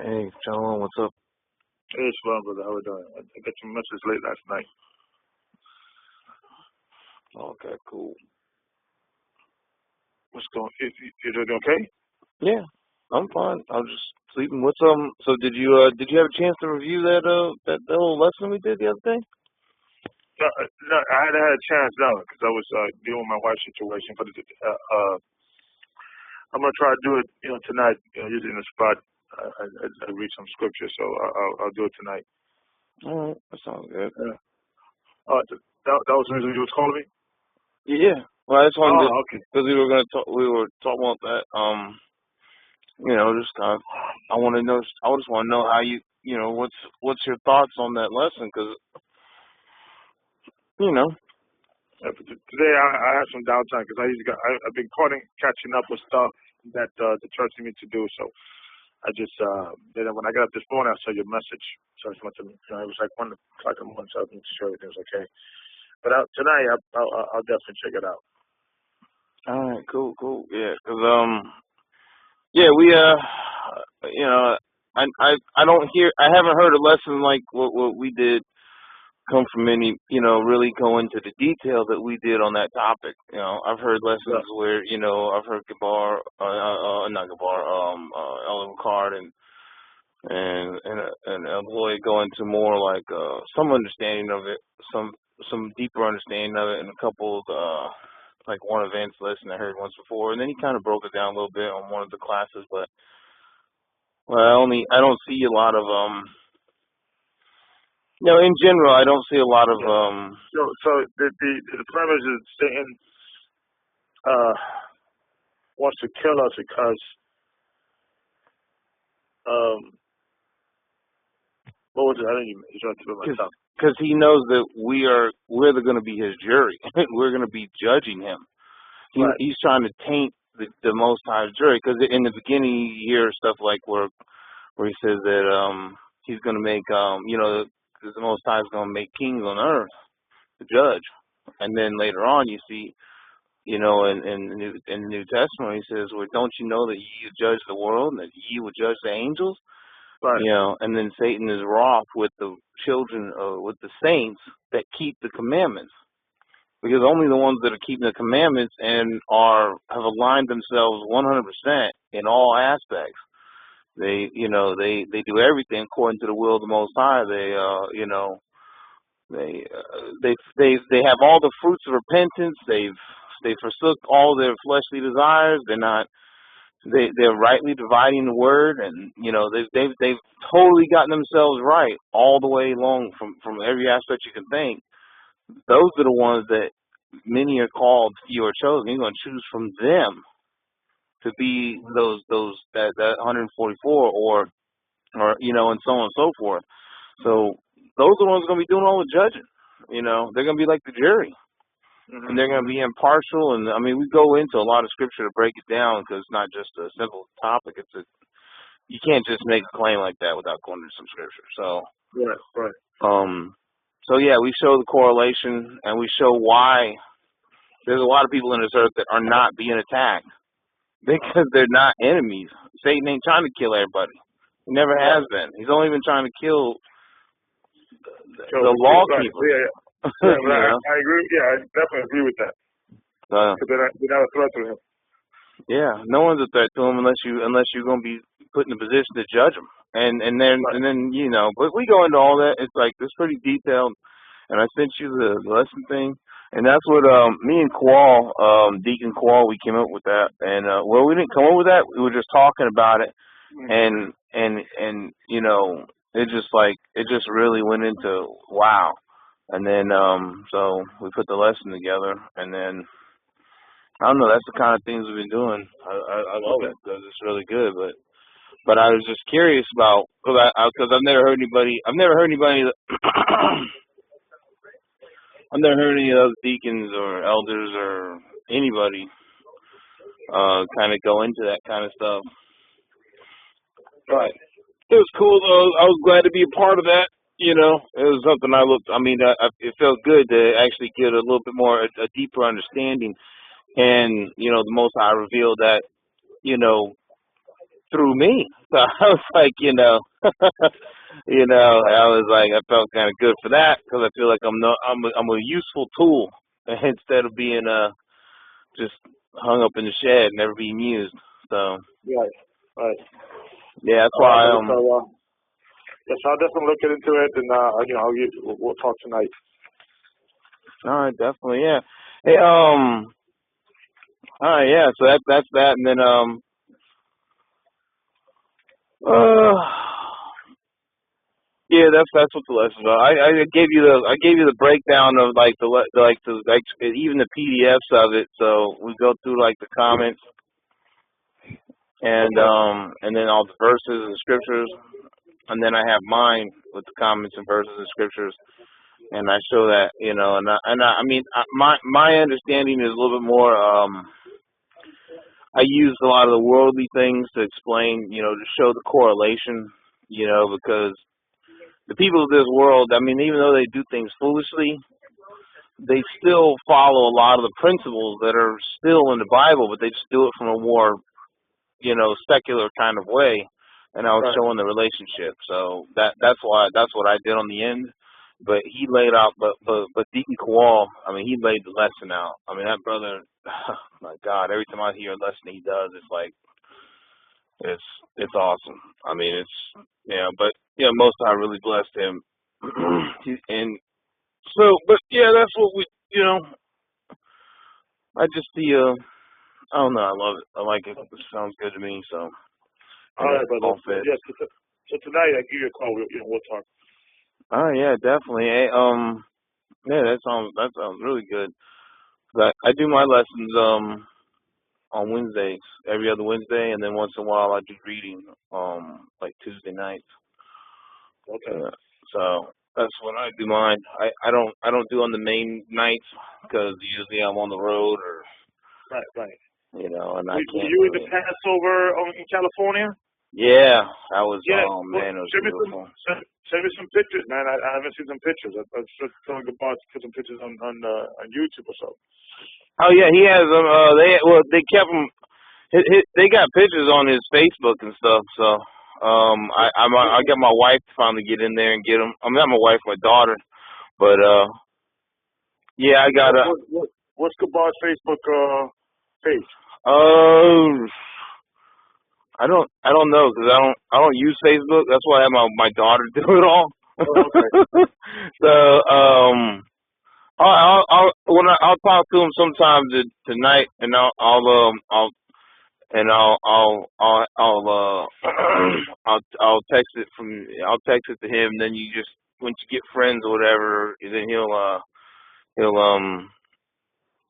Hey, John, what's up? Hey, it's fun, brother. How we doing? I got your message late last night. Okay, cool. What's going? You doing okay? Yeah, I'm fine. I was just sleeping. So did you have a chance to review that little lesson we did the other day? No, I hadn't had a chance now because I was dealing with my wife's situation. But I'm gonna try to do it, tonight. Using the spot. I read some scripture, so I'll do it tonight. All right, that sounds good. Yeah. That was the reason you was calling me. Yeah. Well, I just wanted to, Oh, okay. because we were talking about that. Just kind of, I just want to know how what's your thoughts on that lesson? Because, Yeah, but today I had some downtime because I've been catching up with stuff that the church needs me to do. So I just then when I got up this morning, I saw your message. So I just wanted to, it was like 1 o'clock in the morning, so I wanted to sure everything was okay. But tonight I'll definitely check it out. all right, cool. Yeah, because yeah, I haven't heard a lesson like what we did come from any, really go into the detail that we did on that topic. I've heard lessons where, I've heard Gabar, not Gabar, Ellen Card and Lloyd go into more like some understanding of it, some deeper understanding of it, and a couple of like one advanced lesson I heard once before, and then he kind of broke it down a little bit on one of the classes, but I don't see a lot of in general, I don't see a lot of So the premise is Satan wants to kill us because what was it? I didn't even try to put myself. Because he knows that we're going to be his jury. We're going to be judging him. Right. He's trying to taint the Most High's jury. Because in the beginning, you hear stuff like where he says that he's going to make because the Most High is going to make kings on earth to judge. And then later on, you see, in the New Testament, he says, "Well, don't you know that you judge the world and that you will judge the angels?" Right. And then Satan is wroth with the children, with the saints that keep the commandments, because only the ones that are keeping the commandments and have aligned themselves 100% in all aspects. They do everything according to the will of the Most High. They have all the fruits of repentance. They forsook all their fleshly desires. They're rightly dividing the word, and they've totally gotten themselves right all the way along from every aspect you can think. Those are the ones that many are called, few are chosen. You're going to choose from them to be that 144 or and so on and so forth. So those are the ones going to be doing all the judging. They're going to be like the jury. Mm-hmm. And they're going to be impartial, and we go into a lot of scripture to break it down because it's not just a simple topic. You can't just make a claim like that without going into some scripture. So, right. So yeah, we show the correlation, and we show why there's a lot of people in this earth that are not being attacked because they're not enemies. Satan ain't trying to kill everybody. He never has been. He's only been trying to kill the law keepers. Yeah. I agree. Yeah, I definitely agree with that. Because they're not a threat to him. Yeah, no one's a threat to him unless you're going to be put in a position to judge him. And then but we go into all that. It's like it's pretty detailed. And I sent you the lesson thing, and that's what me and Qual, Deacon Qual, we came up with that. And we didn't come up with that. We were just talking about it, and it just really went into wow. And then, so we put the lesson together, and then, I don't know, that's the kind of things we've been doing. I love it, because it's really good, but I was just curious about, because I've never heard anybody, I've never heard any other deacons or elders or anybody, kind of go into that kind of stuff. But it was cool, though. I was glad to be a part of that. It was something it felt good to actually get a little bit more, a deeper understanding. And, the Most High revealed that, through me. So I was like, I was like, I felt kind of good for that because I feel like I'm a useful tool instead of being just hung up in the shed, never being used. So Right. yeah, that's All right, why buddy. So, yes, I'll definitely look into it, and we'll talk tonight. all right, definitely, yeah. Hey, all right, yeah. So that's that, and then yeah, that's what the lesson's about. I gave you the breakdown of like even the PDFs of it. So we go through like the comments and then all the verses and scriptures, and then I have mine with the comments and verses and scriptures, and I show that I mean my understanding is a little bit more. I use a lot of the worldly things to explain, to show the correlation, because the people of this world, I mean, even though they do things foolishly, they still follow a lot of the principles that are still in the Bible, but they just do it from a more, secular kind of way. And I was showing the relationship. So that's what I did on the end. But he laid out, but Deacon Kowal, I mean, he laid the lesson out. I mean, that brother, my God, every time I hear a lesson he does, it's like, it's awesome. I mean, but most I really blessed him. And so, but yeah, that's what I just I don't know, I love it. I like it. It sounds good to me. So, All right, brother. Yes. So tonight I give you a call. We'll talk. Oh yeah, definitely. Hey, yeah, that sounds really good. I do my lessons on Wednesdays, every other Wednesday, and then once in a while I do reading like Tuesday nights. Okay. So that's when I do mine. I don't do on the main nights because usually I'm on the road or Right. And I Were can't. you in the Passover in California? Yeah, I was. Yeah. Oh man, it was beautiful. Send me some pictures, man. I haven't seen some pictures. I was just telling Gabar to put some pictures on YouTube or so. Oh yeah, he has them. They kept them. They got pictures on his Facebook and stuff. So I got my wife to finally get in there and get them. I'm not my wife, my daughter. But yeah, I got a. What's Gabar's Facebook page? I don't know because I don't use Facebook. That's why I have my daughter do it all. Oh, okay. So I'll talk to him sometime tonight, and I'll text it to him. And then you just once you get friends or whatever, then he'll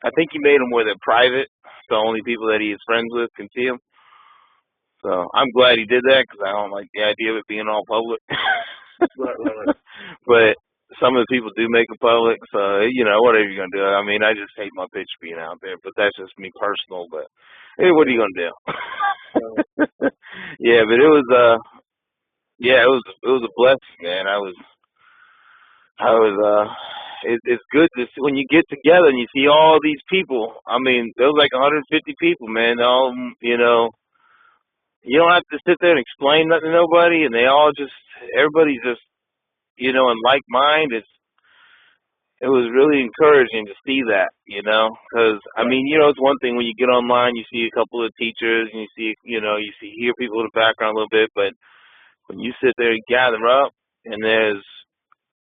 I think he made them where they're private, so only people that he is friends with can see them. So I'm glad he did that because I don't like the idea of it being all public. Right. But some of the people do make it public, so whatever you're gonna do. I mean, I just hate my picture being out there, but that's just me personal. But hey, what are you gonna do? Yeah, but it was it was a blessing, man. It's good to see when you get together and you see all these people. I mean, there was like 150 people, man. All you don't have to sit there and explain nothing to nobody, and everybody's just in like mind. It was really encouraging to see that, because I mean, it's one thing when you get online, you see a couple of teachers, and you hear people in the background a little bit, but when you sit there and gather up, and there's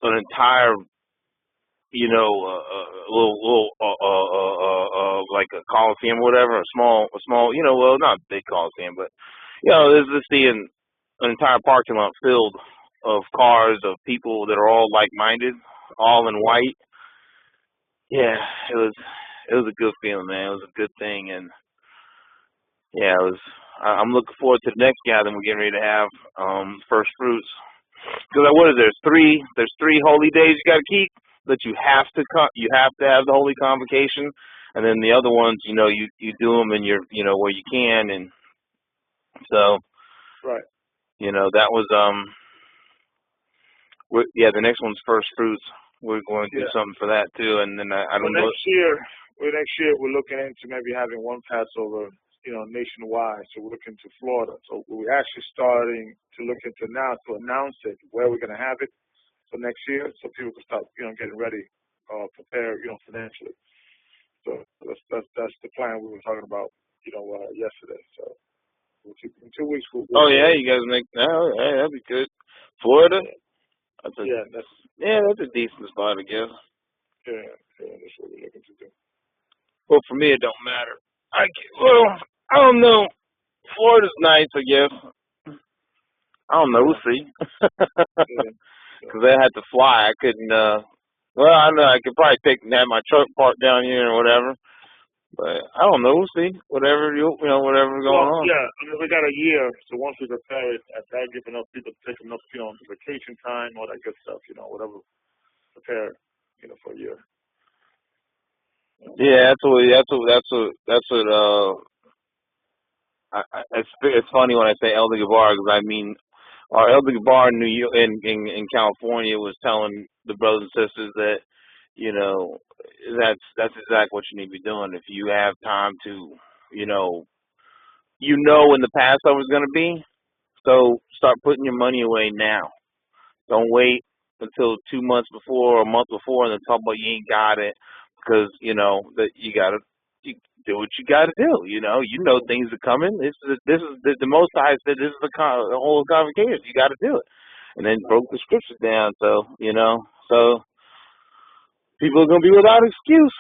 an entire, like a coliseum or whatever, a small, well, not a big coliseum, but there's just an entire parking lot filled of cars of people that are all like-minded, all in white. Yeah, it was a good feeling, man. It was a good thing, and yeah, I'm looking forward to the next gathering we're getting ready to have, first fruits. Because what is there's three holy days you got to keep that you have to have the holy convocation, and then the other ones, you do them in your where you can, and so right. That was the next one's first fruits. We're going to do something for that too, and then I don't know. Next year we're looking into maybe having one Passover nationwide. So we're looking to Florida. So we're actually starting to look into now to announce it, where we're going to have it for next year, so people can start, getting ready, prepared, financially. So that's the plan we were talking about, yesterday. So in 2 weeks Oh yeah, you guys make hey, that'd be good. Florida. Yeah. That's a decent spot, I guess. Yeah, that's what we're looking to do. Well, for me, it don't matter. I don't know. Florida's nice, I guess. I don't know. We'll see. Because I had to fly. I couldn't. Well, I know I could probably have my truck parked down here or whatever. But I don't know. We'll see. Whatever's going on. Yeah. We got a year, so once we prepare it, that gives enough people to take enough, vacation time, all that good stuff. Whatever. Prepare, for a year. Yeah, that's what. It's funny when I say Elder Gabar, because I mean, our Elder Gabar in New York, in California, was telling the brothers and sisters that, that's exactly what you need to be doing. If you have time to, in the Passover is going to be, so start putting your money away now. Don't wait until 2 months before or a month before and then talk about you ain't got it, because that you gotta do what you gotta do. You know things are coming. This is the Most High said this is the whole convocation. You got to do it, and then broke the scriptures down. So so people are gonna be without excuse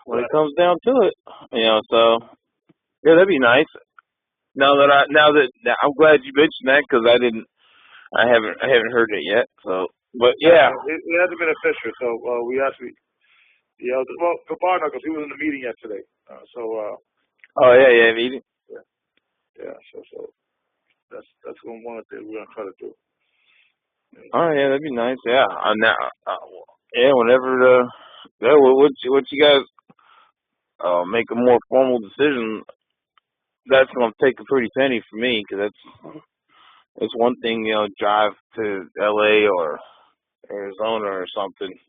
when it comes down to it. So yeah, that'd be nice. Now that I'm glad you mentioned that, because I haven't heard it yet. So, but yeah, it hasn't been official. So we actually. Yeah, well, Gabar, because he was in the meeting yesterday. Oh yeah, meeting. Yeah. So that's one of the things we're gonna try to do. Oh yeah, that'd be nice. Yeah, whenever what you guys make a more formal decision, that's gonna take a pretty penny for me, because it's one thing, drive to LA or Arizona or something,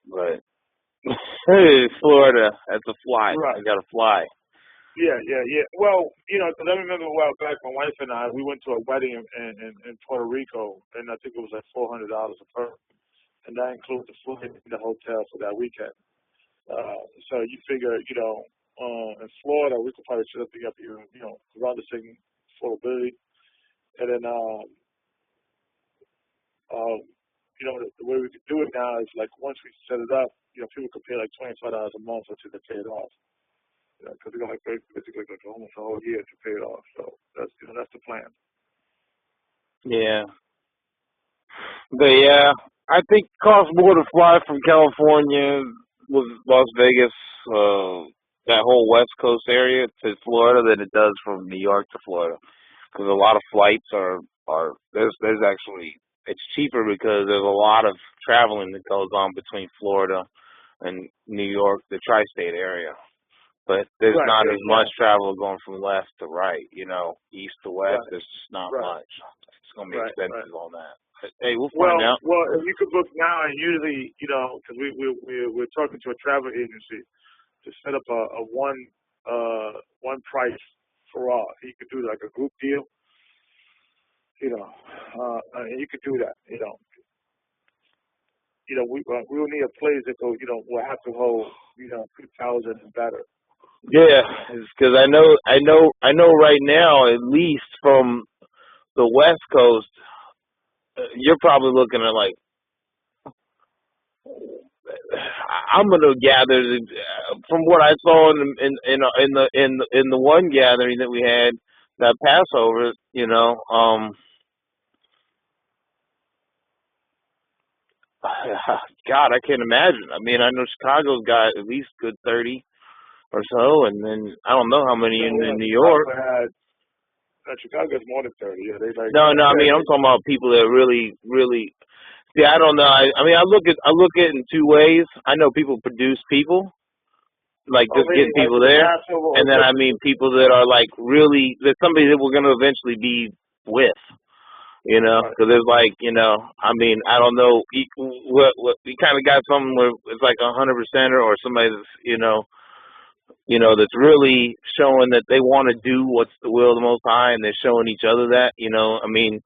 but Florida, that's a fly. Right. I gotta fly. Yeah. Well, because I remember a while back, my wife and I, we went to a wedding in Puerto Rico, and I think it was like $400 a person, and that includes the food and the hotel for that weekend. So you figure, in Florida, we could probably set up around the same affordability, and then, the way we could do it now is like once we set it up, people could pay like $25 a month until they pay it off. Because they're going to basically like almost a whole year to pay it off. So that's the plan. Yeah. But yeah, I think it costs more to fly from California with Las Vegas, that whole West Coast area to Florida than it does from New York to Florida. Because a lot of flights there's actually, it's cheaper because there's a lot of traveling that goes on between Florida and New York, the tri-state area. But there's not as much travel going from left to right, east to west. There's just not much. It's going to be expensive on that. But, hey, we'll find out. Well, if you could book now, and usually, because we're talking to a travel agency to set up a one price for all. You could do like a group deal, and you could do that, we will need a place that will have to hold, 2,000 and better. Yeah, because I know right now, at least from the West Coast, you're probably looking at like, I'm gonna gather from what I saw in the one gathering that we had, that Passover, God, I can't imagine. I mean, I know Chicago's got at least good 30 or so, and then I don't know how many in New York. Chicago's more than 30. Yeah, no. I mean, I'm talking about people that really. See, I don't know. I mean, I look at it in two ways. I know people produce people, like just getting people there, and then I mean people that are like really, there's somebody that we're going to eventually be with. Because there's like, I mean, I don't know, what we kind of got something where it's like 100%er or somebody that's, that's really showing that they want to do what's the will of the Most High, and they're showing each other that. I mean,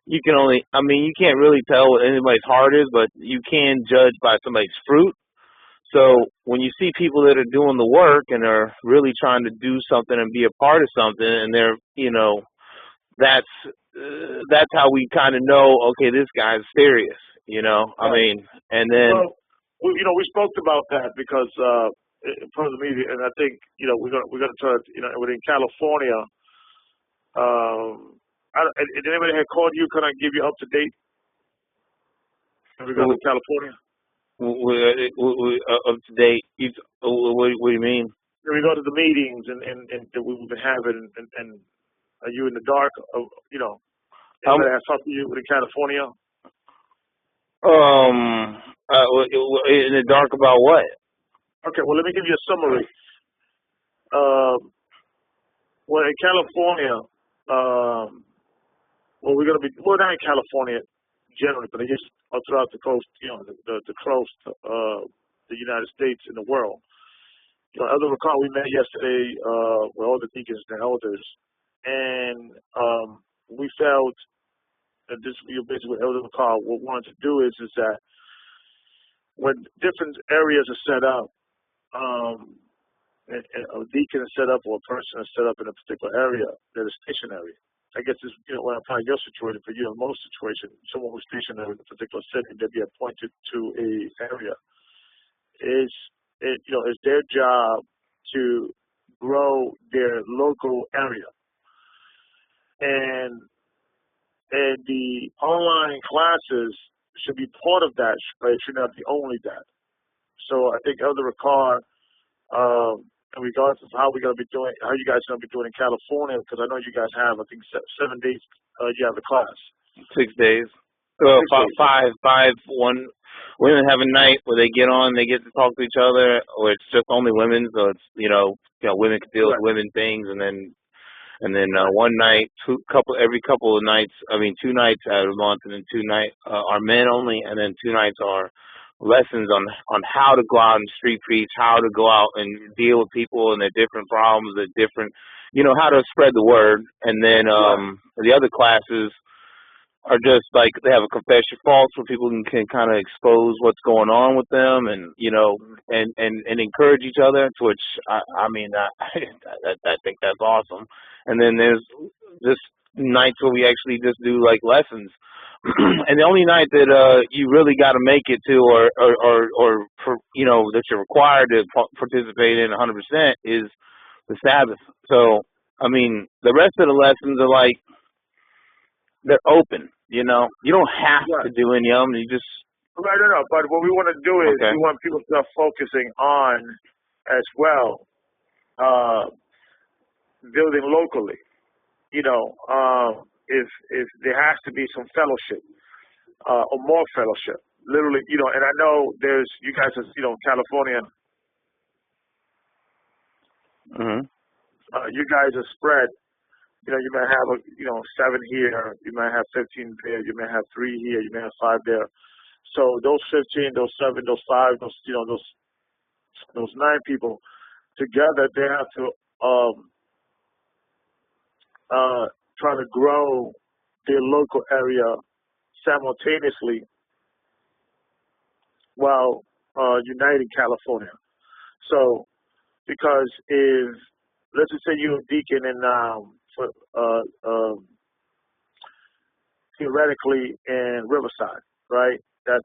you can't really tell what anybody's heart is, but you can judge by somebody's fruit. So when you see people that are doing the work and are really trying to do something and be a part of something, and they're, that's how we kind of know, okay, this guy's serious. I Right. mean, and then We spoke about that because in front of the media, and I think we're gonna try. Within California, did anybody had called you? Can I give you up to date in regards to California? Up to date. What do you mean? In regards to the meetings and that we've been having, and are you in the dark? Anybody has talked to you in California? In the dark about what? Okay, well, let me give you a summary. Well, in California, we're going to be, not in California generally, but just throughout the coast, the coast of the United States and the world. Elder Recall, we met yesterday with all the deacons and elders, and we felt that this, basically what Elder Recall wanted to do is that when different areas are set up, a deacon is set up or a person is set up in a particular area that is stationary. I guess this, when I apply your situation, for you in most situations, someone who's stationary in a particular setting, they'd be appointed to a area. It's their job to grow their local area, and the online classes should be part of that, but it should not be only that. So I think Elder Ricard, in regards to how we're going to be doing, how you guys are going to be doing in California, because I know you guys have, I think, 7 days you have a class. 6 days. Well, five. Women have a night where they get on, they get to talk to each other, or it's just only women, so it's women can deal with women things, and then one night, every couple of nights. I mean, 2 nights out of the month, and then 2 nights are men only, and then 2 nights are lessons on how to go out and street preach, how to go out and deal with people and their different problems, their different, how to spread the word. And then the other classes are just like they have a confession false where people can kind of expose what's going on with them, and and encourage each other. To which I think that's awesome. And then there's this nights where we actually just do like lessons. And the only night that you really got to make it to, or that you're required to participate in 100% is the Sabbath. So I mean, the rest of the lessons are like they're open. You don't have to do any of them. You just right. No. But what we want to do is we want people to start focusing on as well building locally. If there has to be some fellowship or more fellowship, literally, and I know there's, you guys are, California, you guys are spread, you may have, 7 here, you may have 15 there, you may have 3 here, you may have 5 there. So those 15, those 7, those 5, those 9 people together, they have to try to grow their local area simultaneously while uniting California. So, because if, let's just say you're a deacon theoretically in Riverside, right?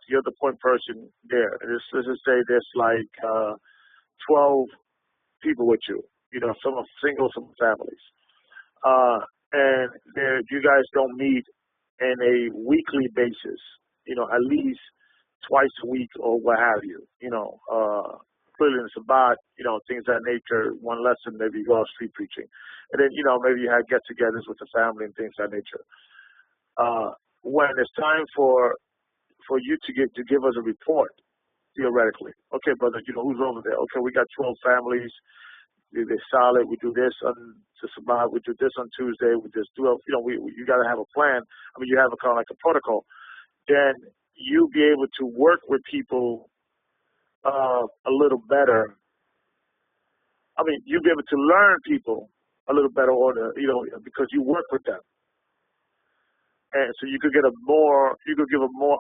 You're the point person there. Let's just say there's like 12 people with you, some are single, some families. And you guys don't meet in a weekly basis, at least twice a week or what have you, clearly in Shabbat, things of that nature, one lesson, maybe you go out street preaching. And then, maybe you have get-togethers with the family and things of that nature. When it's time for you to give us a report, theoretically, okay, brother, who's over there? Okay, we got 12 families. They're solid. We do this on Shabbat. We do this on Tuesday. We just do, you got to have a plan. I mean, you have a kind of like a protocol. Then you'll be able to work with people a little better I mean, you'll be able to learn people a little better, or because you work with them, and so you could give a more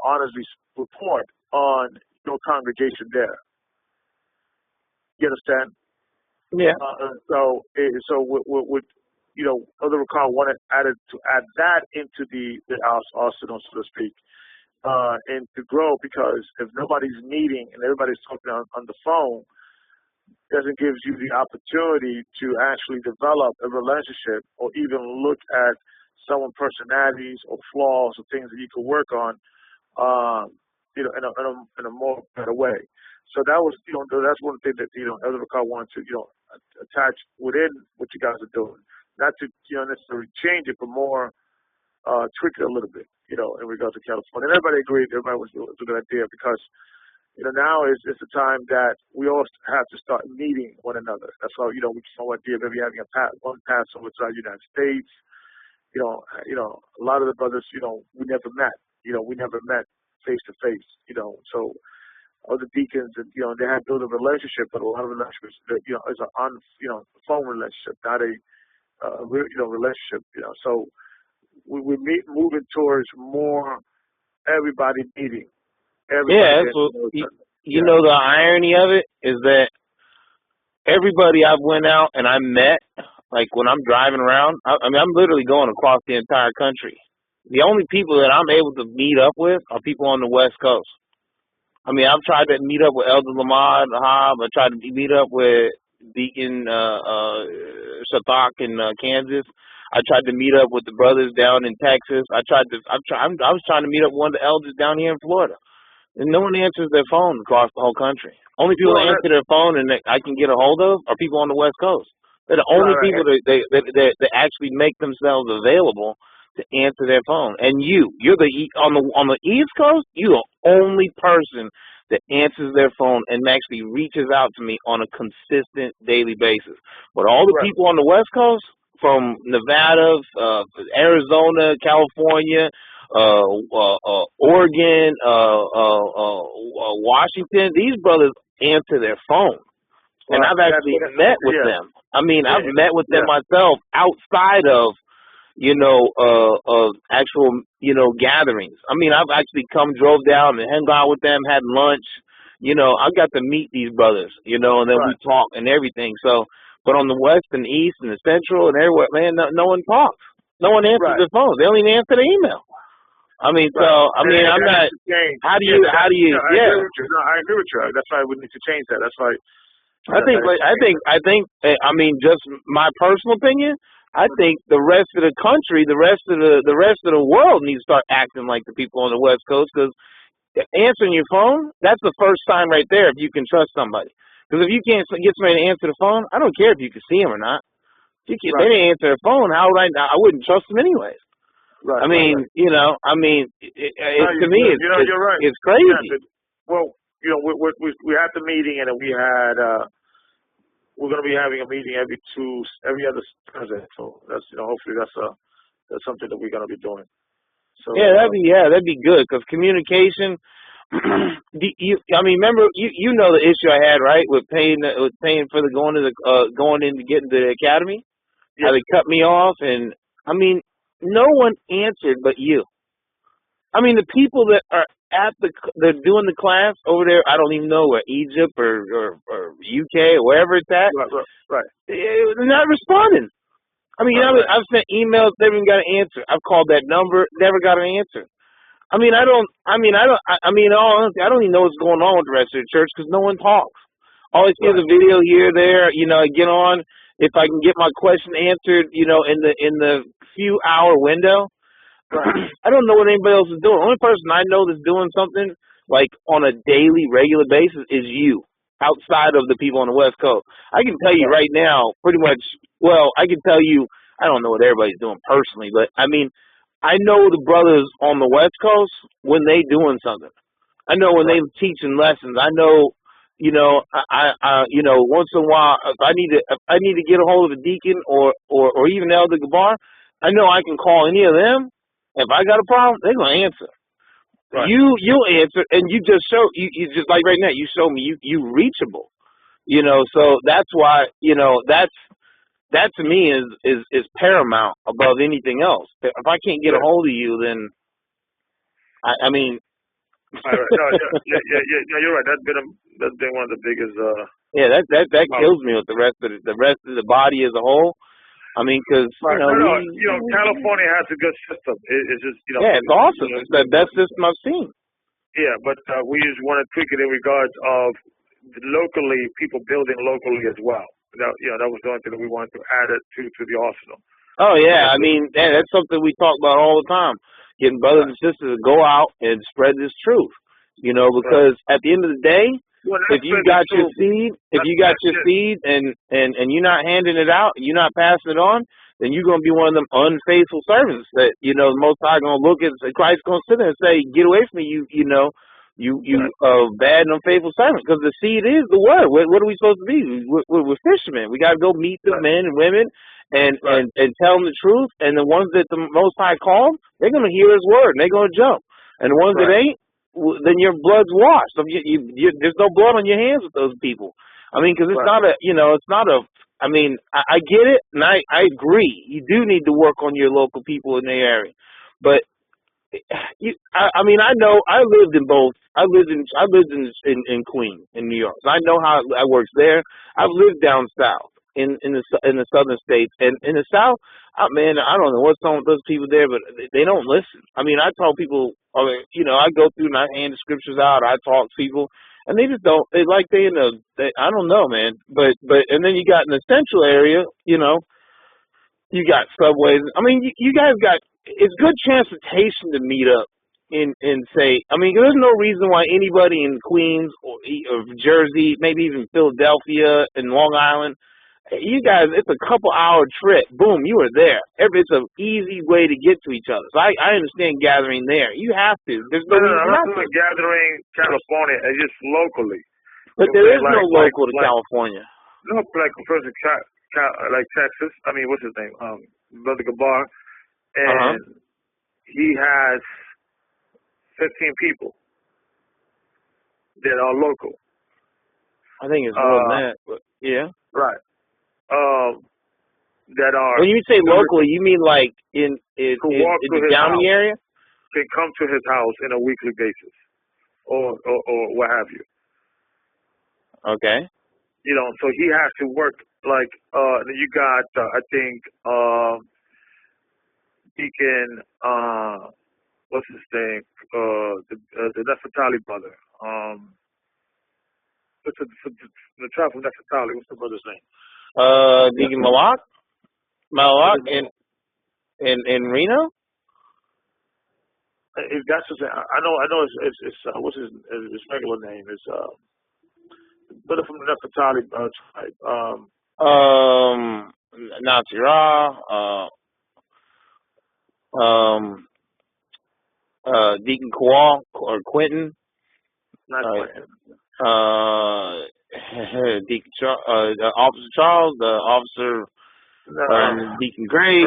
honest report on your congregation there. You understand? Yeah. So with Elder Ricard wanted to add that into the arsenal, so to speak, and to grow, because if nobody's meeting and everybody's talking on the phone, doesn't give you the opportunity to actually develop a relationship or even look at someone's personalities or flaws or things that you could work on, in a more better way. So that was, that's one thing that, Elder Ricard wanted to, attach within what you guys are doing. Not to, necessarily change it, but more tweak it a little bit, in regards to California. And everybody agreed, everybody was a good idea, because, now is the time that we all have to start meeting one another. That's why, we have no idea of maybe having one Passover to the United States. A lot of the brothers, we never met. We never met face to face, so other deacons, and, they have built a relationship, but a lot of relationships, is on, phone relationship, not a, relationship, so we're moving towards more everybody meeting. Yeah, so the irony of it is that everybody I've went out and I met, like when I'm driving around, I'm literally going across the entire country. The only people that I'm able to meet up with are people on the West Coast. I've tried to meet up with Elder Lamar Hab. I tried to meet up with Deacon Shathak in Kansas. I tried to meet up with the brothers down in Texas. I was trying to meet up with one of the elders down here in Florida. And no one answers their phone across the whole country. Only people that answer their phone and that I can get a hold of are people on the West Coast. They're the only people that actually make themselves available to answer their phone. And you're on the East Coast, you're the only person that answers their phone and actually reaches out to me on a consistent daily basis. But all the people on the West Coast, from Nevada, Arizona, California, Oregon, Washington, these brothers answer their phone. And I've actually met with them. I've met with them myself outside of, actual, gatherings. I've actually drove down and hung out with them, had lunch. I got to meet these brothers, and then we talk and everything. So, but on the West and East and the Central and everywhere, man, no one talks. No one answers their phones. They don't even answer their email. I'm not. How do you? I agree with you. That's why we need to change that. That's why. I think. Just my personal opinion. I think the rest of the country, the rest of the world needs to start acting like the people on the West Coast, because answering your phone, that's the first sign right there if you can trust somebody. Because if you can't get somebody to answer the phone, I don't care if you can see them or not. If they didn't answer their phone, how would I wouldn't trust them anyways. Right. To me, you're right. It's crazy. Yeah, well, we had the meeting, and we had we're going to be having a meeting every other Thursday. So that's hopefully that's something that we're going to be doing. So that'd be good, because communication. Remember the issue I had, right, with paying for the going in to get into the academy. Yeah. How they cut me off, and no one answered but you. The people that are they're doing the class over there, I don't even know where, Egypt or UK or wherever it's at. Right. They're not responding. I've sent emails, never even got an answer. I've called that number, never got an answer. I don't even know what's going on with the rest of the church, because no one talks. All I see is a video here, there, I get on. If I can get my question answered, in the few hour window, I don't know what anybody else is doing. The only person I know that's doing something like on a daily, regular basis is you, outside of the people on the West Coast. I can tell you right now, pretty much, I can tell you, I don't know what everybody's doing personally, but I know the brothers on the West Coast when they doing something. I know when they teaching lessons. I know, once in a while, if I need to get a hold of a deacon or even Elder Gabar, I know I can call any of them. If I got a problem, they're gonna answer. Right. You'll answer, and you just show you just like right now. You show me you reachable. You know, so that's why, you know, that to me is paramount above anything else. If I can't get a Yeah. hold of you, then I mean, Right, right. No, yeah, you're right. That's been one of the biggest. yeah, that kills Problems. me with the rest of the body as a whole. I mean, because you Right. know No, no. we California has a good system. It's just yeah, it's awesome. It's the best system I've seen. yeah, but we just want to tweak it in regards of locally people building locally as well. That was the only thing that we wanted to add it to the arsenal. Oh And yeah, that's I it. mean that's something we talk about all the time. Getting brothers Right. and sisters to go out and spread this truth. You know, Right. because at the end of the day, Well, if that's you been the got your truth. seed, That's it. and you're not handing it out, you're not passing it on, then you're gonna be one of them unfaithful servants that you know the Most High gonna look at. Christ's gonna sit there and say, "Get away from me, you know, you Right. bad and unfaithful servant." Because the seed is the word. What are we supposed to be? We're fishermen. We got to go meet the Right. men and women Right. and tell them the truth. And the ones that the Most High called, they're gonna hear His word and they're gonna jump. And the ones that Right. ain't, then your blood's washed. So there's no blood on your hands with those people. I mean, because it's Right. not a, you know, it's not a. I mean, I get it, and I agree. You do need to work on your local people in the area, but I mean, I know I lived in both. I lived in Queens, in New York. So I know how it works there. I've lived down south in the southern states, and in the south, man, I don't know what's wrong with those people there, but they don't listen. I mean, I tell people, I mean, you know, I go through and I hand the scriptures out. I talk to people, and they just don't. They like they in the. I don't know, man. But and then you got in the central area, you know, you got subways. I mean, you guys got it's good transportation to meet up in say. I mean, there's no reason why anybody in Queens or Jersey, maybe even Philadelphia and Long Island, you guys, it's a couple-hour trip. Boom, you are there. It's an easy way to get to each other. So I understand gathering there. You have to. There's no No, reason I'm not not to. talking gathering California. It's just locally. But You know, there is no like local to California. no, like for instance, like Texas. I mean, what's his name? Brother Gabar, and he has 15 people that are local. I think it's more than that. But yeah. Right. That are When you say locally, you mean like in who walk to the his county house, area? can come to his house on a weekly basis, or what have you. Okay. You know, so he has to work like you got I think Deacon what's his name the Nefertali brother what's the tribe from Nefertali, what's the brother's name? Deacon Malak in Reno. That's his, I know it's what's his regular name is brother from the Nefertali tribe. Natira, Deacon Kowal or Quentin, Not Quentin. Deacon Officer Charles, the officer, Deacon Greg,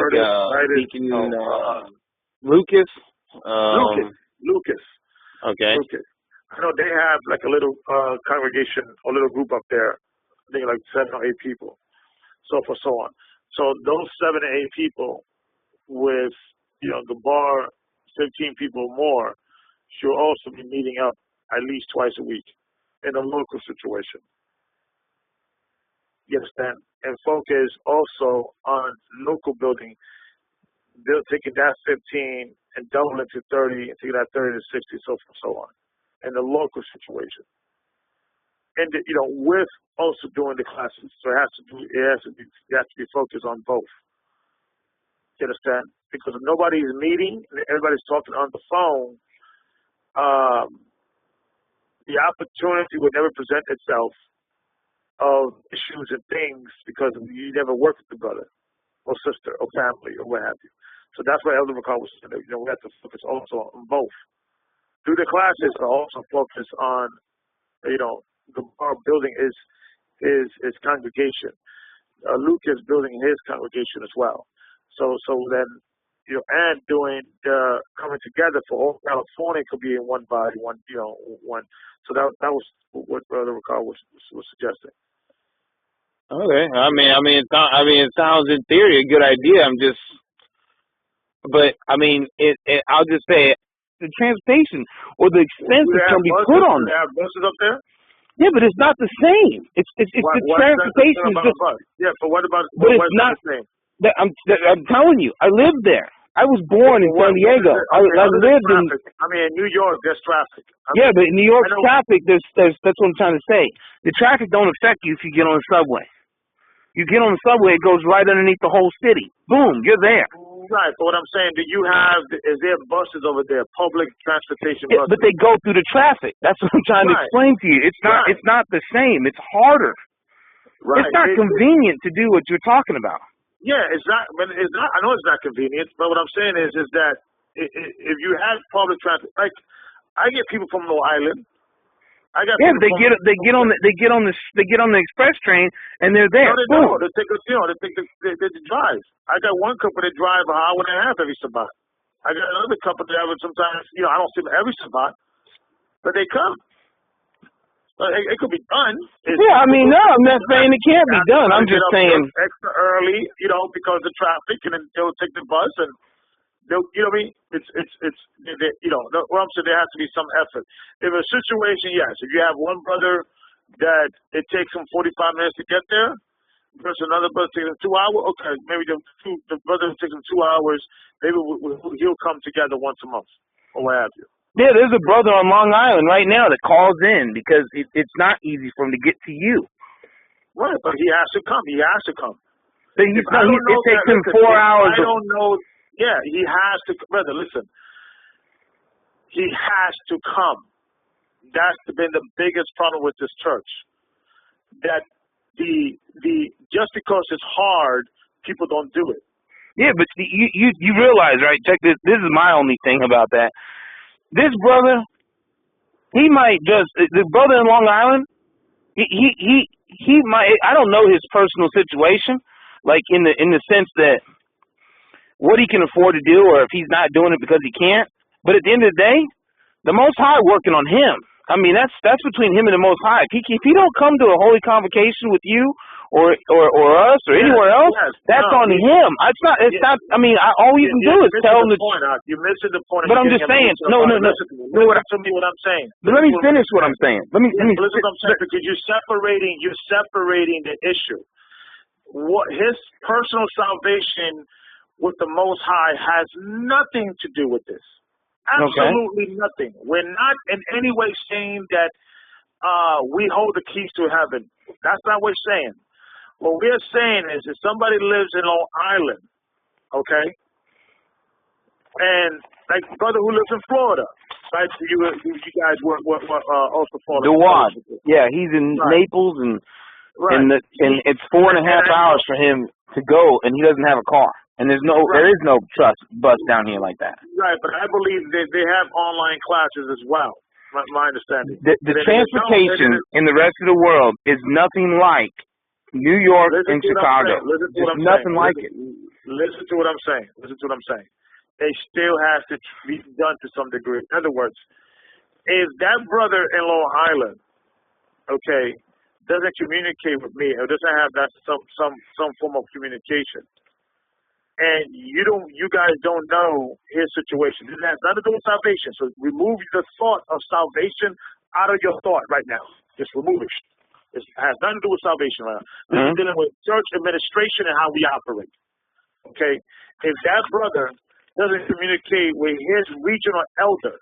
Deacon Lucas. Lucas. Okay. Lucas. I know they have like a little congregation, a little group up there. I think like 7 or 8 people. So forth, so on. So those 7 or 8 people with, you know, the bar, 15 people more, should also be meeting up at least twice a week in a local situation. You understand? And focus also on local building, taking that 15 and double it to 30, and taking that 30 to 60, so forth, so on, in the local situation. And you know, with also doing the classes, so it has to be focused on both. You understand? Because if nobody is meeting, everybody's talking on the phone, the opportunity would never present itself of issues and things because you never work with the brother or sister or family or what have you. So that's why Elder McCall was saying that, you know, we have to focus also on both. Through the classes, but also focus on, you know, our building is congregation. Luke is building his congregation as well. So then, you know, and doing the coming together for all California could be in one body, one. So that was what Brother McCall was suggesting. Okay. It sounds in theory a good idea. But I mean, I'll just say the transportation or the expense that can be put on They it. have buses up there. Yeah, but it's not the same. It's the transportation is just. Yeah, but what about? But it's not. The same? I'm telling you, I lived there. I was born in San Diego. I lived in. I mean, in New York, there's traffic. Yeah, but in New York's traffic, there's that's what I'm trying to say. The traffic don't affect you if you get on the subway. You get on the subway, it goes right underneath the whole city. Boom, you're there. Right. So what I'm saying, is there buses over there, public transportation buses? But they go through the traffic. That's what I'm trying to explain to you. It's not the same. It's harder. Right. It's not convenient to do what you're talking about. Yeah, it's not. But it's not. I know it's not convenient. But what I'm saying is that if you have public transport, like I get people from Long Island. They get on the express train and they're there. No, they take the drive. I got one couple that drive an hour and a half every Shabbat. I got another couple that would sometimes, I don't see them every Shabbat, but they come. It could be done. No, I'm not saying it can't be done. I'm just saying extra early, because of the traffic, and then they'll take the bus and. You know what I mean? What I'm saying, there has to be some effort. If a situation, yes, if you have one brother that it takes him 45 minutes to get there, versus another brother takes him 2 hours, okay, maybe the brother takes him 2 hours, maybe he'll come together once a month, or what have you. Yeah, there's a brother on Long Island right now that calls in because it's not easy for him to get to you. Right, but he has to come. He has to come. But it takes him 4 hours. I don't know. Yeah, he has to, brother, listen. He has to come. That's been the biggest problem with this church. That just because it's hard, people don't do it. Yeah, but you realize, right? Check this. This is my only thing about that. This brother, he might just the brother in Long Island. He might. I don't know his personal situation, like in the sense that. What he can afford to do, or if he's not doing it because he can't. But at the end of the day, the Most High working on him. I mean, that's between him and the Most High. If he don't come to a holy convocation with you, or us, or anywhere else, that's on him. It's not. I mean, all you can do is tell him. You're missing the point. But I'm just saying. No. Listen to me. What I'm saying. But let me finish what I'm saying. Listen what I'm saying, because you're separating the issue. What his personal salvation with the Most High has nothing to do with this. Absolutely nothing. We're not in any way saying that we hold the keys to heaven. That's not what we're saying. What we're saying is if somebody lives in Long Island, okay, and like the brother who lives in Florida, right? You guys were also Florida. DeWad. Yeah, he's in Naples, and it's 4.5 hours for him to go, and he doesn't have a car. And there is no bus down here like that. Right, but I believe they have online classes as well. My understanding. The transportation in the rest of the world is nothing like New York and Chicago. It's nothing like it. Listen to what I'm saying. It still has to be done to some degree. In other words, if that brother in Long Island, okay, doesn't communicate with me or doesn't have that some form of communication. And you guys don't know his situation. This has nothing to do with salvation. So remove the thought of salvation out of your thought right now. Just remove it. It has nothing to do with salvation right now. This is dealing with church administration and how we operate. Okay? If that brother doesn't communicate with his regional elder,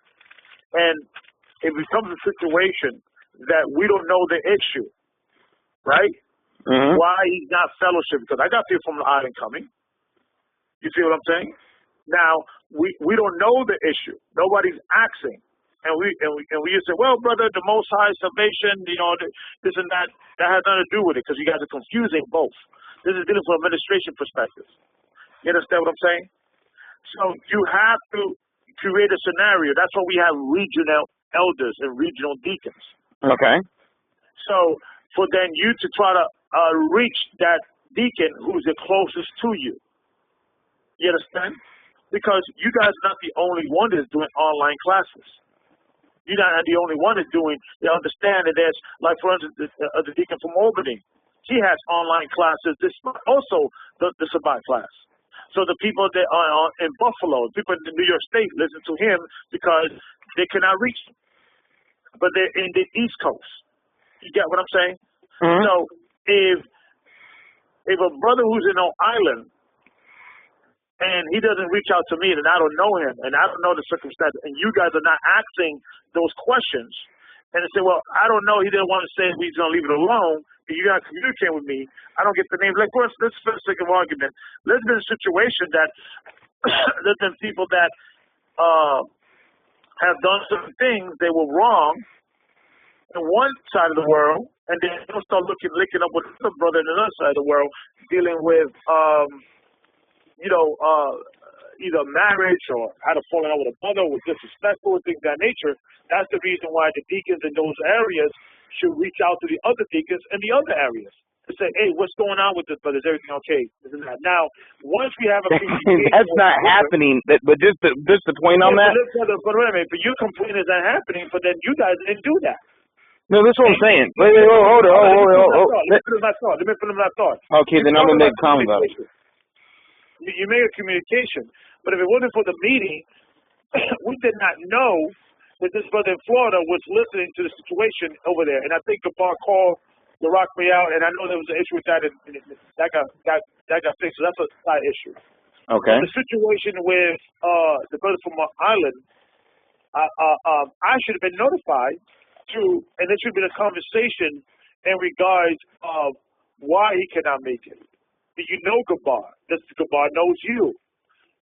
and it becomes a situation that we don't know the issue, right? Why he's not fellowship? Because I got people from the island coming. You see what I'm saying? Now we don't know the issue. Nobody's asking, and we just say, well, brother, the Most High salvation, this and that has nothing to do with it because you guys are confusing both. This is dealing from an administration perspective. You understand what I'm saying? So you have to create a scenario. That's why we have regional elders and regional deacons. Okay. So for then you to try to reach that deacon who's the closest to you. You understand? Because you guys are not the only one that's doing online classes. You're not the only one that's doing. They understand that there's, like for instance, the deacon from Albany. He has online classes. This also the Shabbat class. So the people that are in Buffalo, people in New York State listen to him because they cannot reach him. But they're in the East Coast. You get what I'm saying? Mm-hmm. So if a brother who's in Long Island and he doesn't reach out to me and I don't know him and I don't know the circumstance and you guys are not asking those questions and they say, well, I don't know, he didn't want to say he's going to leave it alone, but you got to communicate with me. I don't get the name. Like, for us, let's for the sake of argument, there's been a situation that there's been people that have done certain things, they were wrong in one side of the world, and then they'll start linking up with another brother in another side of the world, dealing with, either marriage or how to fall in love with a mother, with disrespectful, things of that nature. That's the reason why the deacons in those areas should reach out to the other deacons in the other areas to say, hey, what's going on with this, brother? Is everything okay? This and that. Now, once we have a that's not happening. But just the point on that. But wait a minute. But you complain is not happening, but then you guys didn't do that. No, that's what I'm saying. Wait, hold on. Let me finish my thought. Okay, then I'm gonna make a comment about it. You made a communication, but if it wasn't for the meeting, we did not know that this brother in Florida was listening to the situation over there. And I think Gabar called to rock me out, and I know there was an issue with that, and that got fixed. So that's a side issue. Okay. The situation with the brother from Long Island, I should have been notified too, and there should have been a conversation in regards of why he cannot make it. Do you know Gabar? Does Gabar knows you?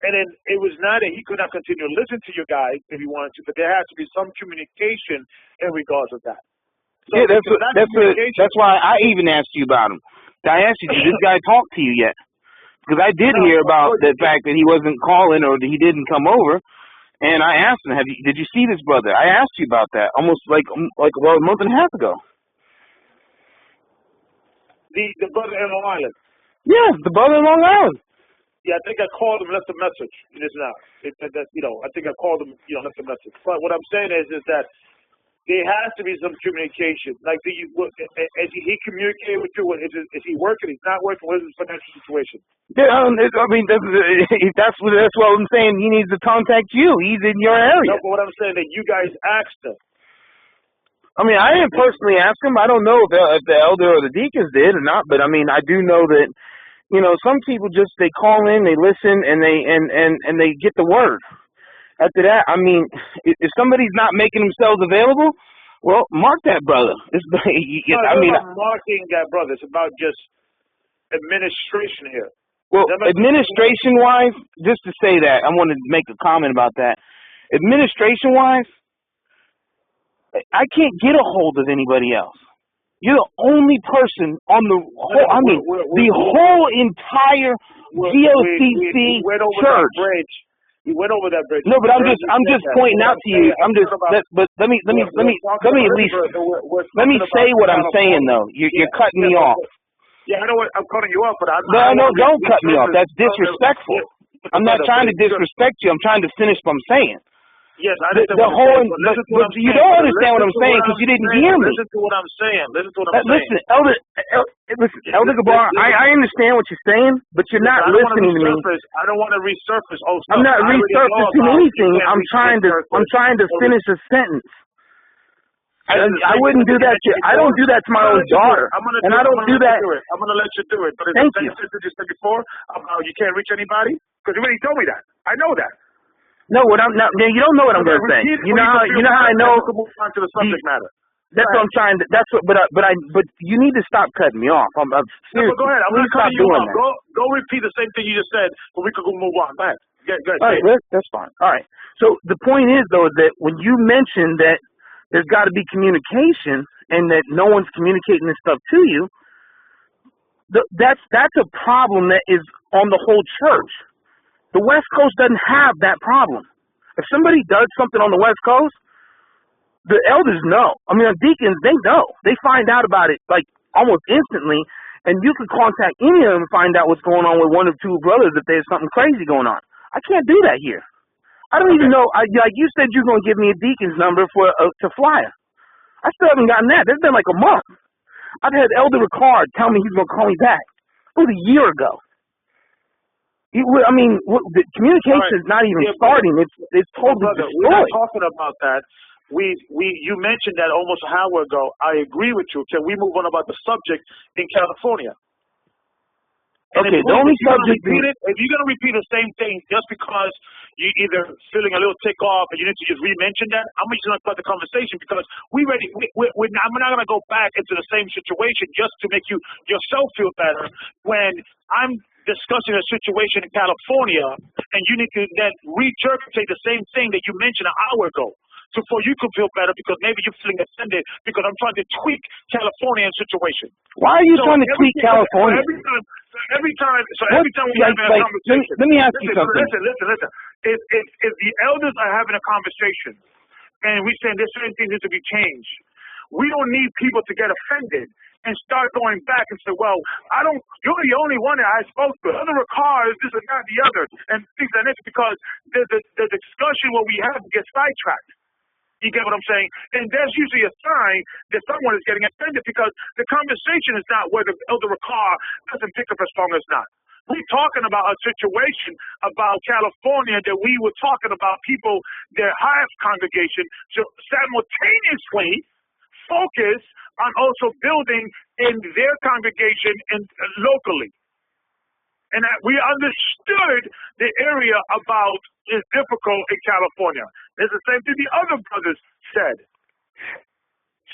And then it was not that he could not continue to listen to you guys if he wanted to, but there has to be some communication in regards of that. So yeah, that's why I even asked you about him. I asked you, did this guy talk to you yet? Because I did hear about the fact that he wasn't calling or that he didn't come over, and I asked him, did you see this brother? I asked you about that almost like about a month and a half ago. The brother in Long Island. Yeah, the brother in Long Island. Yeah, I think I called him and left a message. It is now. I think I called him, left a message. But what I'm saying is that there has to be some communication. Like, is he communicating with you? Is he working? He's not working. What is his financial situation? Yeah, that's what I'm saying. He needs to contact you. He's in your area. No, but what I'm saying that you guys asked him. I mean, I didn't personally ask him. I don't know if the elder or the deacons did or not, but I mean, I do know that. Some people just, they call in, they listen, and they get the word. After that, I mean, if somebody's not making themselves available, well, mark that brother. It's not marking that brother. It's about just administration here. Well, administration-wise, just to say that, I want to make a comment about that. Administration-wise, I can't get a hold of anybody else. You're the only person on the whole, the whole entire GOCC church. We went over that bridge. No, but I'm just pointing out to you. But let me at least let me say what I'm saying though. You're cutting me off. Yeah, I know what I'm cutting you off, but no, don't cut me off. That's disrespectful. I'm not trying to disrespect you. I'm trying to finish what I'm saying. Yes, I understand. But you don't understand what I'm saying because you didn't hear me. Listen to what I'm saying. Listen, Elder Gabar, I understand what you're saying, but you're not listening to me. I don't want to resurface. I'm not resurfacing anything. I'm trying to finish a sentence. I wouldn't do that to you. I don't do that to my own daughter, and I don't do that. I'm going to let you do it. But thank you. You said before, you can't reach anybody because you already told me that. I know that. No, what I'm not. You don't know what I'm going to say. You know how I know. Move on to the subject matter. That's what I'm trying to. That's what. But you need to stop cutting me off. I'm seriously. Go ahead. I'm going to cut you off. Go repeat the same thing you just said, but we could go move on. Go ahead. Go ahead. All right, that's fine. All right. So the point is though that when you mentioned that there's got to be communication and that no one's communicating this stuff to you, that's a problem that is on the whole church. The West Coast doesn't have that problem. If somebody does something on the West Coast, the elders know. I mean, the deacons, they know. They find out about it like almost instantly, and you can contact any of them and find out what's going on with one or two brothers if there's something crazy going on. I can't do that here. I don't even know. Like you said, you're going to give me a deacon's number for to flyer. I still haven't gotten that. It's been like a month. I've had Elder Ricard tell me he's going to call me back. It was a year ago. The communication is not even starting. It's totally destroyed. We're not talking about that. You mentioned that almost an hour ago. I agree with you. Can we move on about the subject in California? And okay, the only subject... If you're going to repeat the same thing just because you're either feeling a little tick off and you need to just re-mention that, I'm just going to cut the conversation because I'm not going to go back into the same situation just to make yourself feel better when I'm discussing a situation in California and you need to then regurgitate the same thing that you mentioned an hour ago. So for you could feel better because maybe you're feeling offended because I'm trying to tweak Californian situation. Why are you trying to tweak California? Every time we have a conversation. Let me ask you something. Listen. If the elders are having a conversation and we're saying there's certain things that need to be changed, we don't need people to get offended and start going back and say, well, you're the only one that I spoke to. Other cars, this and that, the other, and things like this, because the discussion what we have gets sidetracked. You get what I'm saying? And there's usually a sign that someone is getting offended because the conversation is not whether Elder Ricard doesn't pick up as strong as not. We're talking about a situation about California that we were talking about people, their highest congregation, so simultaneously focus on also building in their congregation and locally. And that we understood the area about is difficult in California. It's the same thing the other brothers said.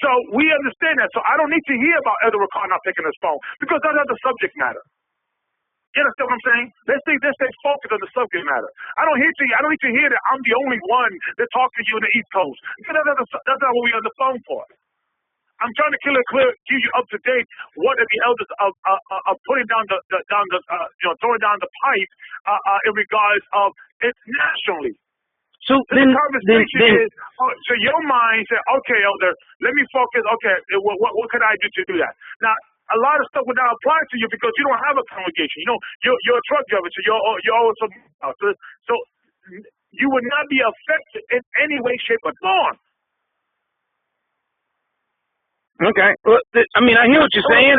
So we understand that. So I don't need to hear about Elder Ricard not picking his phone because that's not the subject matter. You understand what I'm saying? Let's stay focused on the subject matter. I don't need to hear that I'm the only one that talks to you in the East Coast. That's not what we're on the phone for. I'm trying to keep you up to date. What are the elders are putting down throwing down the pipe in regards of it nationally. So the conversation is, so your mind said, okay, elder, let me focus. Okay, what can I do to do that? Now, a lot of stuff would not apply to you because you don't have a congregation. You're a truck driver, so you're also so you would not be affected in any way, shape, or form. Okay. Well, I hear what you're saying.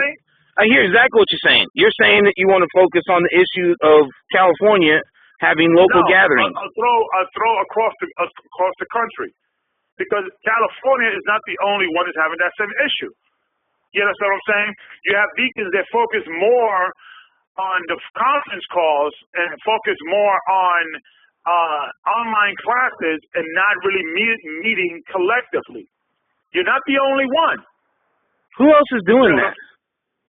I hear exactly what you're saying. You're saying that you want to focus on the issue of California having local gatherings. I'll throw across the country because California is not the only one that's having that same issue. You understand what I'm saying? You have deacons that focus more on the conference calls and focus more on online classes and not really meeting collectively. You're not the only one. Who else is doing that?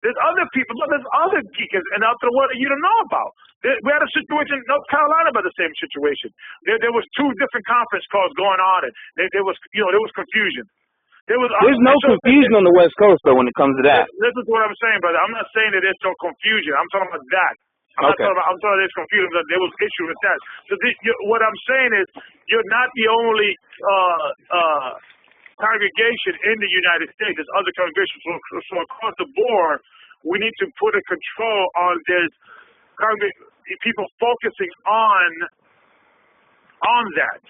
There's other people. There's other deacons and out there what you don't know about. We had a situation in North Carolina about the same situation. There was two different conference calls going on, and there was confusion. There's no confusion on the West Coast though when it comes to that. Listen to what I'm saying, brother. I'm not saying that there's no confusion. I'm talking about that. I'm talking about there's confusion. There was issue with that. So what I'm saying is you're not the only congregation in the United States. There's other congregations. So across the board, we need to put a control on this people focusing on that.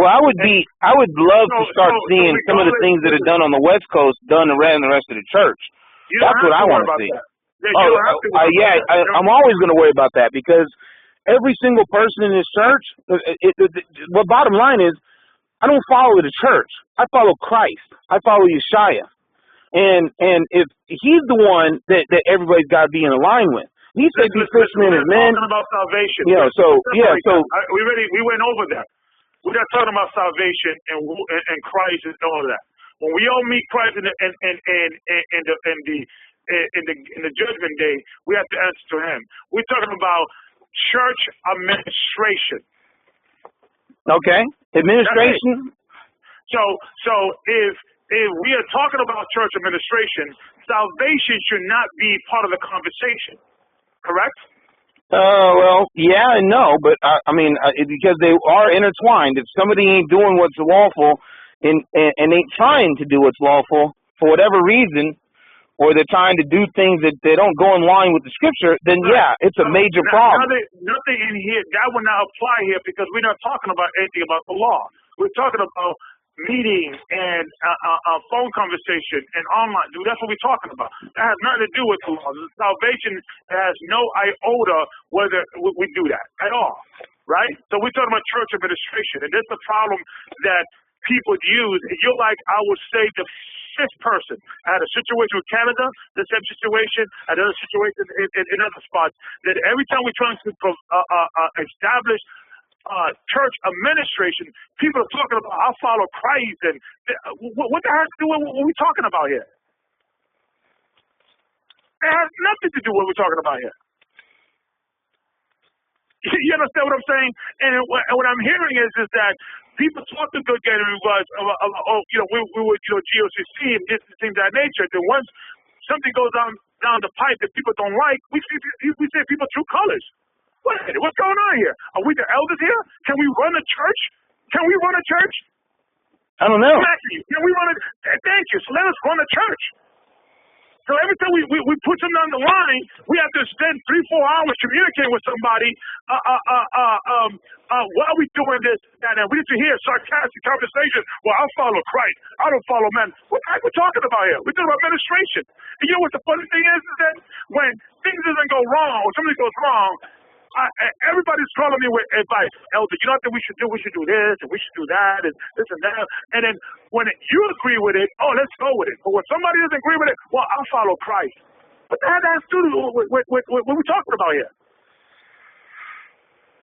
Well, I would love to start seeing some of the things that are done on the West Coast done around the rest of the church. That's what I want to see. I'm always going to worry about that because every single person in this church, the bottom line is, I don't follow the church. I follow Christ. I follow Yeshua. And if he's the one that everybody's got to be in line with. He said these fishermen and men. We're talking about salvation. So we went over that. We're not talking about salvation and Christ and all of that. When we all meet Christ in the judgment day, we have to answer to him. We're talking about church administration. Okay, administration. So if we are talking about church administration, salvation should not be part of the conversation. Correct? Well, yeah and no, but because they are intertwined. If somebody ain't doing what's lawful and ain't trying to do what's lawful for whatever reason, or they're trying to do things that they don't go in line with the scripture, then it's a major problem. Nothing in here that would not apply here because we're not talking about anything about the law. We're talking about meeting and phone conversation and online. Dude, that's what we're talking about. That has nothing to do with salvation. Has no iota whether we do that at all, right? So we're talking about church administration, and that's the problem that people use. You're like, I would say, the fifth person. I had a situation with Canada, the same situation, another situation in other spots, that every time we're trying to establish church administration, people are talking about, I follow Christ, and what the heck do what we're talking about here? It has nothing to do with what we're talking about here. You understand what I'm saying? And what I'm hearing is that people talk to good game was, we were, GOCC and this things of that nature. Then once something goes down the pipe that people don't like, we see people true colors. Wait a minute, what's going on here? Are we the elders here? Can we run a church? Can we run a church? I don't know. Exactly. Can we run a? Thank you. So let us run a church. So every time we put something on the line, we have to spend 3-4 hours communicating with somebody. Why are we doing this? And we need to hear sarcastic conversation. Well, I follow Christ. I don't follow men. What the heck are we talking about here? We're talking about administration. And you know what the funny thing is that when things doesn't go wrong or something goes wrong, everybody's calling me with advice. Elder, you know what we should do? We should do this, and we should do that, and this and that. And then when you agree with it, oh, let's go with it. But when somebody doesn't agree with it, well, I'll follow Christ. What the heck has to do with what we're talking about here?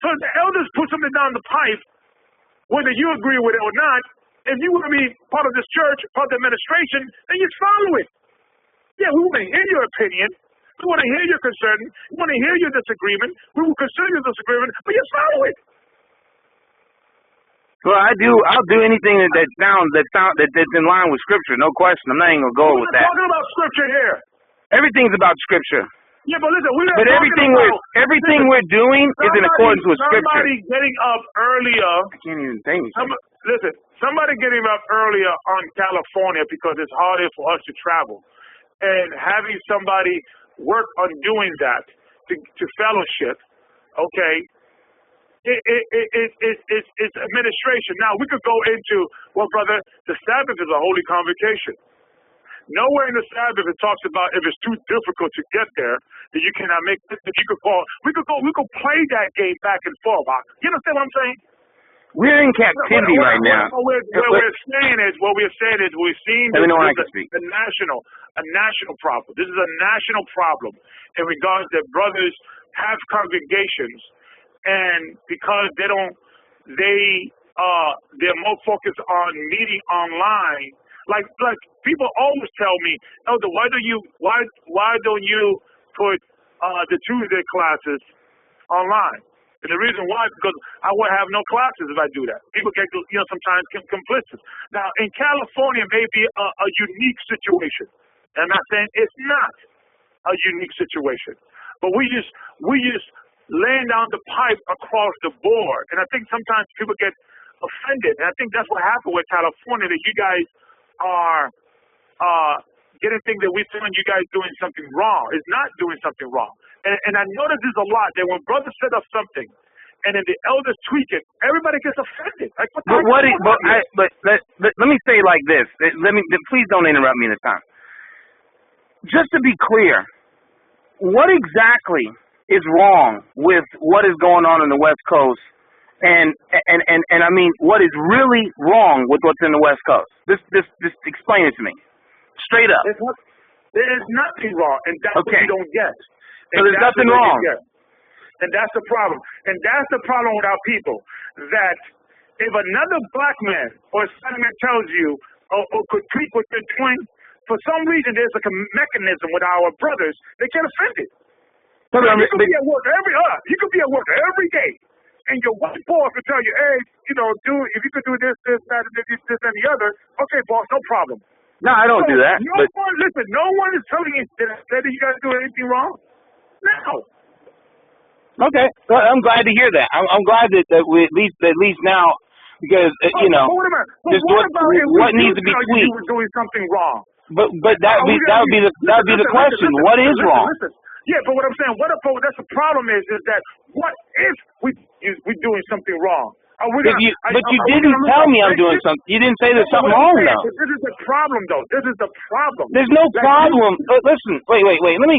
So if the elders put something down the pipe, whether you agree with it or not, if you want to be part of this church, part of the administration, then you follow it. Yeah, we want to hear your opinion. We want to hear your concern. We want to hear your disagreement. We will consider your disagreement, but you follow it. Well, I'll do anything that's in line with Scripture. No question. I'm not even gonna go with that. We're talking about Scripture here. Everything's about Scripture. Yeah, but listen, everything we're doing is in accordance with Scripture. Somebody getting up earlier. I can't even think. Listen, somebody getting up earlier on California because it's harder for us to travel, and having somebody work on doing that to fellowship, okay? It's administration. Now we could go into, well, brother, the Sabbath is a holy convocation. Nowhere in the Sabbath it talks about if it's too difficult to get there that you cannot make it. You could call. We could play that game back and forth. You understand what I'm saying? We're in captivity right now. What we're saying is we've seen this a national problem. This is a national problem in regards that brothers have congregations, and because they're more focused on meeting online. Like people always tell me, Elder, why don't you put the Tuesday classes online? And the reason why is because I would have no classes if I do that. People get, sometimes complicit. Now, in California, it may be a unique situation. And I'm not saying it's not a unique situation. But we just laying down the pipe across the board. And I think sometimes people get offended. And I think that's what happened with California, that you guys are getting things that we're telling you guys doing something wrong. It's not doing something wrong. And I notice there's a lot that when brothers set up something and then the elders tweak it, everybody gets offended. Like, let me say it like this. Please don't interrupt me this time. Just to be clear, what exactly is wrong with what is going on in the West Coast? And I mean, what is really wrong with what's in the West Coast? Just explain it to me, straight up. There is nothing wrong, and that's what you don't get. So there's nothing wrong. And that's the problem. And that's the problem with our people. That if another black man or Hispanic man tells you or critique what you're doing, for some reason there's like a mechanism with our brothers, they get offended. You could be at work every day, and your white boss will tell you, hey, if you could do this, that, this, and the other, okay, boss, no problem. No, I don't do that. No one is telling you that you guys do anything wrong. No. Okay, well, I'm glad to hear that. I'm glad that we at least now, because what needs to be tweaked. You were doing something wrong. But that would be the question. What is wrong? Listen. Yeah, but what I'm saying, that's the problem is that what if we're doing something wrong? But you didn't tell me I'm doing something. You didn't say there's something wrong, though. This is the problem, though. This is the problem. There's no problem. Listen, wait. Let me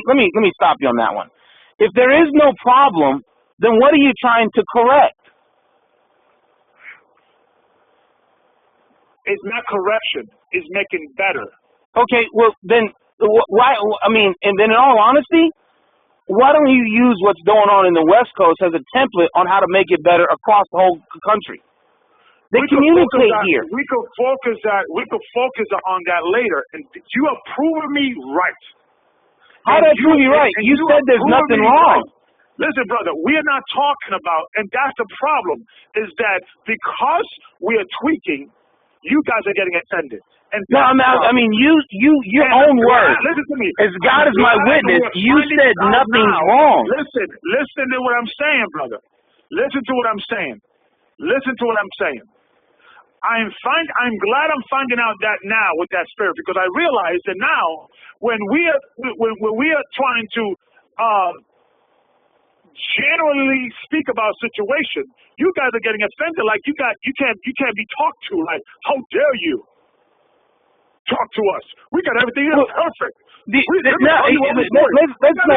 stop you on that one. If there is no problem, then what are you trying to correct? It's not correction. It's making better. Okay, well then, why? I mean, and then in all honesty, why don't you use what's going on in the West Coast as a template on how to make it better across the whole country? They communicate here. We could focus on that later. And you are proving me right. How did I prove you right? You said there's nothing wrong. Right. Listen, brother, we are not talking about, and that's the problem, is that because we are tweaking, you guys are getting offended. And no, I mean, your own words. Listen to me. As God is my witness, you said nothing's wrong. Listen to what I'm saying, brother. Listen to what I'm saying. I'm glad I'm finding out that now with that spirit, because I realize that now when we are trying to generally speak about situation, you guys are getting offended. Like you can't be talked to. Like, how dare you talk to us? We got everything perfect. Let's make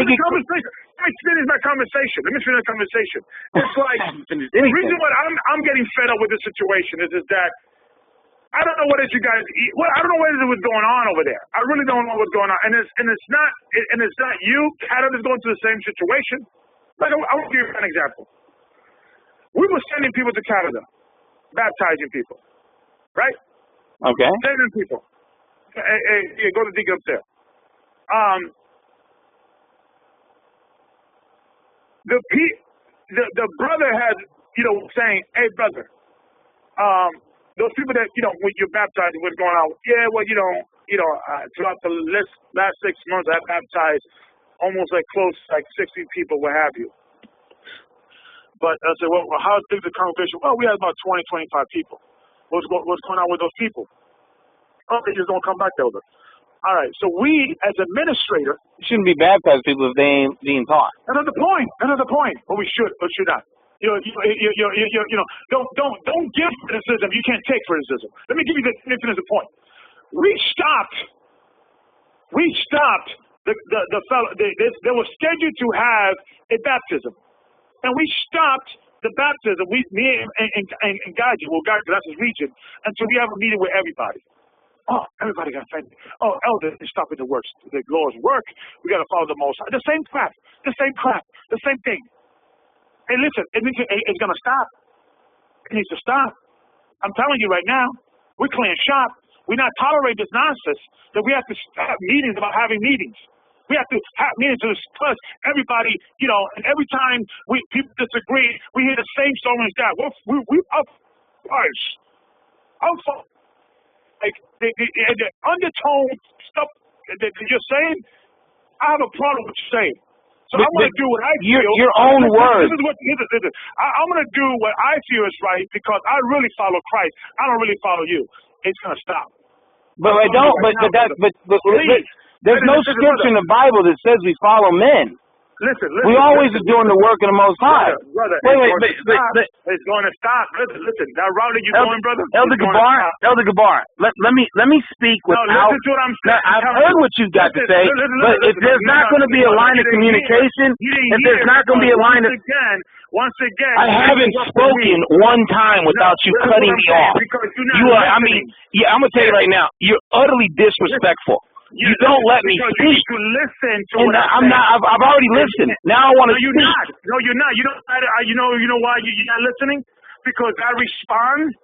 it. Let me finish my conversation. It's like the reason why I'm getting fed up with this situation is that I don't know what it is you guys eat. I don't know what it is what's going on over there. I really don't know what's going on. And it's not you. Canada's going through the same situation. Like I will give you an example. We were sending people to Canada, baptizing people, right? Okay. Sending people. Hey, go to the deacon upstairs. The brother had, saying, hey, brother, those people that, when you're baptizing, what's going on? Yeah, well, throughout the last 6 months, I baptized almost like 60 people, what have you. But I said, well, how big the congregation? Well, we had about 20, 25 people. What's going on with those people? Oh, they just don't come back there with us. All right, so we, as administrator, you shouldn't be baptizing people if they ain't being taught. Another point. But we should, or should not. Don't give criticism. You can't take criticism. Let me give you the definitive point. We stopped the fellow. They were scheduled to have a baptism, and we stopped the baptism. Me and Gaji, that's his region, until we have a meeting with everybody. Oh, everybody got offended. Oh, elder is stopping the Lord's work. We got to follow the Most High. The same crap, the same thing. Hey, listen, it's going to stop. It needs to stop. I'm telling you right now, we're clearing shop. We're not tolerating this nonsense that we have to have meetings about having meetings. We have to have meetings to discuss everybody, and every time people disagree, we hear the same story as that. We up first. Like the undertone stuff that you're saying, I have a problem with what you're saying. So I'm going to do what I feel. Your own words. I'm going to do what I feel is right because I really follow Christ. I don't really follow you. It's going to stop. But I don't. There's no scripture in the Bible that says we follow men. Listen. We always are doing the work of the Most High. Brother, it's going to stop. Listen, that route that you're going, brother. Elder Gabar, let me speak without. Listen to what I'm saying. I've heard what you've got to say, but if there's not going to be a line of communication, if there's not going to be a line of once again, I haven't spoken one time without you cutting me off. You are. I mean, I'm gonna tell you right now, you're utterly disrespectful. You don't let me speak. To listen to what I'm not. I've already listened. Now I want to speak. No, you're not. You don't. You know why you're not listening? Because I respond.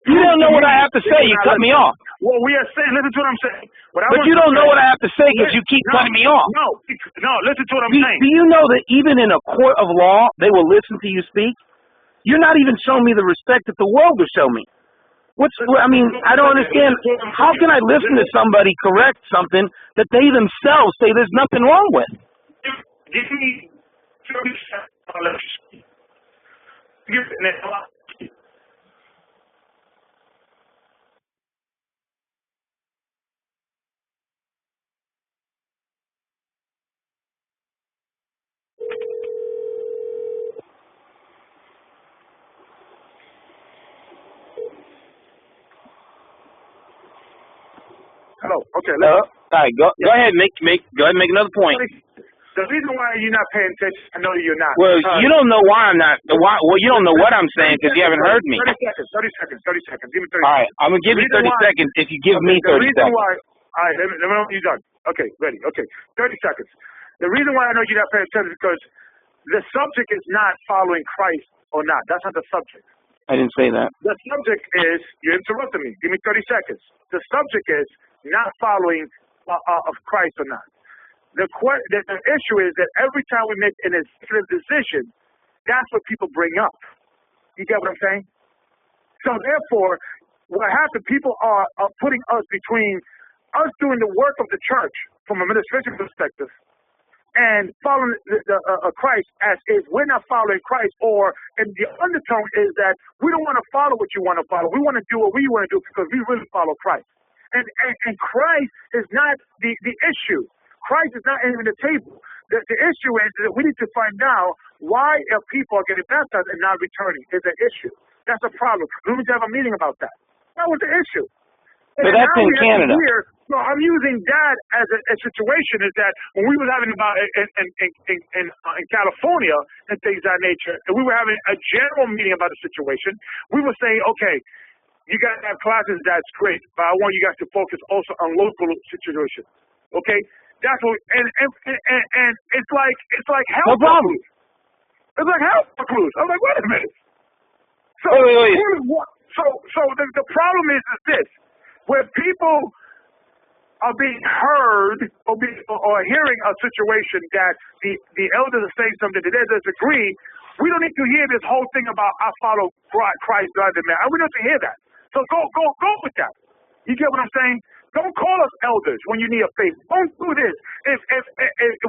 You don't know what I have to say. You cut me off. Well, we are saying. Listen to what I'm saying. But you don't know what I have to say because you keep cutting me off. No. Listen to what I'm saying. Do you know that even in a court of law, they will listen to you speak? You're not even showing me the respect that the world will show me. I don't understand. How can I listen to somebody correct something that they themselves say there's nothing wrong with? Give me 30 seconds. Hello. Okay. All right, go ahead, go ahead and make another point. The reason why you're not paying attention, I know you're not. Well, you don't know why I'm not. Well, you don't know what I'm saying because you haven't heard me. 30 seconds. Give me 30 seconds. All right, I'm gonna give you 30 seconds if you give me 30 seconds. All right, let me know when you're done. Okay, ready. Okay, 30 seconds. The reason why I know you're not paying attention is because the subject is not following Christ or not. That's not the subject. I didn't say that. The subject is, you interrupted me. Give me 30 seconds. The subject is not following of Christ or not. The issue is that every time we make an executive decision, that's what people bring up. You get what I'm saying? So therefore, what happened, people are putting us between us doing the work of the church from a administration perspective and following Christ as is. We're not following Christ, and the undertone is that we don't want to follow what you want to follow. We want to do what we want to do because we really follow Christ. And Christ is not the issue. Christ is not even the table. The issue is that we need to find out why people are getting baptized and not returning is an issue. That's a problem. We need to have a meeting about that. That was the issue. But that's in Canada. So I'm using that as a situation is that when we were having about in California and things of that nature, and we were having a general meeting about the situation, we were saying, okay, you guys have classes, that's great, but I want you guys to focus also on local situations. Okay? That's what, and it's like health. No problem. It's like health clues. I'm like, wait a minute. So wait. So the problem is this: where people are being heard or hearing a situation that the elders are saying something that they disagree, we don't need to hear this whole thing about I follow Christ rather than man. We don't have to hear that. So go with that. You get what I'm saying? Don't call us elders when you need a favor. Don't do this. If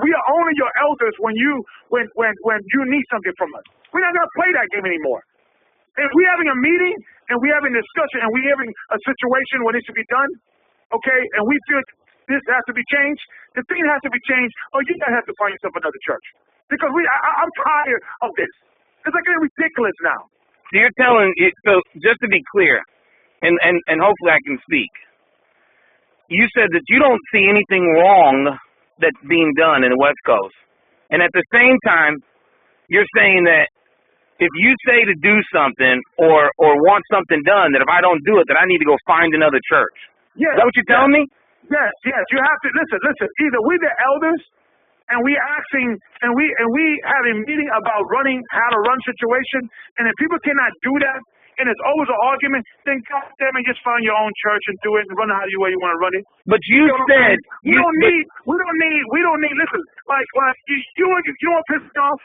we are only your elders when you need something from us. We're not gonna play that game anymore. If we're having a meeting and we're having a discussion and we're having a situation where this should be done, okay, and we feel this has to be changed, the thing has to be changed, or you guys have to find yourself another church. Because I'm tired of this. It's like getting ridiculous now. So you're telling, so just to be clear, and hopefully I can speak. You said that you don't see anything wrong that's being done in the West Coast. And at the same time, you're saying that if you say to do something or want something done, that if I don't do it, that I need to go find another church. Yes. Is that what you're telling me? Yes. You have to listen. Either we the elders and we asking and we having a meeting about running how to run situation, and if people cannot do that, and it's always an argument, then God damn it, just find your own church and do it and run it how you way you want to run it. But you said we don't need. Listen, like you want to piss me off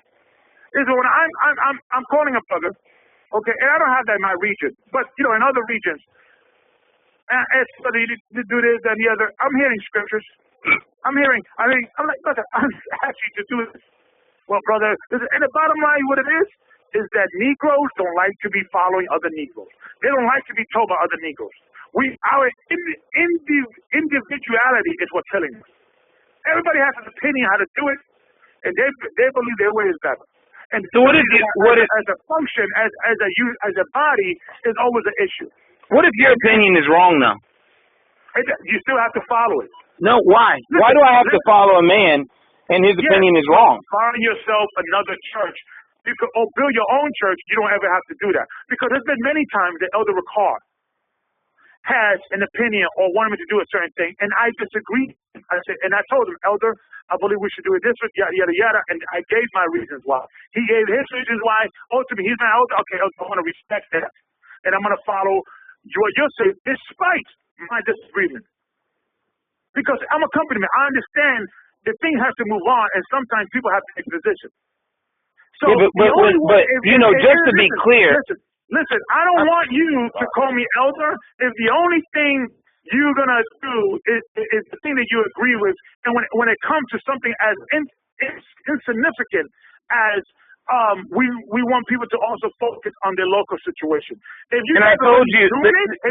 is when I'm calling a brother, okay, and I don't have that in my region, but in other regions, and it's whether you do this and the other. I'm hearing scriptures. I'm like, brother, I'm asking you to do this. Well, brother, and the bottom line, what it is that Negroes don't like to be following other Negroes. They don't like to be told by other Negroes. Our individuality is what's killing us. Everybody has an opinion how to do it, and they believe their way is better. And so what is it? As a function, as a body, is always an issue. What if your opinion is wrong, though? You still have to follow it. No, why? Why do I have to follow a man and his opinion is wrong? Find yourself another church. You could build your own church. You don't ever have to do that. Because there's been many times that Elder Ricard has an opinion or wanted me to do a certain thing, and I disagreed. I told him, Elder, I believe we should do it this way, yada, yada, yada, and I gave my reasons why. He gave his reasons why. Ultimately, he's my elder. Okay, Elder, I want to respect that. And I'm going to follow what you're saying despite my disagreement. Because I'm a company man. I understand the thing has to move on, and sometimes people have to take a position. So, yeah, but just to be clear. Listen, I don't want you to call me elder if the only thing you're going to do is the thing that you agree with. And when it comes to something as insignificant as we want people to also focus on their local situation. And I told you,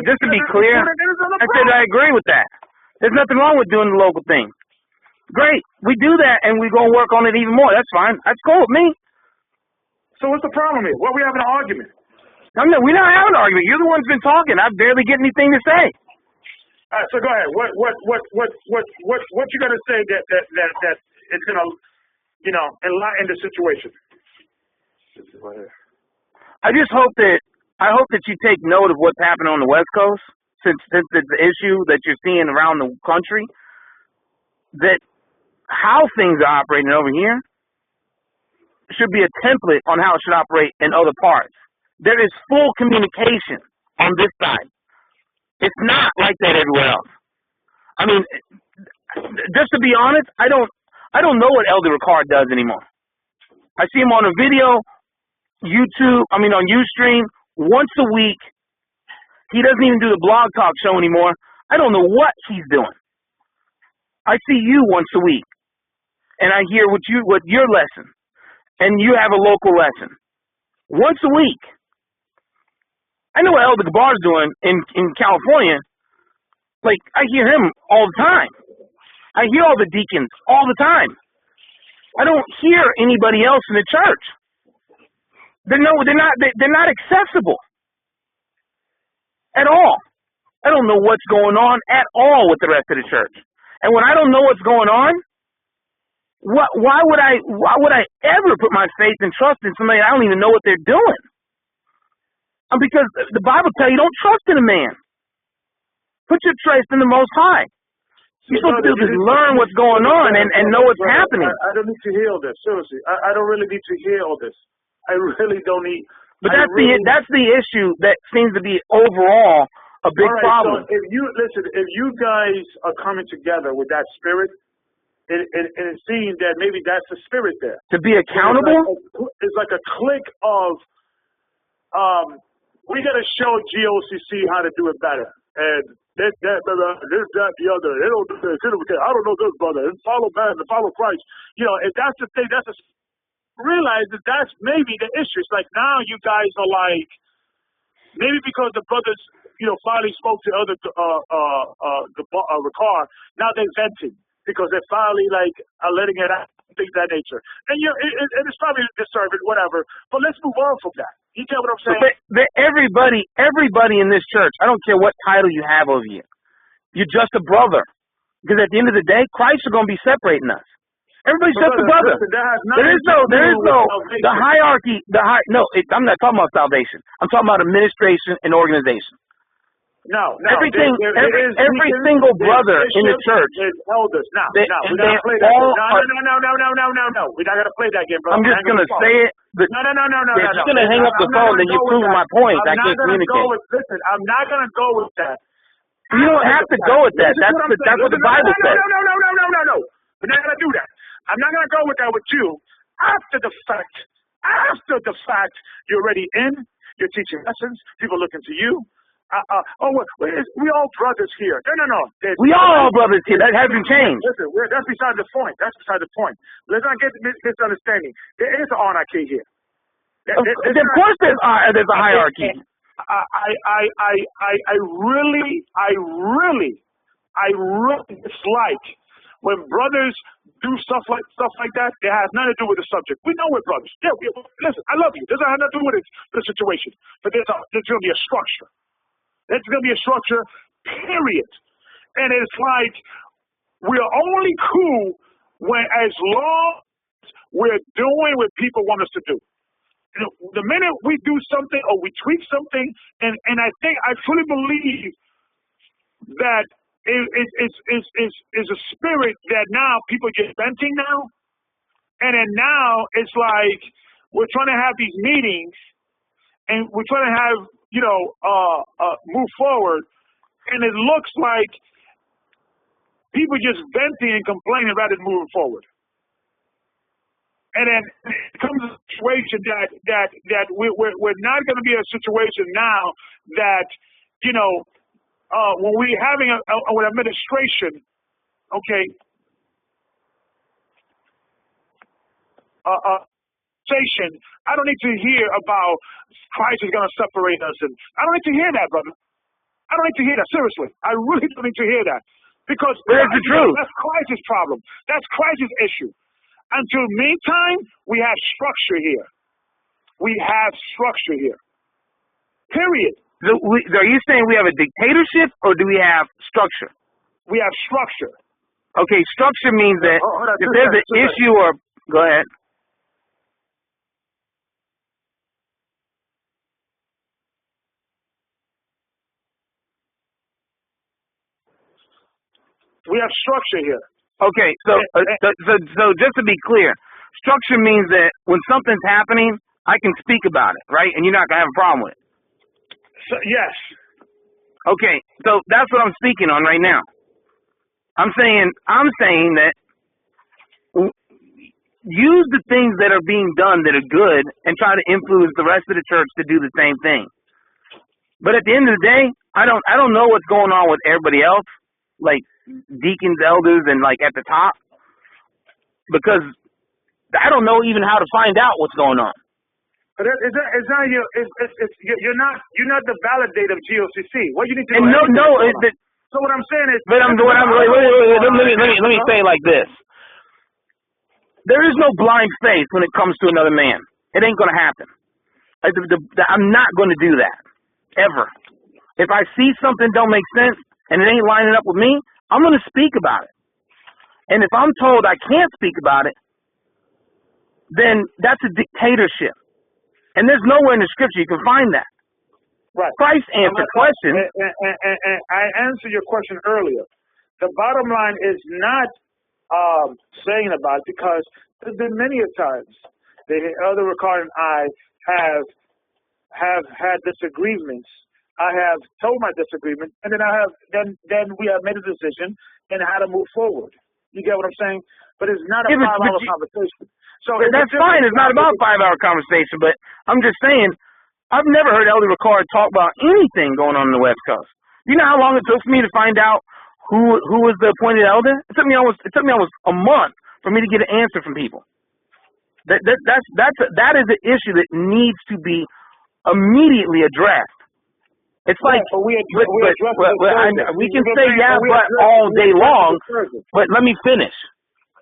just to be clear, I said I agree with that. There's nothing wrong with doing the local thing. Great. We do that, and we go work on it even more. That's fine. That's cool with me. So what's the problem here? Well, we have an argument. We're not having an argument. You're the one's been talking. I barely get anything to say. So go ahead. What you gonna say that it's gonna, enlighten the situation? I hope that you take note of what's happening on the West Coast, since it's the issue that you're seeing around the country, that how things are operating over here should be a template on how it should operate in other parts. There is full communication on this side. It's not like that everywhere else. I mean, just to be honest, I don't know what Elder Ricard does anymore. I see him on a video, on Ustream once a week. He doesn't even do the blog talk show anymore. I don't know what he's doing. I see you once a week, and I hear what your lesson, and you have a local lesson once a week. I know what Elder Gabar's doing in California. Like, I hear him all the time. I hear all the deacons all the time. I don't hear anybody else in the church. They're not accessible at all. I don't know what's going on at all with the rest of the church. And when I don't know what's going on, why would I ever put my faith and trust in somebody I don't even know what they're doing? Because the Bible tells you don't trust in a man. Put your trust in the Most High. You're supposed to just learn what's going on and know what's happening. I don't need to hear all this. Seriously, I don't really need to hear all this. I really don't need. But that's the issue that seems to be overall a big problem. So if you guys are coming together with that spirit, and it seems that maybe that's the spirit there. To be accountable? It's like a clique of, we got to show GOCC how to do it better. And this, that, the other. They don't do this. They don't care. I don't know this, brother. And follow man and follow Christ. If that's the thing, realize that that's maybe the issue. It's like now you guys are like, maybe because the brothers, finally spoke to other Ricard, now they're venting because they're finally are letting it out, things of that nature. And it's probably disturbing, whatever. But let's move on from that. You get what I'm saying? But everybody in this church, I don't care what title you have over you, you're just a brother. Because at the end of the day, Christ is going to be separating us. Everybody's just a brother. There is no the hierarchy. I'm not talking about salvation. I'm talking about administration and organization. No. Every single brother in the church is elders. No. We're not play that. No. We're not gonna play that game, bro. I'm just gonna say it. But no. If you're gonna hang up the phone, then you're proving my point. I can't communicate. Listen, I'm not gonna go with that. You don't have to go with that. That's what the Bible says. No. We're not gonna do that. I'm not going to go with that with you after the fact. After the fact, you're already in, you're teaching lessons, people looking to you. We all brothers here. No. We all brothers here. That hasn't changed. Listen, that's beside the point. Let's not get misunderstanding. There is an anarchy here. Of course there's a hierarchy. I really dislike when brothers do stuff like that. It has nothing to do with the subject. We know we're brothers. Yeah, listen, I love you. This has nothing to do with the situation. But there's going to be a structure. There's going to be a structure, period. And it's like we're only cool as long as we're doing what people want us to do. The minute we do something or we tweak something, and I truly believe that is a spirit that now people get venting now, and then now it's like we're trying to have these meetings and we're trying to have move forward, and it looks like people just venting and complaining rather than moving forward. And then it comes a situation that we're not going to be in a situation now that when we're having an administration, okay, station, I don't need to hear about Christ is going to separate us, and I don't need to hear that, brother. I don't need to hear that, seriously. I really don't need to hear that, because that's the truth. That's Christ's problem. That's Christ's issue. Until meantime, we have structure here. We have structure here. Period. So are you saying we have a dictatorship or do we have structure? We have structure. Okay, structure means that if there's an issue or go ahead. We have structure here. Okay, so just to be clear, structure means that when something's happening, I can speak about it, right? And you're not gonna have a problem with it. So, yes. Okay, so that's what I'm speaking on right now. I'm saying that use the things that are being done that are good and try to influence the rest of the church to do the same thing. But at the end of the day, I don't know what's going on with everybody else, like deacons, elders, and like at the top, because I don't know even how to find out what's going on. But you're not the validator of GOCC. What you need to do? So what I'm saying is. But let me say it like this. There is no blind faith when it comes to another man. It ain't going to happen. I'm not going to do that, ever. If I see something don't make sense and it ain't lining up with me, I'm going to speak about it. And if I'm told I can't speak about it, then that's a dictatorship. And there's nowhere in the scripture you can find that. Right. Christ answered questions. And I answered your question earlier. The bottom line is not saying about it, because there's been many a times the Elder Ricard and I have had disagreements. I have told my disagreement, and then we have made a decision and how to move forward. You get what I'm saying? But it's not a 5-hour conversation. So that's fine. It's not about a 5-hour conversation, but I'm just saying, I've never heard Elder Ricard talk about anything going on the West Coast. You know how long it took for me to find out who was the appointed elder? It took me almost a month for me to get an answer from people. That is an issue that needs to be immediately addressed. It's like we can say but all day long, but let me finish.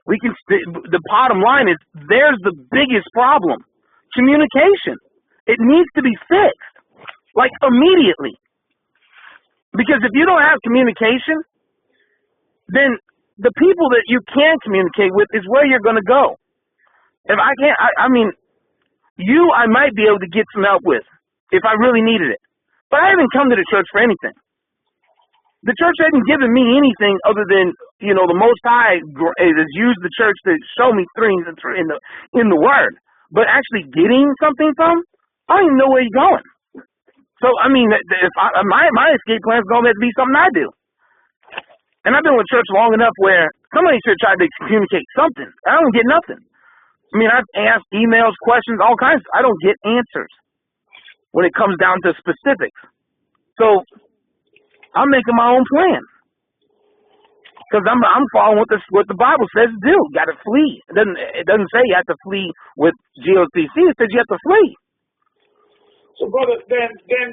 The bottom line is there's the biggest problem. Communication. It needs to be fixed, like immediately. Because if you don't have communication, then the people that you can communicate with is where you're going to go. If I can't, I might be able to get some help with if I really needed it. But I haven't come to the church for anything. The church hasn't given me anything other than, the Most High has used the church to show me things in the Word. But actually getting something from, I don't even know where you're going. So, if my escape plan is going to be something I do. And I've been with church long enough where somebody should try to communicate something. I don't get nothing. I've asked emails, questions, all kinds. I don't get answers when it comes down to specifics. So I'm making my own plan because I'm following what the Bible says to do. Got to flee. It doesn't say you have to flee with GOCC. It says you have to flee. So, brother,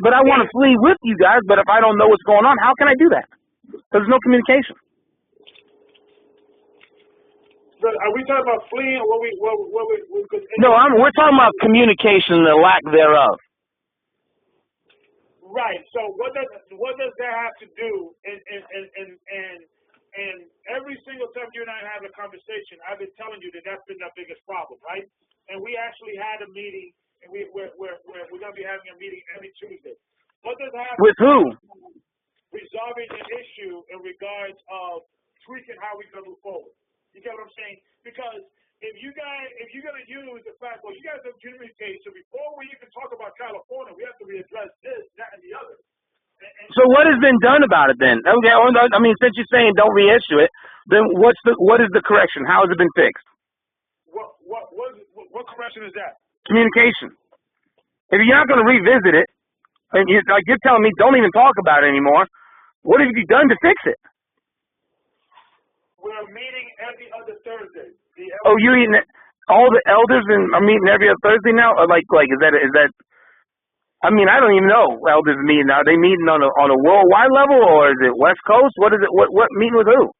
but I want to flee with you guys. But if I don't know what's going on, how can I do that? There's no communication. But are we talking about fleeing, or No, we're talking about communication, the lack thereof. Right. So what does that have to do? And every single time you and I have a conversation, I've been telling you that that's been the biggest problem, right? And we actually had a meeting, and we're going to be having a meeting every Tuesday. What does that have with to do? Who? Resolving an issue in regards of tweaking how we're going to move forward. You get what I'm saying? Because if you're going to use the fact, well, you guys have communicated, so before we even talk about California, we have to readdress this, that, and the other. So what has been done about it then? Okay, since you're saying don't reissue it, then what is the correction? How has it been fixed? What correction is that? Communication. If you're not going to revisit it, and you're telling me don't even talk about it anymore, what have you done to fix it? We're meeting every other Thursday. You're eating it? All the elders are meeting every other Thursday now? Or like is that? I don't even know. Elders meeting now. Are they meeting on a worldwide level, or is it West Coast? What is it? What meeting with who?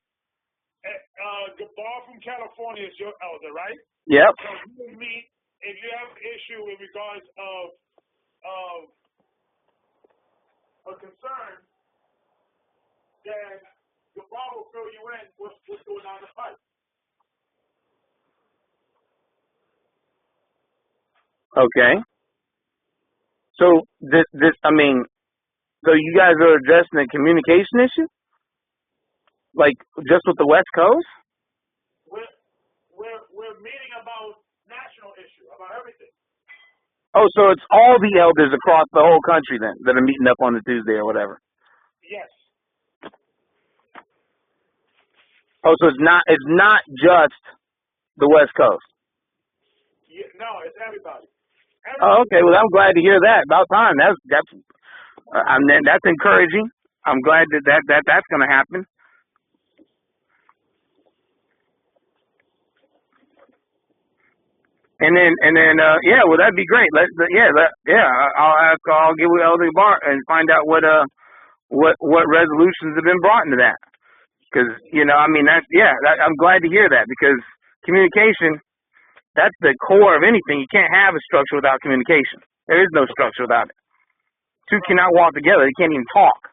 Gabar from California is your elder, right? Yep. So you meet if you have an issue in regards of concerned, then Gabar will fill you in what's going on in the pipe. Okay. So so you guys are addressing a communication issue, like just with the West Coast? We're meeting about national issue, about everything. Oh, so it's all the elders across the whole country then that are meeting up on the Tuesday or whatever. Yes. Oh, so it's not just the West Coast. Yeah, no, it's everybody. Oh, okay. Well, I'm glad to hear that. About time. That's encouraging. I'm glad that's going to happen. And then, well, that'd be great. I'll get with Elder Gabar and find out what resolutions have been brought into that. Because I'm glad to hear that, because communication, that's the core of anything. You can't have a structure without communication. There is no structure without it. Two cannot walk together. They can't even talk.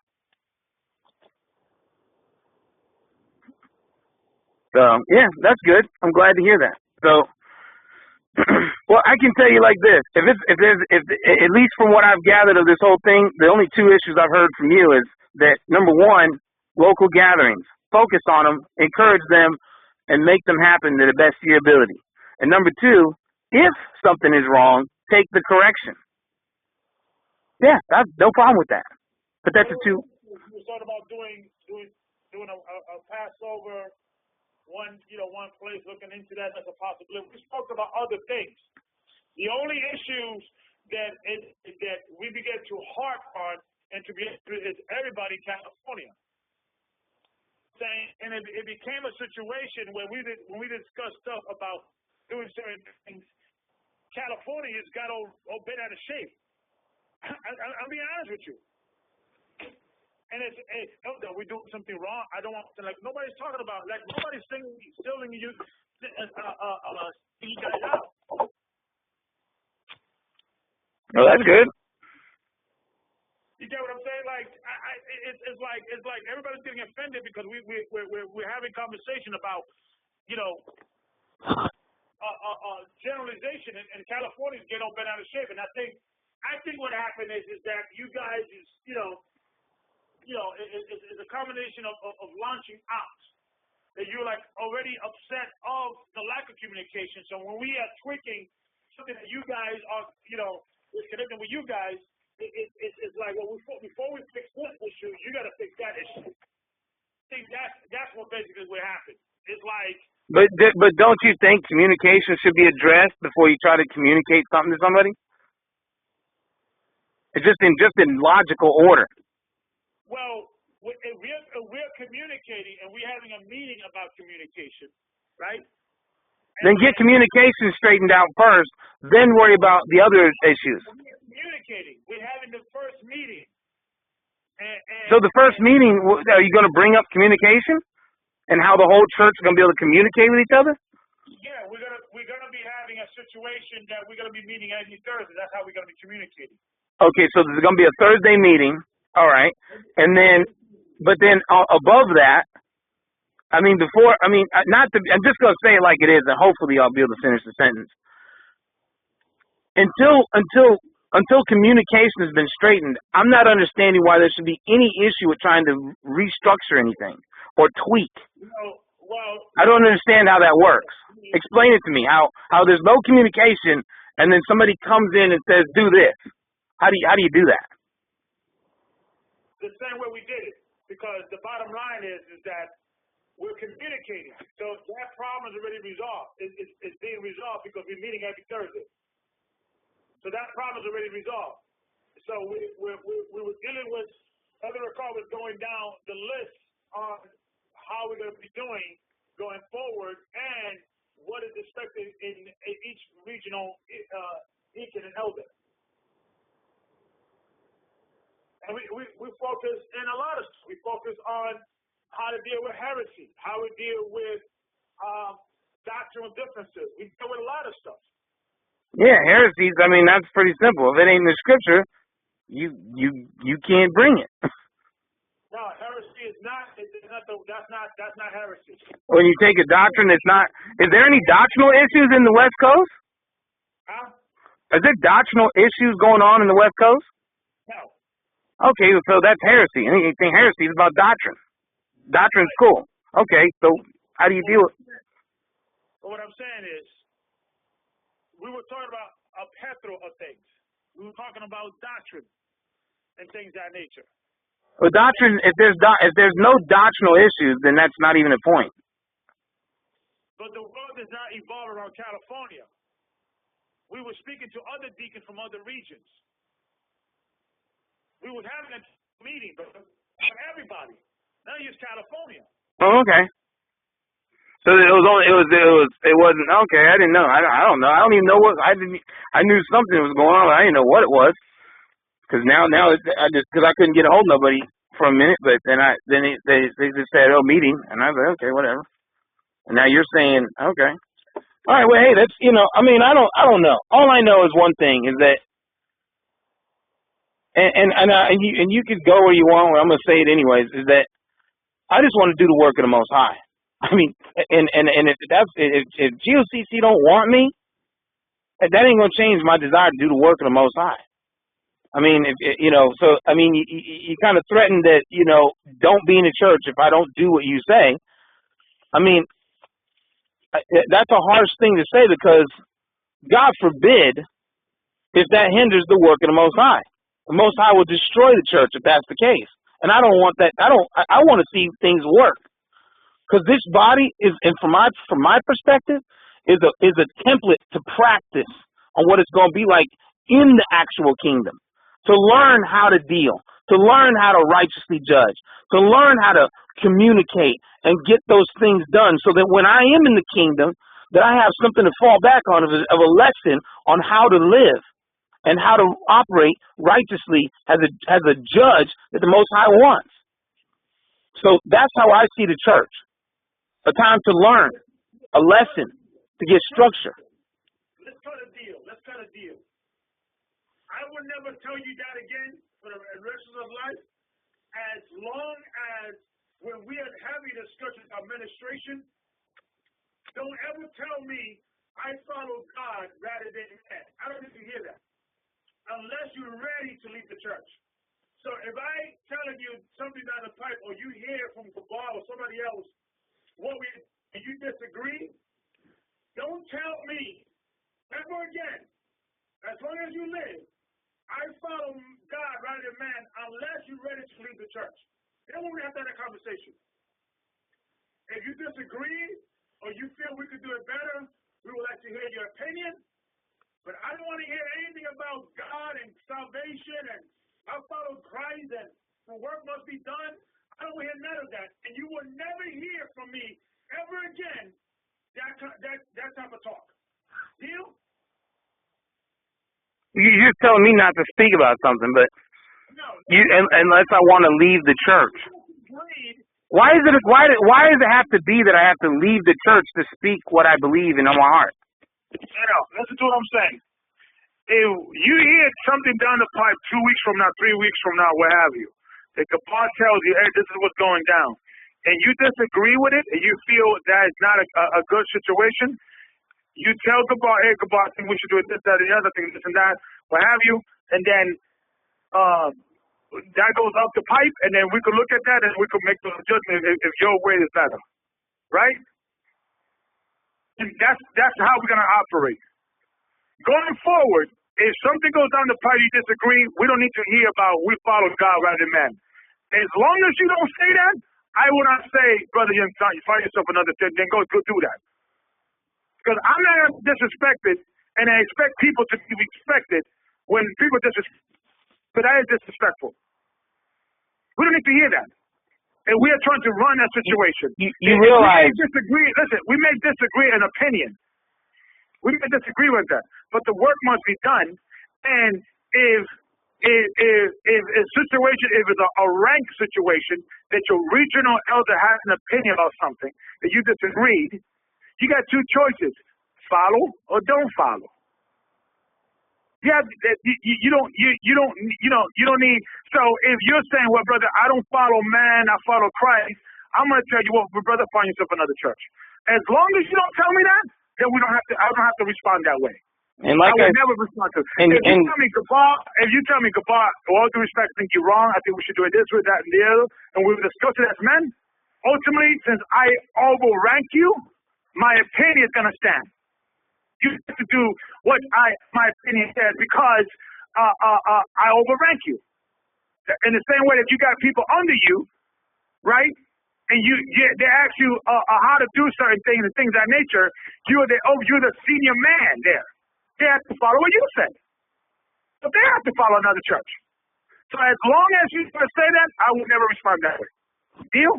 So that's good. I'm glad to hear that. So. Well, I can tell you like this: if at least from what I've gathered of this whole thing, the only two issues I've heard from you is that, number one, local gatherings, focus on them, encourage them, and make them happen to the best of your ability. And number two, if something is wrong, take the correction. Yeah, that's no problem with that. But that's the two. We thought about doing a Passover. One place looking into that as a possibility. We spoke about other things. The only issues that we began to harp on and to be is everybody in California. And it became a situation where when we discussed stuff about doing certain things, California has got all bent out of shape. I'll be honest with you. And we're doing something wrong. I don't want to, nobody's talking about, nobody's stealing you guys out. Oh, that's good. You get what I'm saying? It's like everybody's getting offended because we're having conversation about, generalization, and California's getting all bent out of shape. And I think what happened is that you guys it's a combination of launching out. That you're already upset of the lack of communication. So when we are tweaking something that you guys are, is connecting with you guys, it's like, well, before we fix this issue, you got to fix that issue. I think that's what basically what happened. It's like. But don't you think communication should be addressed before you try to communicate something to somebody? It's just in logical order. Well, we're communicating, and we're having a meeting about communication, right? Then get communication straightened out first, then worry about the other issues. We're communicating. We're having the first meeting. So the first meeting, are you going to bring up communication and how the whole church is going to be able to communicate with each other? Yeah, we're gonna be having a situation that we're gonna be meeting every Thursday. That's how we're gonna be communicating. Okay, so there's going to be a Thursday meeting. All right, but then above that, I'm just going to say it like it is, and hopefully I'll be able to finish the sentence. Until communication has been straightened, I'm not understanding why there should be any issue with trying to restructure anything or tweak. I don't understand how that works. Explain it to me. How there's no communication, and then somebody comes in and says, "Do this." How do you do that? The same way we did it, because the bottom line is that we're communicating. So that problem is already resolved. It's being resolved because we're meeting every Thursday. So that problem is already resolved. So we were dealing with, Elder Ricard was going down the list on how we're going to be doing going forward and what is expected in each regional deacon and elder. And we focus in a lot of stuff. We focus on how to deal with heresy, how we deal with doctrinal differences. We deal with a lot of stuff. Yeah, heresies, that's pretty simple. If it ain't in the scripture, you can't bring it. No, heresy is not. That's not heresy. When you take a doctrine that's not, is there any doctrinal issues in the West Coast? Huh? Is there doctrinal issues going on in the West Coast? No. Okay, so that's heresy. Anything heresy is about doctrine. Doctrine's cool. Okay, so how do you deal with? But what I'm saying is, we were talking about a plethora of things. We were talking about doctrine and things of that nature. Well, doctrine. If there's no doctrinal issues, then that's not even a point. But the world is not evolving around California. We were speaking to other deacons from other regions. We were having a meeting, but for everybody, not just California. Oh, okay. So it wasn't okay. I didn't know. I don't know. I don't even know what I knew something was going on, but I didn't know what it was. Because now because I couldn't get a hold of nobody for a minute, but then they just said, oh, meeting, and I was like, okay, whatever. And now you're saying, okay, all right, well, hey, that's I mean, I don't know. All I know is one thing is that, and you could go where you want. I'm gonna say it anyways. Is that I just want to do the work of the Most High. I mean, and if GOCC don't want me, that ain't gonna change my desire to do the work of the Most High. I mean, so I mean, you kind of threatened that, don't be in the church if I don't do what you say. I mean, that's a harsh thing to say because God forbid if that hinders the work of the Most High. The Most High will destroy the church if that's the case. And I don't want that. I want to see things work because this body is, and from my perspective, is a template to practice on what it's going to be like in the actual kingdom. To learn how to deal, to learn how to righteously judge, to learn how to communicate and get those things done so that when I am in the kingdom, that I have something to fall back on of a lesson on how to live and how to operate righteously as a judge that the Most High wants. So that's how I see the church. A time to learn, a lesson, to get structure. Let's cut a deal. I will never tell you that again for the rest of life, as long as when we are having discussions of administration, don't ever tell me I follow God rather than man. I don't need to hear that. Unless you're ready to leave the church. So if I telling you something down the pipe or you hear from Gabar or somebody else and you disagree, don't tell me ever again, as long as you live, I follow God rather than man unless you're ready to leave the church. Then we have to have a conversation. If you disagree or you feel we could do it better, we would like to hear your opinion. But I don't want to hear anything about God and salvation and I follow Christ and the work must be done. I don't want to hear none of that. And you will never hear from me ever again that type of talk. Deal? You're just telling me not to speak about something, but no, unless I want to leave the church. Why does it have to be that I have to leave the church to speak what I believe in my heart? Listen to what I'm saying. If you hear something down the pipe 2 weeks from now, 3 weeks from now, what have you, the Gabar tells you, hey, this is what's going down, and you disagree with it, and you feel that it's not a good situation, you tell Gabar, hey, Gabar, I think we should do it this, that, and the other thing, this and that, what have you, and then that goes up the pipe, and then we could look at that, and we could make the adjustment if your way is better, right? And that's how we're going to operate. Going forward, if something goes down the pipe you disagree, we don't need to hear about we follow God rather than man. As long as you don't say that, I will not say, brother, you find yourself another thing, then go do that. Because I'm not disrespected, and I expect people to be respected when people disrespect. But that is disrespectful. We don't need to hear that. And we are trying to run that situation. You realize... We may disagree in opinion. We may disagree with that. But the work must be done. And if it's a rank situation that your regional elder has an opinion about something that you disagreed, you got two choices: follow or don't follow. you don't need. So if you're saying, well, brother, I don't follow man, I follow Christ, I'm going to tell you, well, brother, find yourself another church. As long as you don't tell me that, then we don't have to. I don't have to respond that way. And like I would never respond to. If you tell me, Gabar, all due respect, I think you're wrong. I think we should do it this way, that, and the other, and we'll discuss it as men. Ultimately, since I overrank you, my opinion is going to stand. You have to do what my opinion says because I overrank you. In the same way that you got people under you, right? And they ask you how to do certain things and things of that nature. You're the senior man there. They have to follow what you say. But they have to follow another church. So as long as you say that, I will never respond that way. Deal?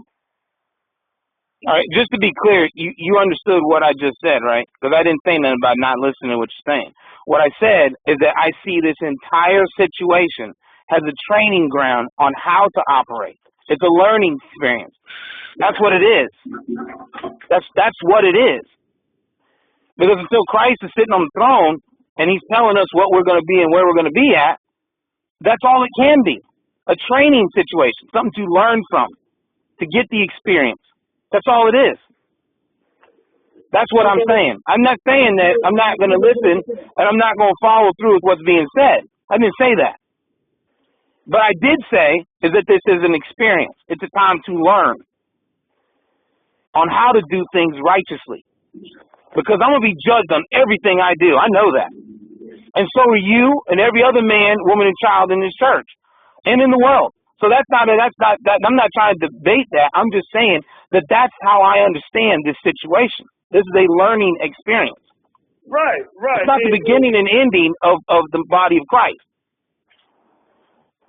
All right, just to be clear, you understood what I just said, right? Because I didn't say nothing about not listening to what you're saying. What I said is that I see this entire situation as a training ground on how to operate. It's a learning experience. That's what it is. That's what it is. Because until Christ is sitting on the throne and he's telling us what we're going to be and where we're going to be at, that's all it can be. A training situation, something to learn from, to get the experience. That's all it is. That's what I'm saying. I'm not saying that I'm not going to listen and I'm not going to follow through with what's being said. I didn't say that. But I did say is that this is an experience. It's a time to learn on how to do things righteously. Because I'm going to be judged on everything I do. I know that. And so are you and every other man, woman, and child in this church and in the world. So I'm not trying to debate that. I'm just saying that that's how I understand this situation. This is a learning experience. Right. It's not the beginning and ending of the body of Christ.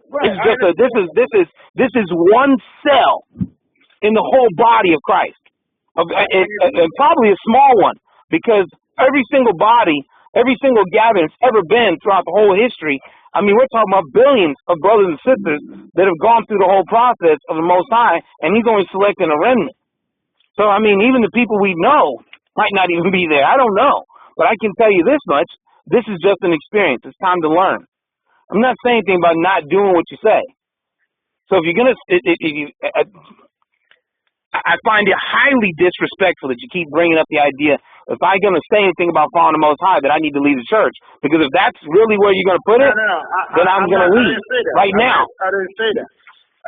Right. It's just this is one cell in the whole body of Christ. And probably a small one, because every single body, every single gathering that's ever been throughout the whole history, I mean, we're talking about billions of brothers and sisters that have gone through the whole process of the Most High, and he's only selecting a remnant. So, I mean, even the people we know might not even be there. I don't know. But I can tell you this much. This is just an experience. It's time to learn. I'm not saying anything about not doing what you say. So if you're going to, I find it highly disrespectful that you keep bringing up the idea, if I'm going to say anything about following the Most High, that I need to leave the church. Because if that's really where you're going to put it, then I'm going to leave right now. I didn't say that.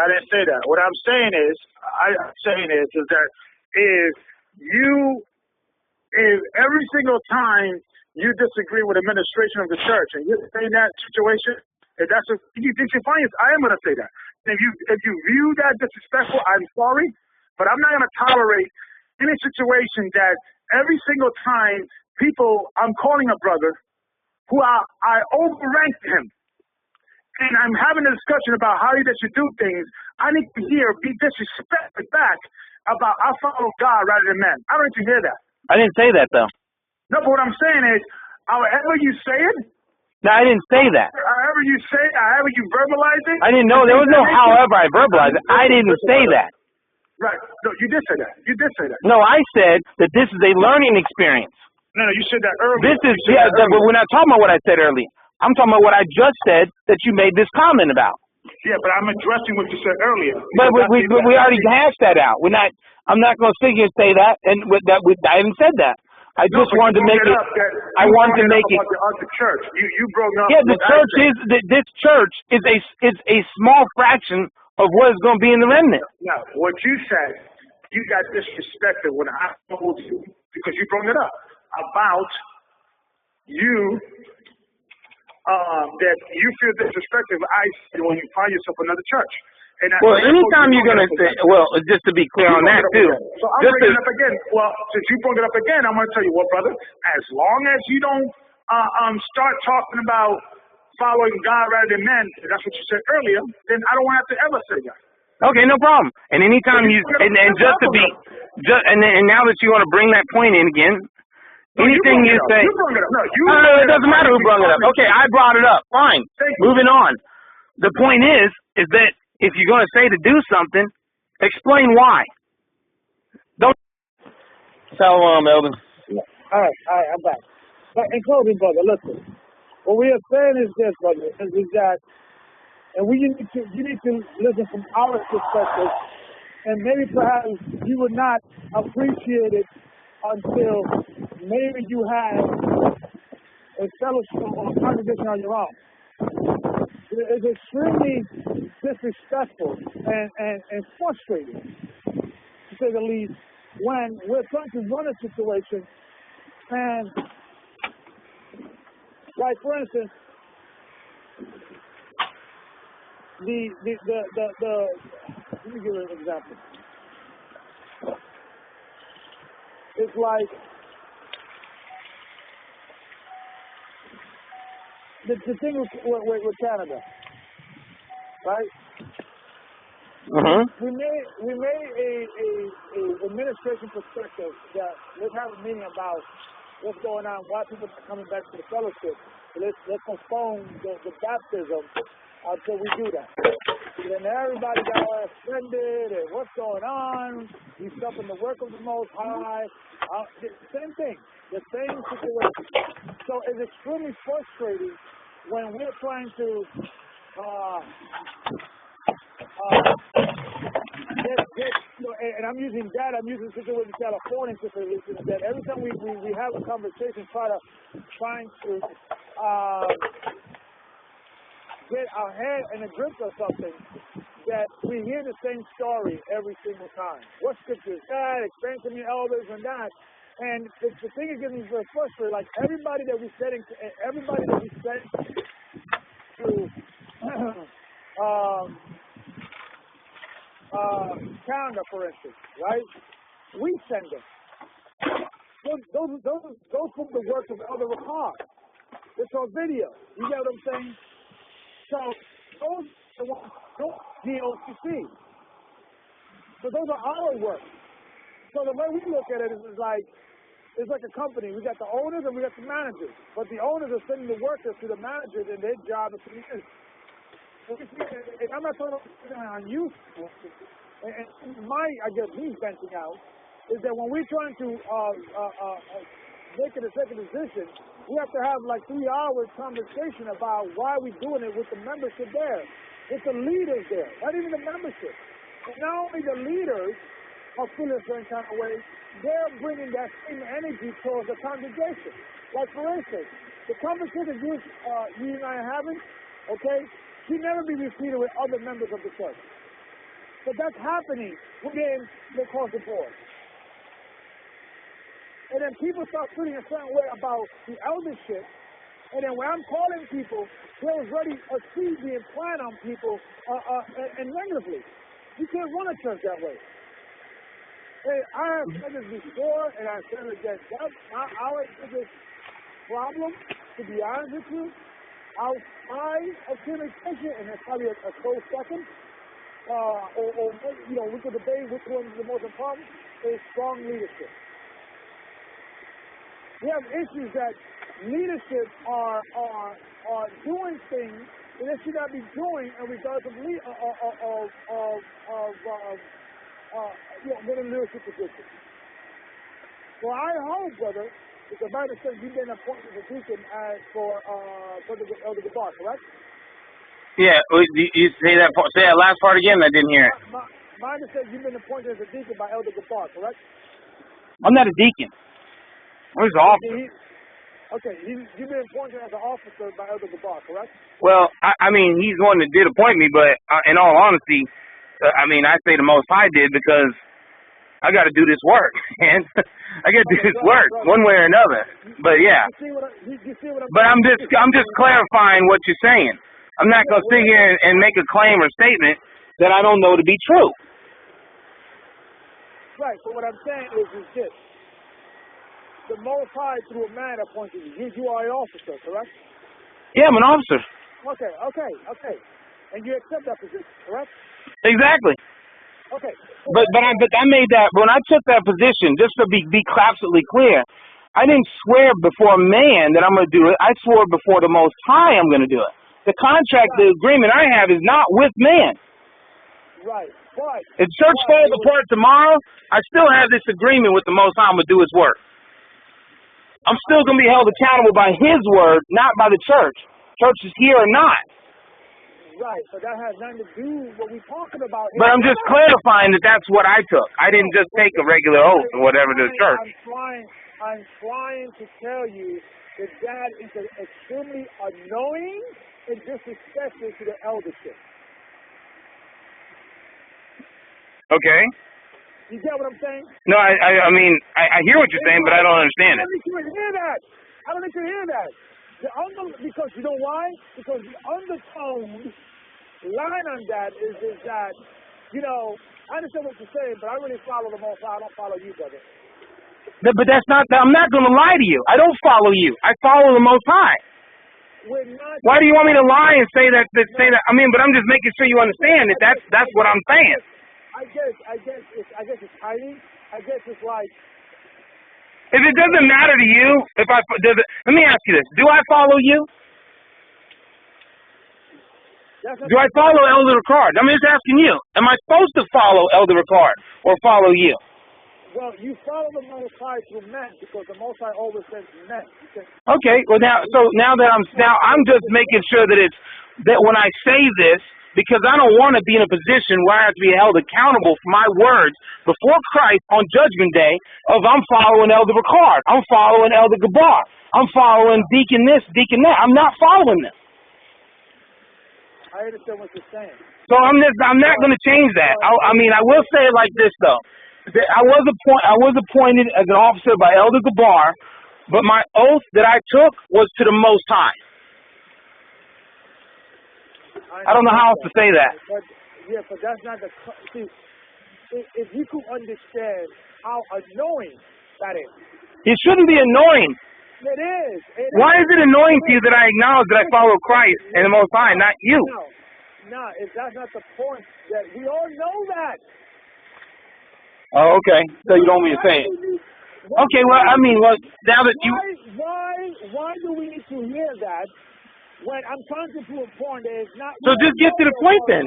I didn't say that. What I'm saying is that if every single time you disagree with administration of the church and you're in that situation, if that's what you find, I am going to say that. And if you view that disrespectful, I'm sorry. But I'm not going to tolerate any situation that every single time I'm calling a brother who I overranked him, and I'm having a discussion about how that you do things, I need to be disrespected back about I follow God rather than men. I don't need to hear that. I didn't say that, though. No, but what I'm saying is, however you say it. No, I didn't say that. However you say it, however you verbalize it. I didn't know. There was no however I verbalized it. I didn't say that. Right. No, you did say that. You did say that. No, I said that this is a learning experience. No, you said that earlier. But we're not talking about what I said earlier. I'm talking about what I just said that you made this comment about. Yeah, but I'm addressing what you said earlier. But we already hashed that out. I'm not going to sit here and say that, and I haven't said that. I just wanted to make it. I wanted to make it. The church. You brought up. Yeah, this church is a small fraction of what is going to be in the remnant. No, what you said, you got disrespected when I told you, because you brought it up, about you, that you feel disrespected when you find yourself another church. And anytime you're going to say, just to be clear on that, too. So I'm bringing it up again. Well, since you brought it up again, I'm going to tell you what, brother, as long as you don't start talking about following God rather than men, that's what you said earlier, then I don't have to ever say that. Okay, no problem. And anytime and just to be, and now that you want to bring that point in again, anything you say, it doesn't matter who brought it up. Okay, I brought it up. Fine. Moving on. The point is that if you're going to say to do something, explain why. Don't. Shalom, Elder. All right, I'm back. But in closing, brother, listen. What we are saying is this, brother, is that, and you need to listen from our perspective, and maybe perhaps you would not appreciate it until maybe you had a fellowship or a congregation on your own. It's extremely disrespectful and frustrating, to say the least, when we're trying to run a situation and, like for instance, let me give you an example. It's like the thing with Canada, right? Mm-hmm. We made a administration perspective that let's have a meeting about what's going on, why people are coming back to the fellowship. Let's postpone the baptism until we do that. And then everybody got all offended and what's going on? We stopping the work of the Most High. Same thing, the same situation. So it's extremely frustrating when we're trying to and I'm using the situation in California situation, that every time we have a conversation trying to get our head in a grip of something, that we hear the same story every single time. What scripture is that? Explain to me elders and that. And the thing is getting very frustrated. Like everybody that we sent to Canada, for instance, right? We send them. Those from the work of Elder Ricard. It's on video. You get what I'm saying? So those are the ones GOCC. So those are our work. So the way we look at it is like it's like a company. We got the owners and we got the managers. But the owners are sending the workers to the managers, and their job is to manage. And I'm not talking about on you. And I guess me venting out is that when we're trying to make an executive decision, we have to have like 3 hours conversation about why we're doing it with the membership there, with the leaders there, not even the membership. And not only the leaders are feeling a certain kind of way, they're bringing that same energy towards the congregation. Like for instance, the conversation you and I are having, okay, should never be repeated with other members of the church. But that's happening within the across the board. And then people start feeling a certain way about the eldership. And then when I'm calling people, there's already a seed being planted on people and negatively. You can't run a church that way. And I have said this before, and I've said it again. That's our biggest problem, to be honest with you. Outside of communication, and that's probably a close second, or we could debate which one is the most important, is strong leadership. We have issues that leadership are doing things that they should not be doing in regards of getting leadership positions. So I hope, brother, because the Bible says you've been appointed as a deacon for Elder Gabar, correct? Yeah, you say that part, say that last part again. I didn't hear it. Mine says you've been appointed as a deacon by Elder Gabar, correct? I'm not a deacon. I'm just an officer. You've been appointed as an officer by Elder Gabar, correct? Well, I mean, he's the one that did appoint me, but in all honesty, I mean, I say the Most High did because I got to do this work, man. I got to do this work one way or another. But yeah. But I'm just clarifying what you're saying. I'm not going to sit here and make a claim or statement that I don't know to be true. Right. So what I'm saying is this. The Most High, through a man, appointed you. You are an officer, correct? Yeah, I'm an officer. Okay. And you accept that position, correct? Exactly. Okay. But I made that, when I took that position, just to be absolutely clear, I didn't swear before man that I'm going to do it. I swore before the Most High I'm going to do it. The contract, the agreement I have is not with man. Right. Right. If church falls apart tomorrow, I still have this agreement with the Most High. I'm going to do his work. I'm still going to be held accountable by his word, not by the church. Church is here or not. Right, so that has nothing to do with what we're talking about here. But I'm just clarifying that that's what I took. I didn't just take a regular oath or whatever to the church. I'm trying to tell you that that is extremely annoying and disrespectful to the eldership. Okay. You get what I'm saying? No, I mean, I hear what you're saying, but I don't understand it. I don't think you hear that. I don't think you hear that. Because you know why? Because the undertone line on that is that, you know, I understand what you're saying, but I really follow the Most High. I don't follow you, brother. But that's not, I'm not going to lie to you. I don't follow you. I follow the Most High. Why do you want me to lie and say that? I mean, but I'm just making sure you understand that that's what I'm saying. I guess it's hiding. I guess it's like. If it doesn't matter to you, let me ask you this: do I follow you? Do I follow Elder Ricard? I'm just asking you. Am I supposed to follow Elder Ricard or follow you? Well, you follow the Most High through men because the Most High always says men. Okay. Well, now I'm just making sure that when I say this, because I don't want to be in a position where I have to be held accountable for my words before Christ on Judgment Day of I'm following Elder Ricard, I'm following Elder Gabar, I'm following Deacon this, Deacon that. I'm not following them. I understand what you're saying. So I'm not going to change that. I mean, I will say it like this though. I was appointed as an officer by Elder Gabar, but my oath that I took was to the Most High. I don't know how else to say that. But that's not the. See, if you could understand how annoying that is. It shouldn't be annoying. It is. Why is it annoying to you that I acknowledge that I follow Christ and the Most High, not you? No, if that's not the point, that we all know that. Oh, okay. So you don't want me to say it. Okay, well, I mean, now that you... Why do we need to hear that when I'm trying to prove a point that it's not... So just get to the point then.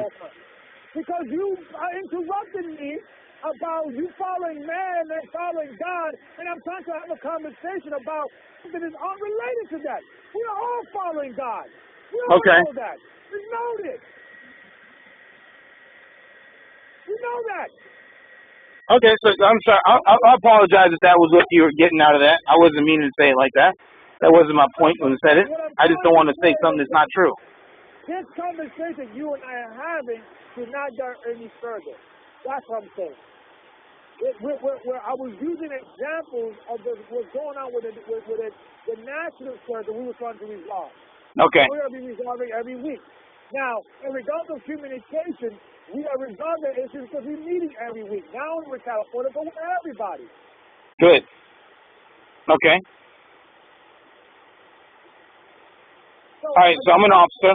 Because you are interrupting me about you following man and following God, and I'm trying to have a conversation about something that is unrelated to that. We are all following God. We all know that. We know this. We know that. Okay, so I'm sorry. I apologize if that was what you were getting out of that. I wasn't meaning to say it like that. That wasn't my point when I said it. I just don't want to say something that's not true. This conversation you and I are having should not go any further. That's what I'm saying. Where I was using examples of what's going on with the national circle we were trying to resolve. Okay. We're going to be resolving every week. Now, in regards of communication, we are resolving issues because we're meeting every week. Not only with California, but with everybody. Good. Okay. All right, so I'm an officer.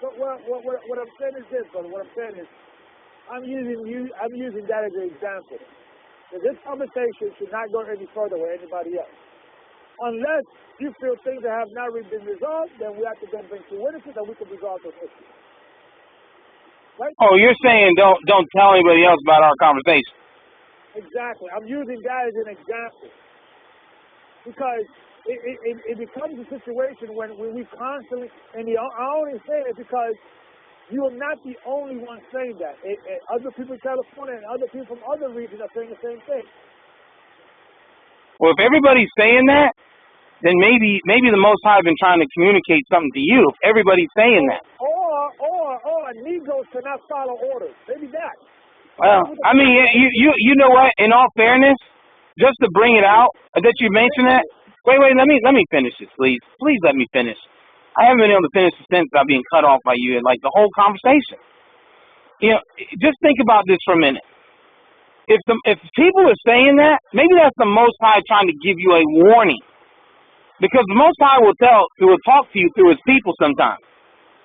But what I'm saying is this, brother. What I'm saying is, I'm using that as an example. So this conversation should not go any further with anybody else. Unless you feel things that have not really been resolved, then we have to then bring two witnesses and we can resolve those issues. Right? Oh, you're saying don't tell anybody else about our conversation. Exactly. I'm using that as an example. Because it becomes a situation when we constantly, and I only say it because you are not the only one saying that. Other people in California and other people from other regions are saying the same thing. Well, if everybody's saying that, then maybe the Most High have been trying to communicate something to you. If everybody's saying that. Or Negroes cannot follow orders. Maybe that. Well, I mean, you know what? In all fairness, just to bring it out that you mentioned that. Wait, let me finish this, please. Please let me finish. I haven't been able to finish the sentence without being cut off by you in like the whole conversation. You know, just think about this for a minute. If people are saying that, maybe that's the Most High trying to give you a warning. Because the Most High will talk to you through his people sometimes.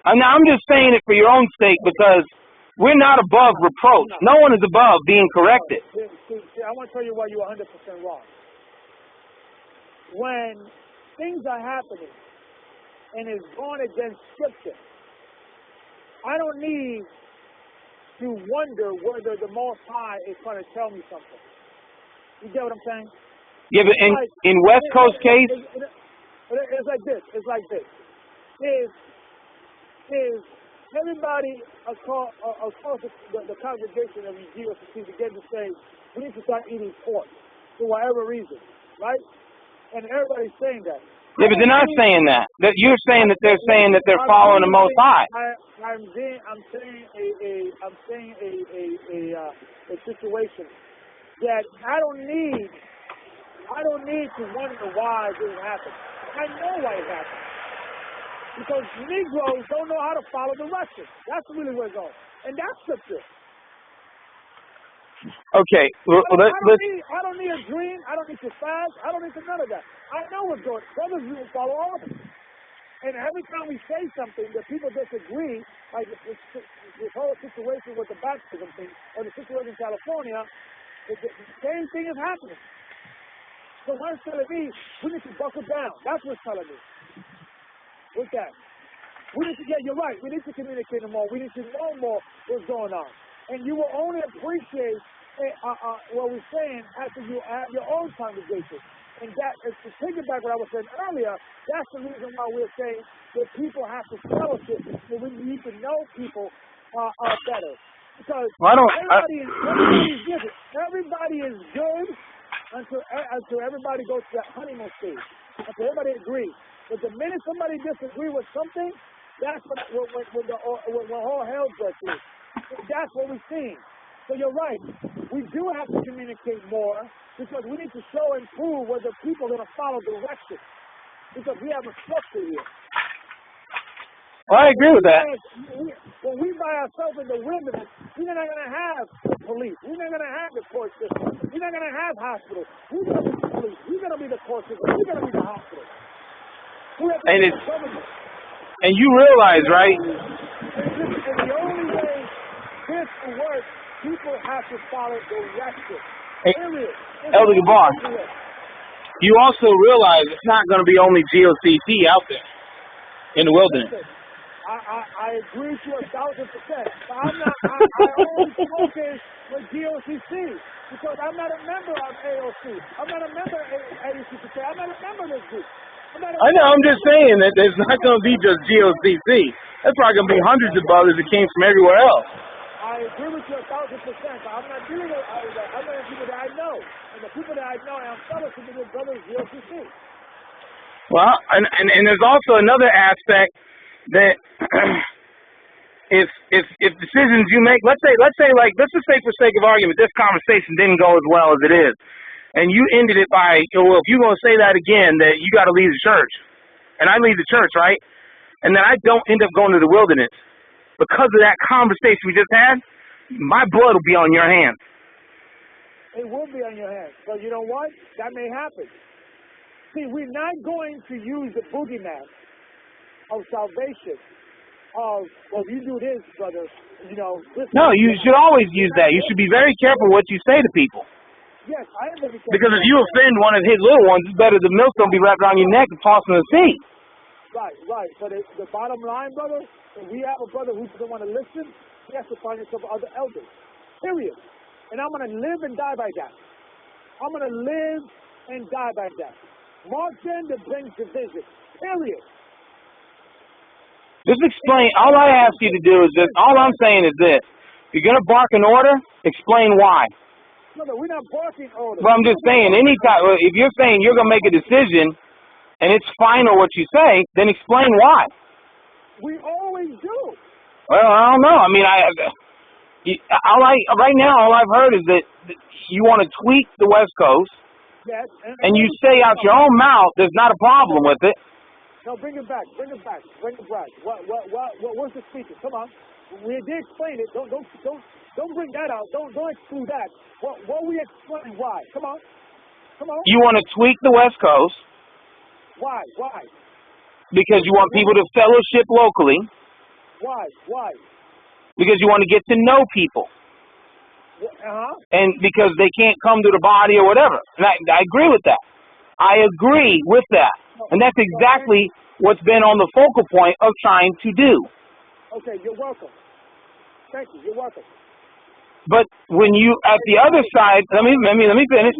And now I'm just saying it for your own sake because we're not above reproach. No one is above being corrected. See, I want to tell you why you're 100% wrong. When things are happening and it's going against Scripture, I don't need to wonder whether the Most High is trying to tell me something. You get what I'm saying? Yeah, but in West Coast case, it's like this. It's like this. Is everybody across the congregation of the GOCC begin to say we need to start eating pork for whatever reason, right? And everybody's saying that. Yeah, but they're not saying that. That you're saying that they're saying that they're following the Most High. I'm saying a situation that I don't need to wonder why this happened. I know why it happened. Because Negroes don't know how to follow directions. That's really where it's going. And that's scripture. Okay, I don't need a dream. I don't need to fast. I don't need to none of that. I know what's going on. Brothers, you will follow all of it. And every time we say something that people disagree, like this whole situation with the baptism thing, or the situation in California, the same thing is happening. So one's telling me, we need to buckle down. That's what's telling me. With that. We need to, yeah, you're right. We need to communicate more. We need to know more what's going on. And you will only appreciate what we're saying after you have your own congregation. And that is to piggyback what I was saying earlier. That's the reason why we're saying that people have to fellowship. And we need to know people better. Because everybody is different. Everybody is good until everybody goes to that honeymoon stage. Until everybody agrees. But the minute somebody disagrees with something, that's when all hell breaks loose. That's what we're seeing. So you're right. We do have to communicate more because we need to show and prove whether people are going to follow direction. Because we have a structure here. Well, I agree with that. When we by ourselves in the wilderness, we're not going to have the police. We're not going to have the court system. We're not going to have hospitals. We're going to be the police. We're going to be the court system. We're going to be the hospital. And you realize, right? And the only way this will work, people have to follow direction. Elder Gabar, you also realize it's not going to be only GOCC out there in the wilderness. Listen, I agree to 1,000%. But I only focus with GOCC because I'm not a member of AOC. I'm not a member of AUCPK. I'm not a member of this group. I know, I'm just saying that it's not going to be just GOCC. That's probably going to be hundreds of brothers that came from everywhere else. I agree with you 1,000%, but I'm not dealing with that. I'm dealing with people that I know. And the people that I know, I'm fellowshipping with brothers GOCC. Well, and there's also another aspect that if decisions you make, let's just say for sake of argument, this conversation didn't go as well as it is. And you ended it by, well, if you're going to say that again, that you got to leave the church. And I leave the church, right? And then I don't end up going to the wilderness. Because of that conversation we just had, my blood will be on your hands. It will be on your hands. But you know what? That may happen. See, we're not going to use the boogeyman of salvation. Well, you do this, brother. No, you should always use that. You should be very careful what you say to people. Yes, I am very careful. Because if you offend one of his little ones, it's better the millstone be wrapped around your neck and tossed in the sea. Right. But the bottom line, brother, if we have a brother who doesn't want to listen, he has to find himself other elders. Period. And I'm going to live and die by that. I'm going to live and die by that. Mark gender brings division. Period. Just explain. All I ask you to do is this. All I'm saying is this. If you're going to bark an order, explain why. No, we're not barking orders. Well, I'm just saying, if you're saying you're going to make a decision and it's final what you say, then explain why. We always do. Well, I don't know. I mean, right now, all I've heard is that you want to tweak the West Coast, yes, and you say out your own mouth there's not a problem with it. No, bring it back. What's the speaking? Come on. We did explain it. Don't bring that out. Don't exclude that. What we explain? Why? Come on. You want to tweak the West Coast. Why? Because you want people to fellowship locally. Why? Because you want to get to know people. And because they can't come to the body or whatever. And I agree with that. I agree with that. And that's exactly what's been on the focal point of trying to do. Okay, you're welcome. Thank you. You're welcome. But when you at the other side, let me finish.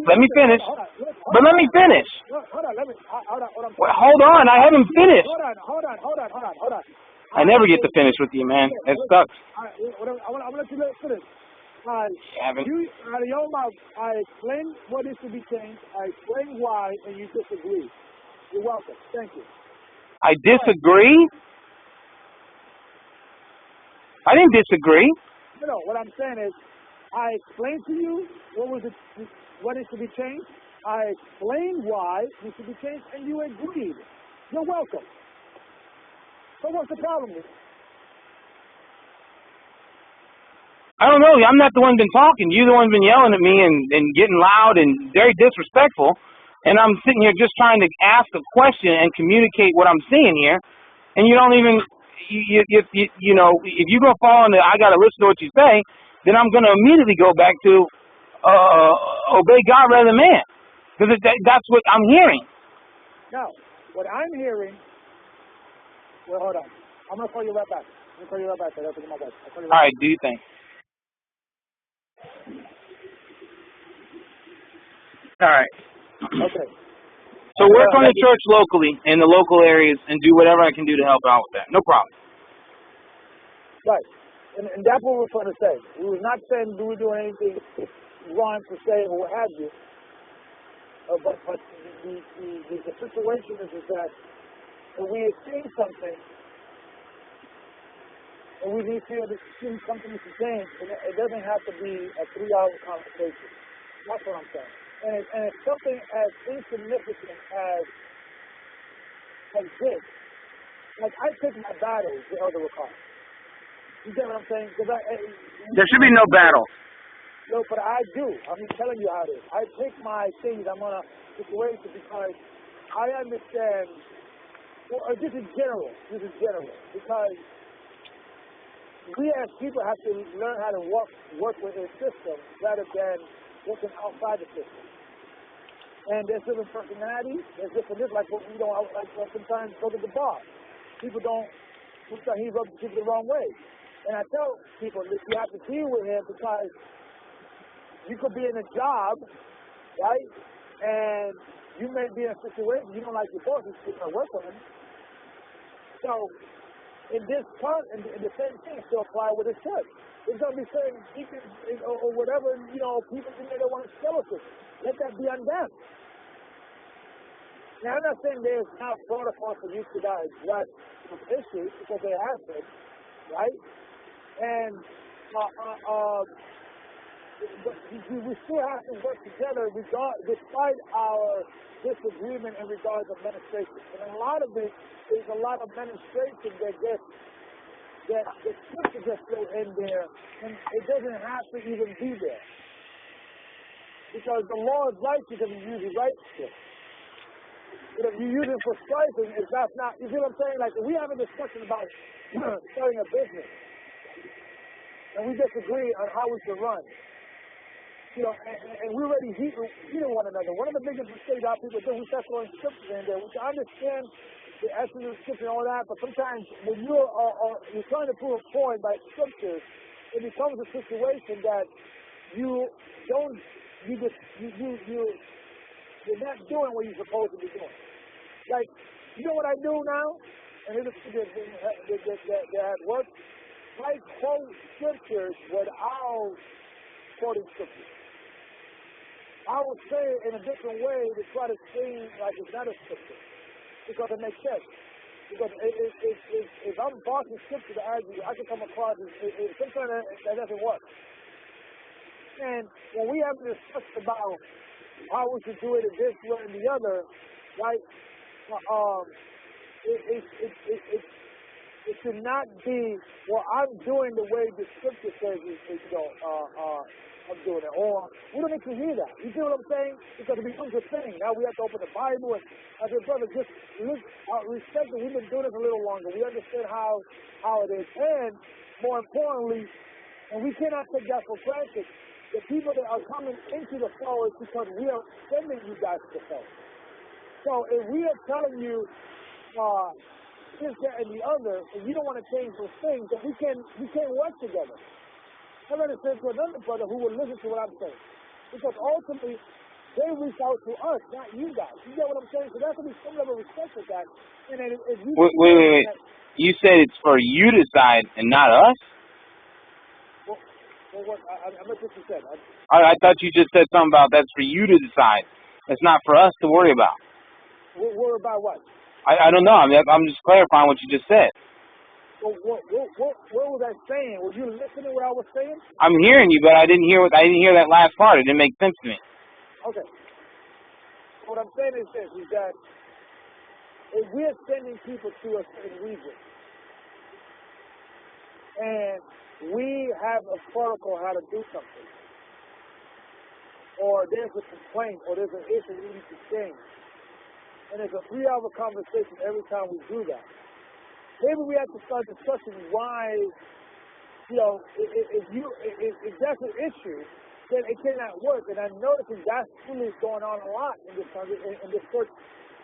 Hold on. But let me finish. Hold on, Hold on, I haven't finished. Hold on. I never get to finish with you, man. It sucks. I'm gonna let you finish. Out of your mouth, I explained what is to be changed. I explained why, and you disagree. You're welcome. Thank you. I disagree? I didn't disagree. No, what I'm saying is, I explained to you what is to be changed. I explained why it needs to be changed, and you agreed. You're welcome. So what's the problem with it? I don't know. I'm not the one been talking. You're the one been yelling at me and getting loud and very disrespectful. And I'm sitting here just trying to ask a question and communicate what I'm seeing here. And you don't even, you know, if you're going to fall into, I got to listen to what you say, then I'm going to immediately go back to obey God rather than man. Because that's what I'm hearing. No, what I'm hearing, well, hold on. I'm going to call you right back. I'm going to call you right back. I got to get my wife. All right, do you think? All right. Okay. So work on the church locally in the local areas and do whatever I can do to help out with that. No problem. Right. And that's what we're trying to say. We were not saying we're doing anything wrong per se or what have you. But the situation is that when we have seen something and we need to see something to change, and it doesn't have to be a 3-hour conversation. That's what I'm saying. And it's something as insignificant as this. Like, I pick my battles with other Wakars. You get what I'm saying? There should be no battle. No, but I do. I'm telling you how it is. I pick my things. I'm on a situation because I understand. Well, this is general. Because we as people have to learn how to work with a system rather than working outside the system. And there's different personalities. There's different, like sometimes go to the bar. Sometimes he rubs people the wrong way. And I tell people that you have to deal with him because you could be in a job, right? And you may be in a situation you don't like your boss, you can't work with him. So in this part, and the same thing still apply with his church. There's going to be certain deacons or whatever, people in there that want to sell us. Let that be on them. Now, I'm not saying there's not protocol for you to address these issues because they have been, right? And we still have to work together despite our disagreement in regards to administration. And a lot of it is a lot of administration that the scripture gets thrown in there, and it doesn't have to even be there. Because the law is righteous if you use it righteous. But if you use it for strife, that's not, you see what I'm saying? Like, if we have a discussion about starting a business, and we disagree on how we should run, and we're already heating one another. One of the biggest mistakes our people do, we start throwing scriptures in there, which I understand the essence of scripture and all that, but sometimes when you're trying to prove a point by scriptures, it becomes a situation that you're not doing what you're supposed to be doing. Like, you know what I do now? And here's the thing that has worked. I quote scriptures without quoting scriptures. I will say it in a different way to try to seem like it's not a scripture. Because it makes sense. Because if I'm bossing scripture to argue, I can come across as sometimes that doesn't work. And when we have discussed about how we should do it this way and the other, right? It should not be, well, I'm doing the way the scripture says I'm doing it. Or we don't need to hear that. You see what I'm saying? Because it becomes a thing. Now we have to open the Bible. And I said, brother, just respect that we've been doing this a little longer. We understand how it is. And more importantly, and we cannot take that for granted, the people that are coming into the fold is because we are sending you guys to the fold. So if we are telling you this, that, and the other, and you don't want to change those things, then we can't work together. I'm going to say to another brother who will listen to what I'm saying. Because ultimately, They reach out to us, not you guys. You get what I'm saying? So there has to be some level of respect with that. And then if you wait. You said it's for you to decide and not us? Well, what, I missed what you said. I thought you just said something about that's for you to decide. It's not for us to worry about. Worry about what? I don't know. I'm just clarifying what you just said. Well, what was I saying? Were you listening to what I was saying? I'm hearing you, but I didn't hear that last part. It didn't make sense to me. Okay. What I'm saying is this, is that if we're sending people to a certain region and we have a protocol how to do something, or there's a complaint, or there's an issue we need to change, and there's a 3-hour conversation every time we do that, maybe we have to start discussing why, if that's an issue, then it cannot work. And I'm noticing that's really going on a lot in this country, in this church,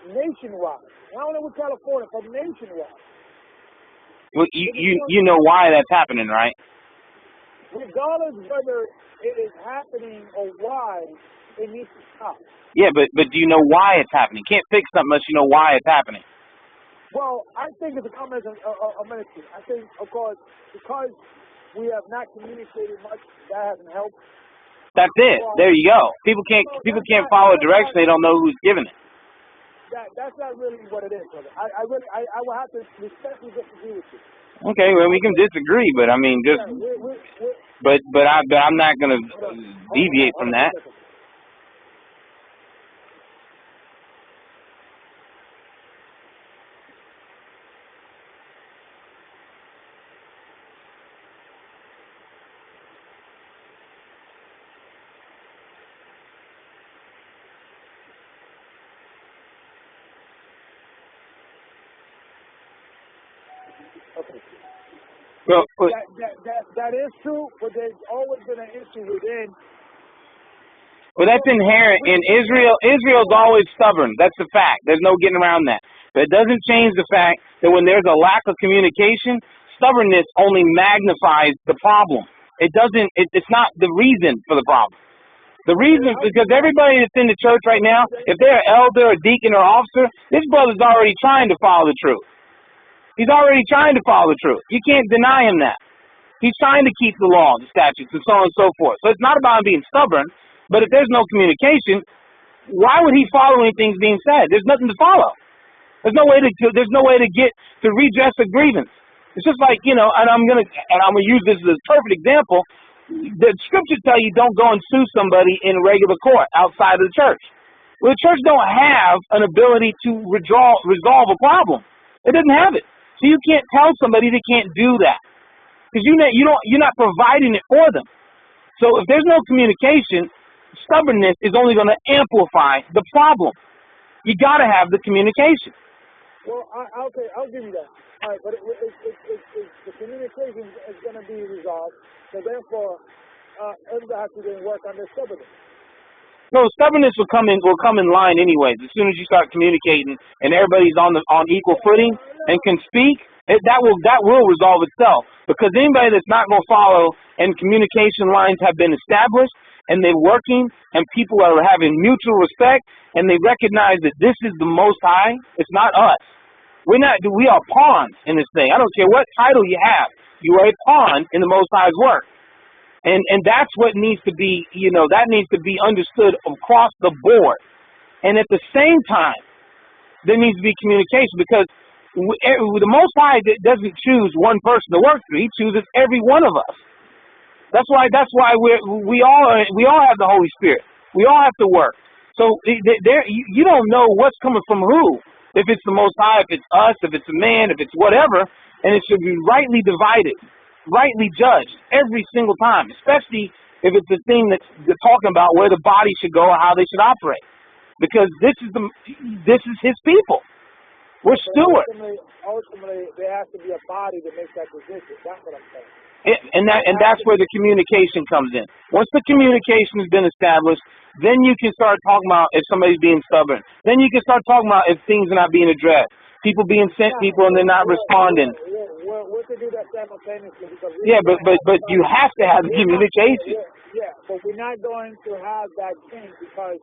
nationwide. Not only with California, but nationwide. Well, you know why that's happening, right? Regardless whether it is happening or why, it needs to stop. Yeah, but do you know why it's happening? You can't fix something unless you know why it's happening. Well, I think it's a combination of ministry. I think, of course, because we have not communicated much, that hasn't helped. That's it. There you go. People can't follow direction. They don't know who's giving it. That's not really what it is, brother. I will have to respectfully disagree with you. Okay, well, we can disagree, but I mean, just but I'm not going to deviate from that. Okay. Well, that is true, but there's always been an issue within. Well, that's inherent in Israel. Israel's always stubborn. That's the fact. There's no getting around that. But it doesn't change the fact that when there's a lack of communication, stubbornness only magnifies the problem. It doesn't. It's not the reason for the problem. The reason, because everybody that's in the church right now, if they're an elder, a deacon, or officer, this brother's already trying to follow the truth. He's already trying to follow the truth. You can't deny him that. He's trying to keep the law, the statutes, and so on and so forth. So it's not about him being stubborn, but if there's no communication, why would he follow anything being said? There's nothing to follow. There's no way to get to redress a grievance. It's just like, and I'm gonna use this as a perfect example. The scriptures tell you don't go and sue somebody in regular court outside of the church. Well, the church don't have an ability to resolve a problem. It doesn't have it. So you can't tell somebody they can't do that because you're not providing it for them. So if there's no communication, stubbornness is only going to amplify the problem. You got to have the communication. Well, okay, I'll give you that. All right, but the communication is going to be resolved. So therefore, everybody has to then work on their stubbornness. No, stubbornness will come in line anyways. As soon as you start communicating and everybody's on equal footing and can speak, that will resolve itself. Because anybody that's not going to follow and communication lines have been established and they're working and people are having mutual respect and they recognize that this is the Most High, it's not us. We are pawns in this thing. I don't care what title you have. You are a pawn in the Most High's work. And that's what needs to be, that needs to be understood across the board. And at the same time, there needs to be communication because the Most High doesn't choose one person to work through. He chooses every one of us. That's why we all have the Holy Spirit. We all have to work. So you don't know what's coming from who. If it's the Most High, if it's us, if it's a man, if it's whatever, and it should be rightly divided, rightly judged every single time, especially if it's a thing that's talking about where the body should go or how they should operate. Because this is his people. We're stewards. Ultimately, there has to be a body that makes that decision. That's what I'm saying. And that's where the communication comes in. Once the communication has been established, then you can start talking about if somebody's being stubborn. Then you can start talking about if things are not being addressed. People being sent people and they're not responding. We could do that simultaneously. But you have to have the communication. Yeah, but we're not going to have that thing because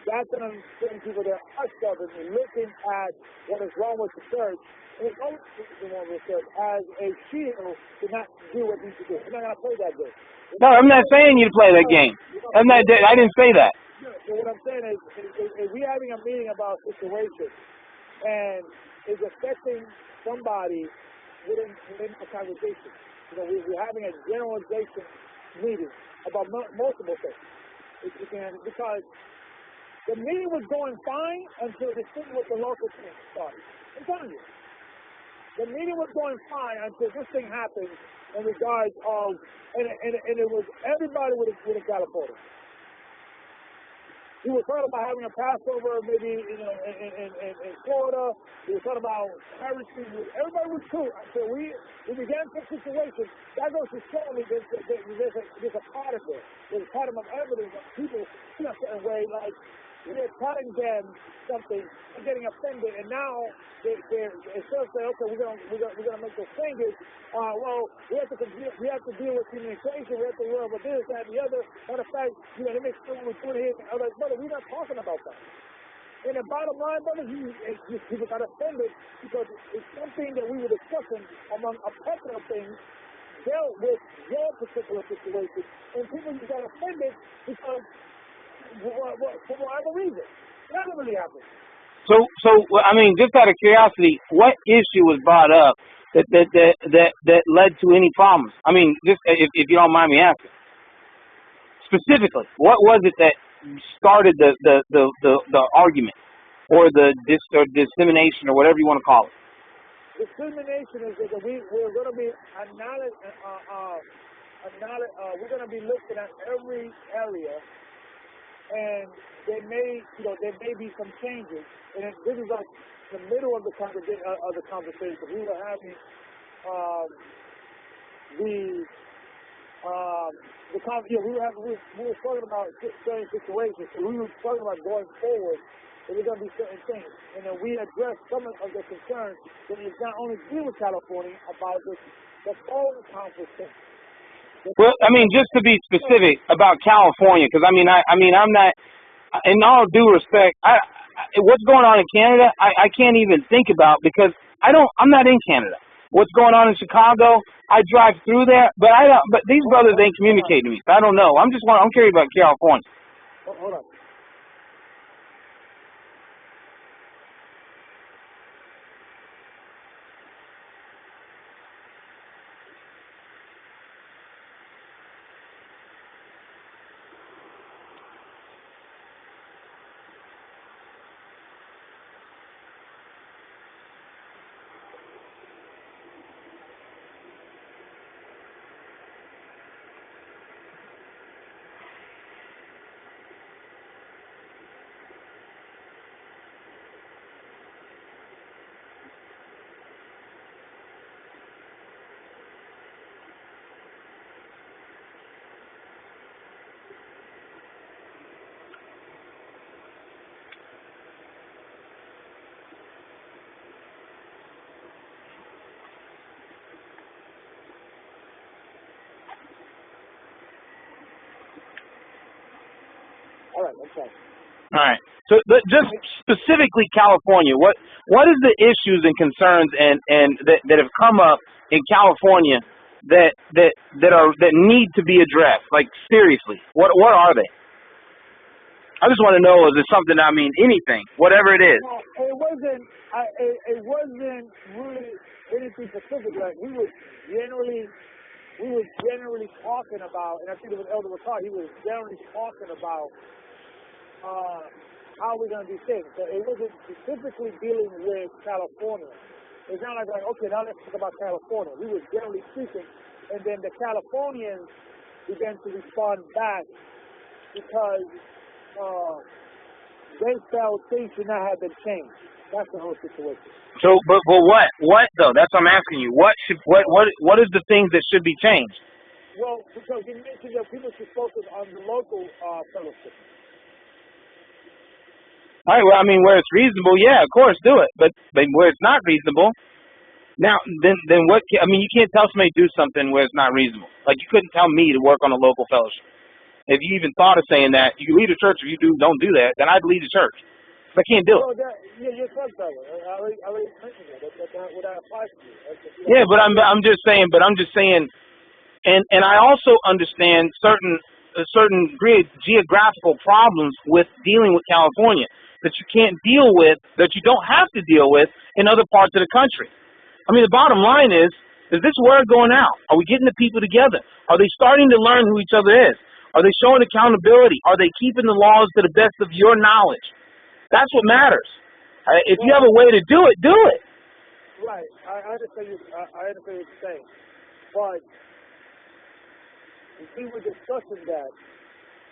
that's going to bring people that are stubborn and looking at what is wrong with the church, and it's always wrong with the church as a shield to not do what we need to do. We're not going to play that game. No, I'm not saying you to play that game. I didn't say that. So what I'm saying is we having a meeting about a situation, and it's affecting somebody within a congregation. You know, we're having a generalization meeting about multiple things. Because the meeting was going fine until this thing with the local thing started. I'm telling you. The meeting was going fine until this thing happened in regards of, and it was everybody with a California. He was talking about having a Passover maybe in Florida. He was talking about hurricanes. Everybody was cool until we began this situation. That goes to show me there's a pattern there. There's a pattern of evidence of people in a certain way, like we're telling them something, they're getting offended, and now they're instead of saying, okay, we're gonna make those changes. Well, we have to deal with communication. We have to worry about this, that, and the other. Matter of fact, they make sure we're doing it. I'm like, brother, we're not talking about that. And the bottom line, brother, people got offended because it's something that we were discussing among a plethora of things dealt with your particular situation, and people just got offended because for whatever reason. That doesn't really happen. So I mean, just out of curiosity, what issue was brought up that led to any problems? I mean, just if you don't mind me asking, specifically, what was it that started the argument or the dissemination or whatever you want to call it? Discrimination is that we're going to be we're going to be looking at every area, and there may be some changes. And this is like the middle of the conversation. We were having we were talking about certain situations. So we were talking about going forward. There's going to be certain things, and then we addressed some of the concerns that is not only deal with California about the phone conference thing. Well, I mean, just to be specific about California, because I'm not. In all due respect, what's going on in Canada, I can't even think about because I'm not in Canada. What's going on in Chicago, I drive through there, but but these brothers ain't communicating to me. So I don't know. I'm curious about California. Hold on. All right, okay. All right. So, just specifically California, what is the issues and concerns and that have come up in California that need to be addressed? Like seriously, what are they? I just want to know, is it something? I mean, anything, whatever it is. No, it wasn't really anything specific. Like we were generally talking about, and I think it was Elder Ricard. He was generally talking about how we're going to do things. So it wasn't specifically dealing with California. It's not like, okay, now let's talk about California. We were generally speaking, and then the Californians began to respond back because they felt things should not have been changed. That's the whole situation. So, but what though? That's what I'm asking you. What is the things that should be changed? Well, because you mentioned that people should focus on the local fellowship. All right. Well, I mean, where it's reasonable, yeah, of course, do it. But where it's not reasonable, now then what? I mean, you can't tell somebody to do something where it's not reasonable. Like you couldn't tell me to work on a local fellowship. if you even thought of saying that, you can leave the church if you don't do that, then I'd leave the church. I can't do it. You're son, brother. I already mentioned that. That's what I applied to you. Yeah, but I'm just saying. And I also understand a certain degree of geographical problems with dealing with California that you can't deal with, that you don't have to deal with in other parts of the country. I mean, the bottom line is this word going out? Are we getting the people together? Are they starting to learn who each other is? Are they showing accountability? Are they keeping the laws to the best of your knowledge? That's what matters. If you have a way to do it, do it. Right. I understand what you're saying. But we were discussing that.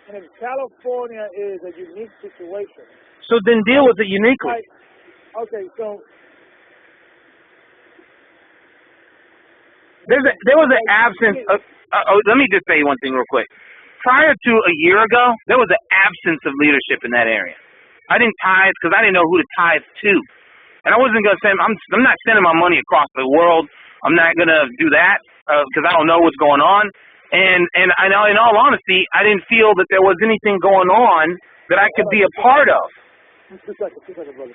And if California is a unique situation. So then deal with it uniquely. Okay, so there was an absence of, let me just say one thing real quick. Prior to a year ago, there was an absence of leadership in that area. I didn't tithe because I didn't know who to tithe to. And I wasn't going to send, I'm not sending my money across the world. I'm not going to do that because I don't know what's going on. And I know, in all honesty, I didn't feel that there was anything going on that I could be a part of. 2 seconds, brother.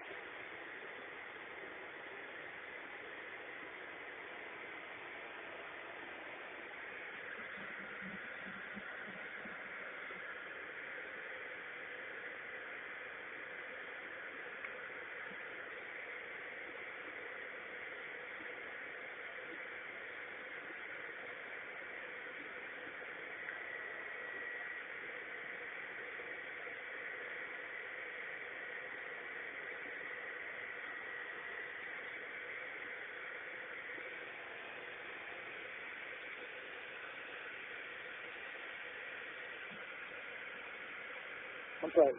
I'm sorry.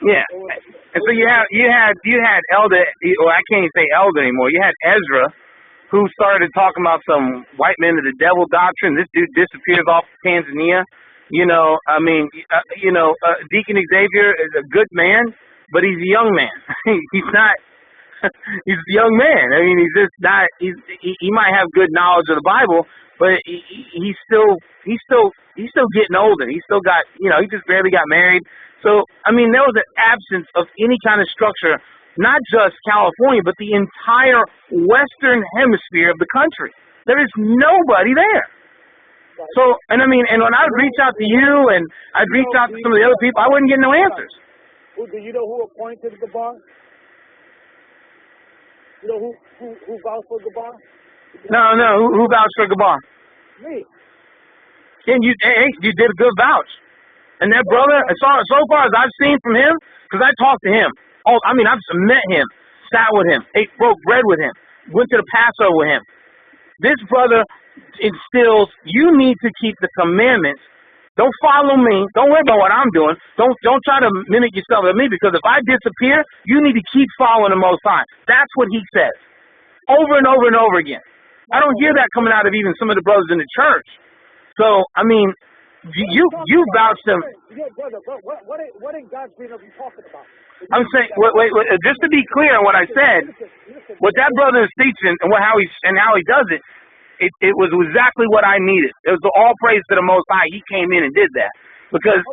Yeah, and so you had Elder, or I can't even say Elder anymore. You had Ezra, who started talking about some white men of the devil doctrine. This dude disappears off Tanzania. I mean, Deacon Xavier is a good man, but he's a young man. He's not. He's a young man. I mean, he's just not. He might have good knowledge of the Bible, but he's still getting older. He's still got. He just barely got married. So, I mean, there was an absence of any kind of structure, not just California, but the entire Western hemisphere of the country. There is nobody there. So, and when I'd reach out to you and I'd reach out to some of the other people, I wouldn't get no answers. Do you know who appointed Gabar? You know who vouched for Gabar? No. Who vouched for Gabar? Me. And you did a good vouch. And that brother, so far as I've seen from him, because I talked to him. I've met him, sat with him, broke bread with him, went to the Passover with him. This brother instills, you need to keep the commandments. Don't follow me. Don't worry about what I'm doing. Don't try to mimic yourself with me, because if I disappear, you need to keep following the Most High. That's what he says, over and over and over again. I don't hear that coming out of even some of the brothers in the church. So, you vouched him. Yeah, brother, what in God's green are you talking about? I'm saying, wait, just to be clear on what I said, what that brother is teaching and how he does it, it was exactly what I needed. It was all praise to the Most High. He came in and did that because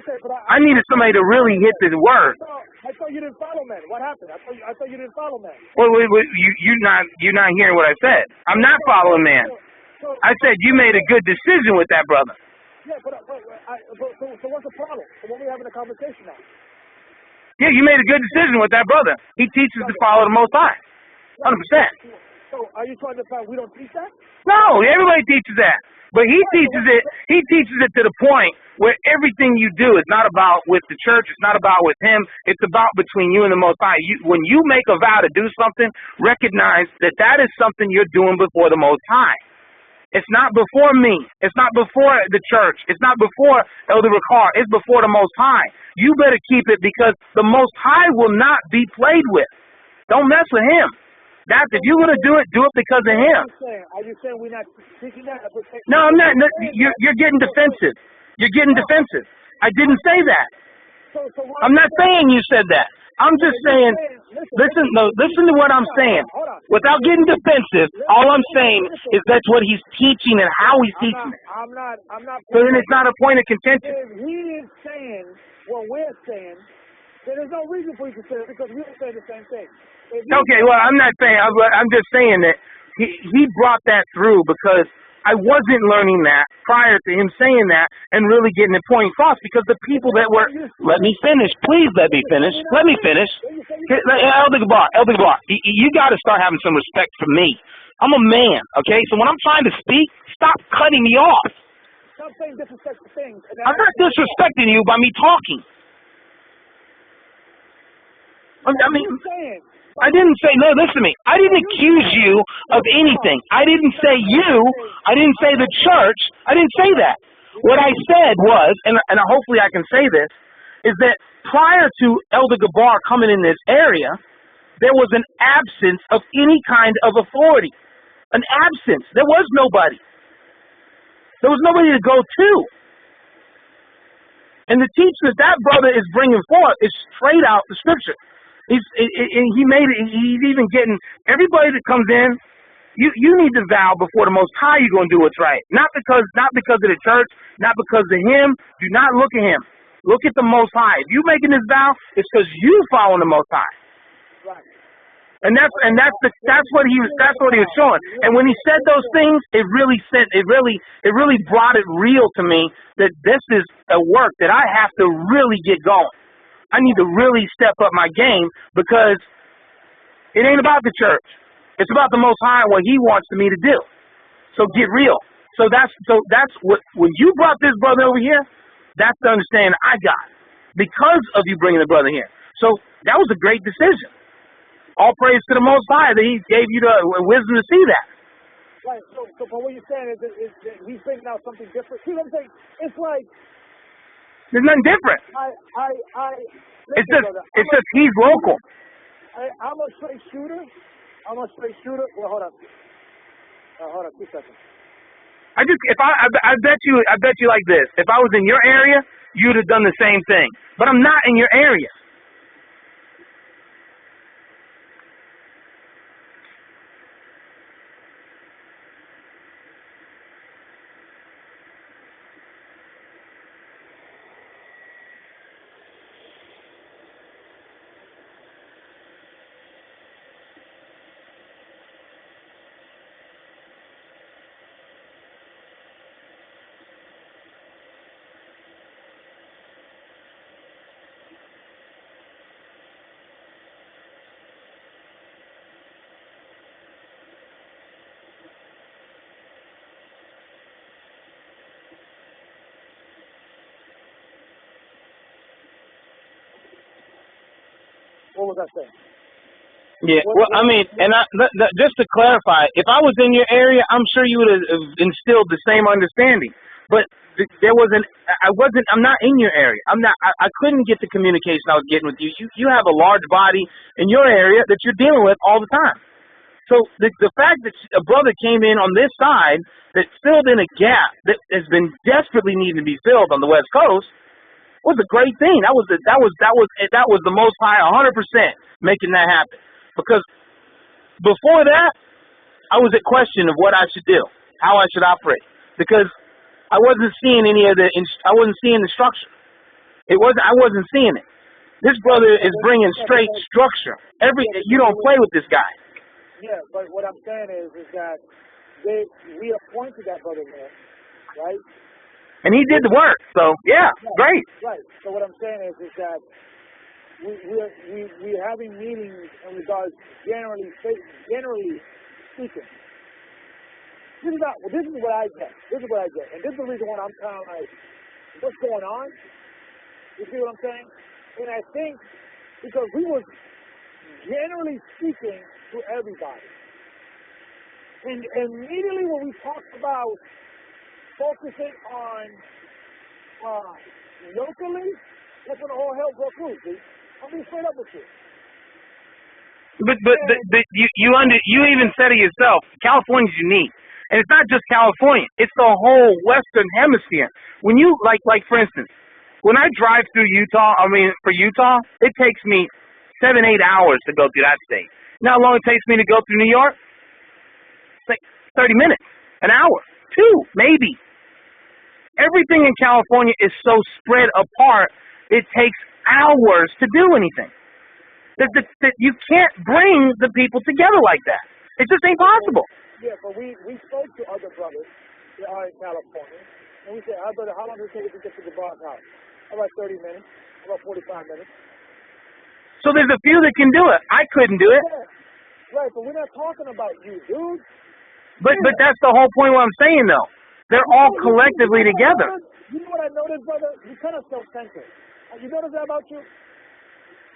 I needed somebody to really hit the word. I thought you didn't follow man. What happened? I thought you didn't follow man. Well, you're not hearing what I said. I'm not following man. I said you made a good decision with that brother. Yeah, so what's the problem? So when we having a conversation now? Yeah, you made a good decision with that brother. He teaches to follow the Most High, 100%. So are you trying to find we don't teach that? No, everybody teaches that, but he teaches it. He teaches it to the point where everything you do is not about with the church. It's not about with him. It's about between you and the Most High. When you make a vow to do something, recognize that is something you're doing before the Most High. It's not before me. It's not before the church. It's not before Elder Ricard. It's before the Most High. You better keep it because the Most High will not be played with. Don't mess with him. If you're going to do it because of him. Are you saying we're not teaching that? No, I'm not. No, you're getting defensive. You're getting defensive. I didn't say that. I'm not saying you said that. I'm just saying, listen to what I'm saying. Without getting defensive, all I'm saying is that's what he's teaching and how he's teaching it. I'm not. So then it's not a point of contention. If he is saying what we're saying, then there's no reason for you to say it because we're saying the same thing. Okay, well, I'm not saying. I'm just saying that he brought that through because I wasn't learning that prior to him saying that and really getting the point across because the people that were... Let me finish. Please let me finish. Let me finish. Elder Gabar, you got to start having some respect for me. I'm a man, okay? So when I'm trying to speak, stop cutting me off. Stop saying disrespectful things. I'm not disrespecting you by me talking. I mean... I didn't say, no, listen to me. I didn't accuse you of anything. I didn't say you. I didn't say the church. I didn't say that. What I said was, and hopefully I can say this, is that prior to Elder Gabar coming in this area, there was an absence of any kind of authority. An absence. There was nobody. There was nobody to go to. And the teaching that brother is bringing forth is straight out the scripture. He's even getting everybody that comes in. You need to vow before the Most High you're going to do what's right. Not because of the church, not because of him. Do not look at him. Look at the Most High. If you making this vow, it's because you following the Most High. Right. And that's what he was showing. And when he said those things, it really brought it real to me that this is a work that I have to really get going. I need to really step up my game because it ain't about the church. It's about the Most High and what he wants me to do. So get real. So that's what, when you brought this brother over here, that's the understanding I got because of you bringing the brother here. So that was a great decision. All praise to the Most High that he gave you the wisdom to see that. Right. So what you're saying is that he's bringing out something different. See what I'm saying? It's like, there's nothing different. It's just he's local. I'm a straight shooter. Well, hold on. Hold on, 2 seconds. I bet you like this. If I was in your area, you'd have done the same thing. But I'm not in your area. What was I saying? Yeah, well, I mean, and just to clarify, if I was in your area, I'm sure you would have instilled the same understanding. But I'm not in your area. I couldn't get the communication I was getting with you. You have a large body in your area that you're dealing with all the time. So the fact that a brother came in on this side that filled in a gap that has been desperately needing to be filled on the West Coast was a great thing. That was the Most High 100% making that happen. Because before that, I was at question of what I should do, how I should operate, because I wasn't seeing I wasn't seeing the structure. I wasn't seeing it. This brother is bringing straight structure. You don't play with this guy. Yeah, but what I'm saying is that we appointed that brother there, right? And he did the work, so yeah, great. Right. So what I'm saying is that we're having meetings in regards generally speaking. This is what I get. And this is the reason why I'm kind of like, what's going on? You see what I'm saying? And I think because we were generally speaking to everybody. And immediately when we talked about focusing on locally, that's when all hell broke loose, dude. I'm being straight up with you. But you even said it yourself. California's unique, and it's not just California. It's the whole Western Hemisphere. When you like for instance, when I drive through Utah, for Utah, it takes me 7, 8 hours to go through that state. You know how long it takes me to go through New York? It's like 30 minutes, an hour, 2, maybe. Everything in California is so spread apart, it takes hours to do anything. That you can't bring the people together like that. It just ain't possible. Yeah, but we spoke to other brothers that are in California, and we said, brother, how long does it take to get to Gabar's house? About 30 minutes, about 45 minutes. So there's a few that can do it. I couldn't do it. Yeah. Right, but we're not talking about you, dude. But that's the whole point of what I'm saying, though. They're all collectively together. You know what I noticed, brother? You're kind of self-centered. You notice that about you?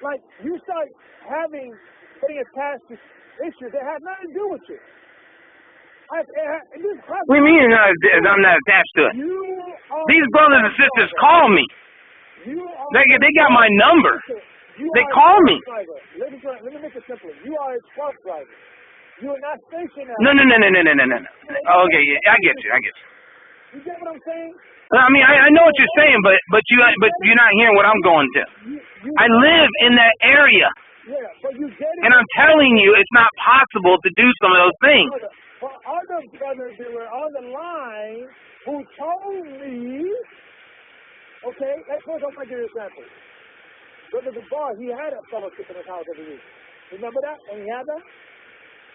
Like, you start getting attached to issues that have nothing to do with you. What do you mean I'm not attached to it? These brothers and sisters call me. They got my number. They call me. Let me make it simple. You are a truck driver. You are not stationary. No. Okay, yeah, I get you. You get what I'm saying? I mean, I know what you're saying, but you're not hearing what I'm going to. I live in that area. Yeah, but you get it. And I'm telling you, it's not possible to do some of those things. For other brothers that were on the line who told me, okay, let's go to my example. Brother Gabar, he had a fellowship in his house every week. Remember that when he had that?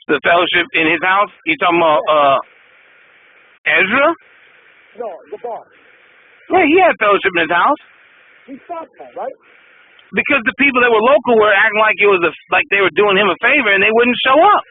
The fellowship in his house? You talking about Ezra? No, Gabar. Yeah, he had fellowship in his house. He stopped that, right? Because the people that were local were acting like it was like they were doing him a favor, and they wouldn't show up.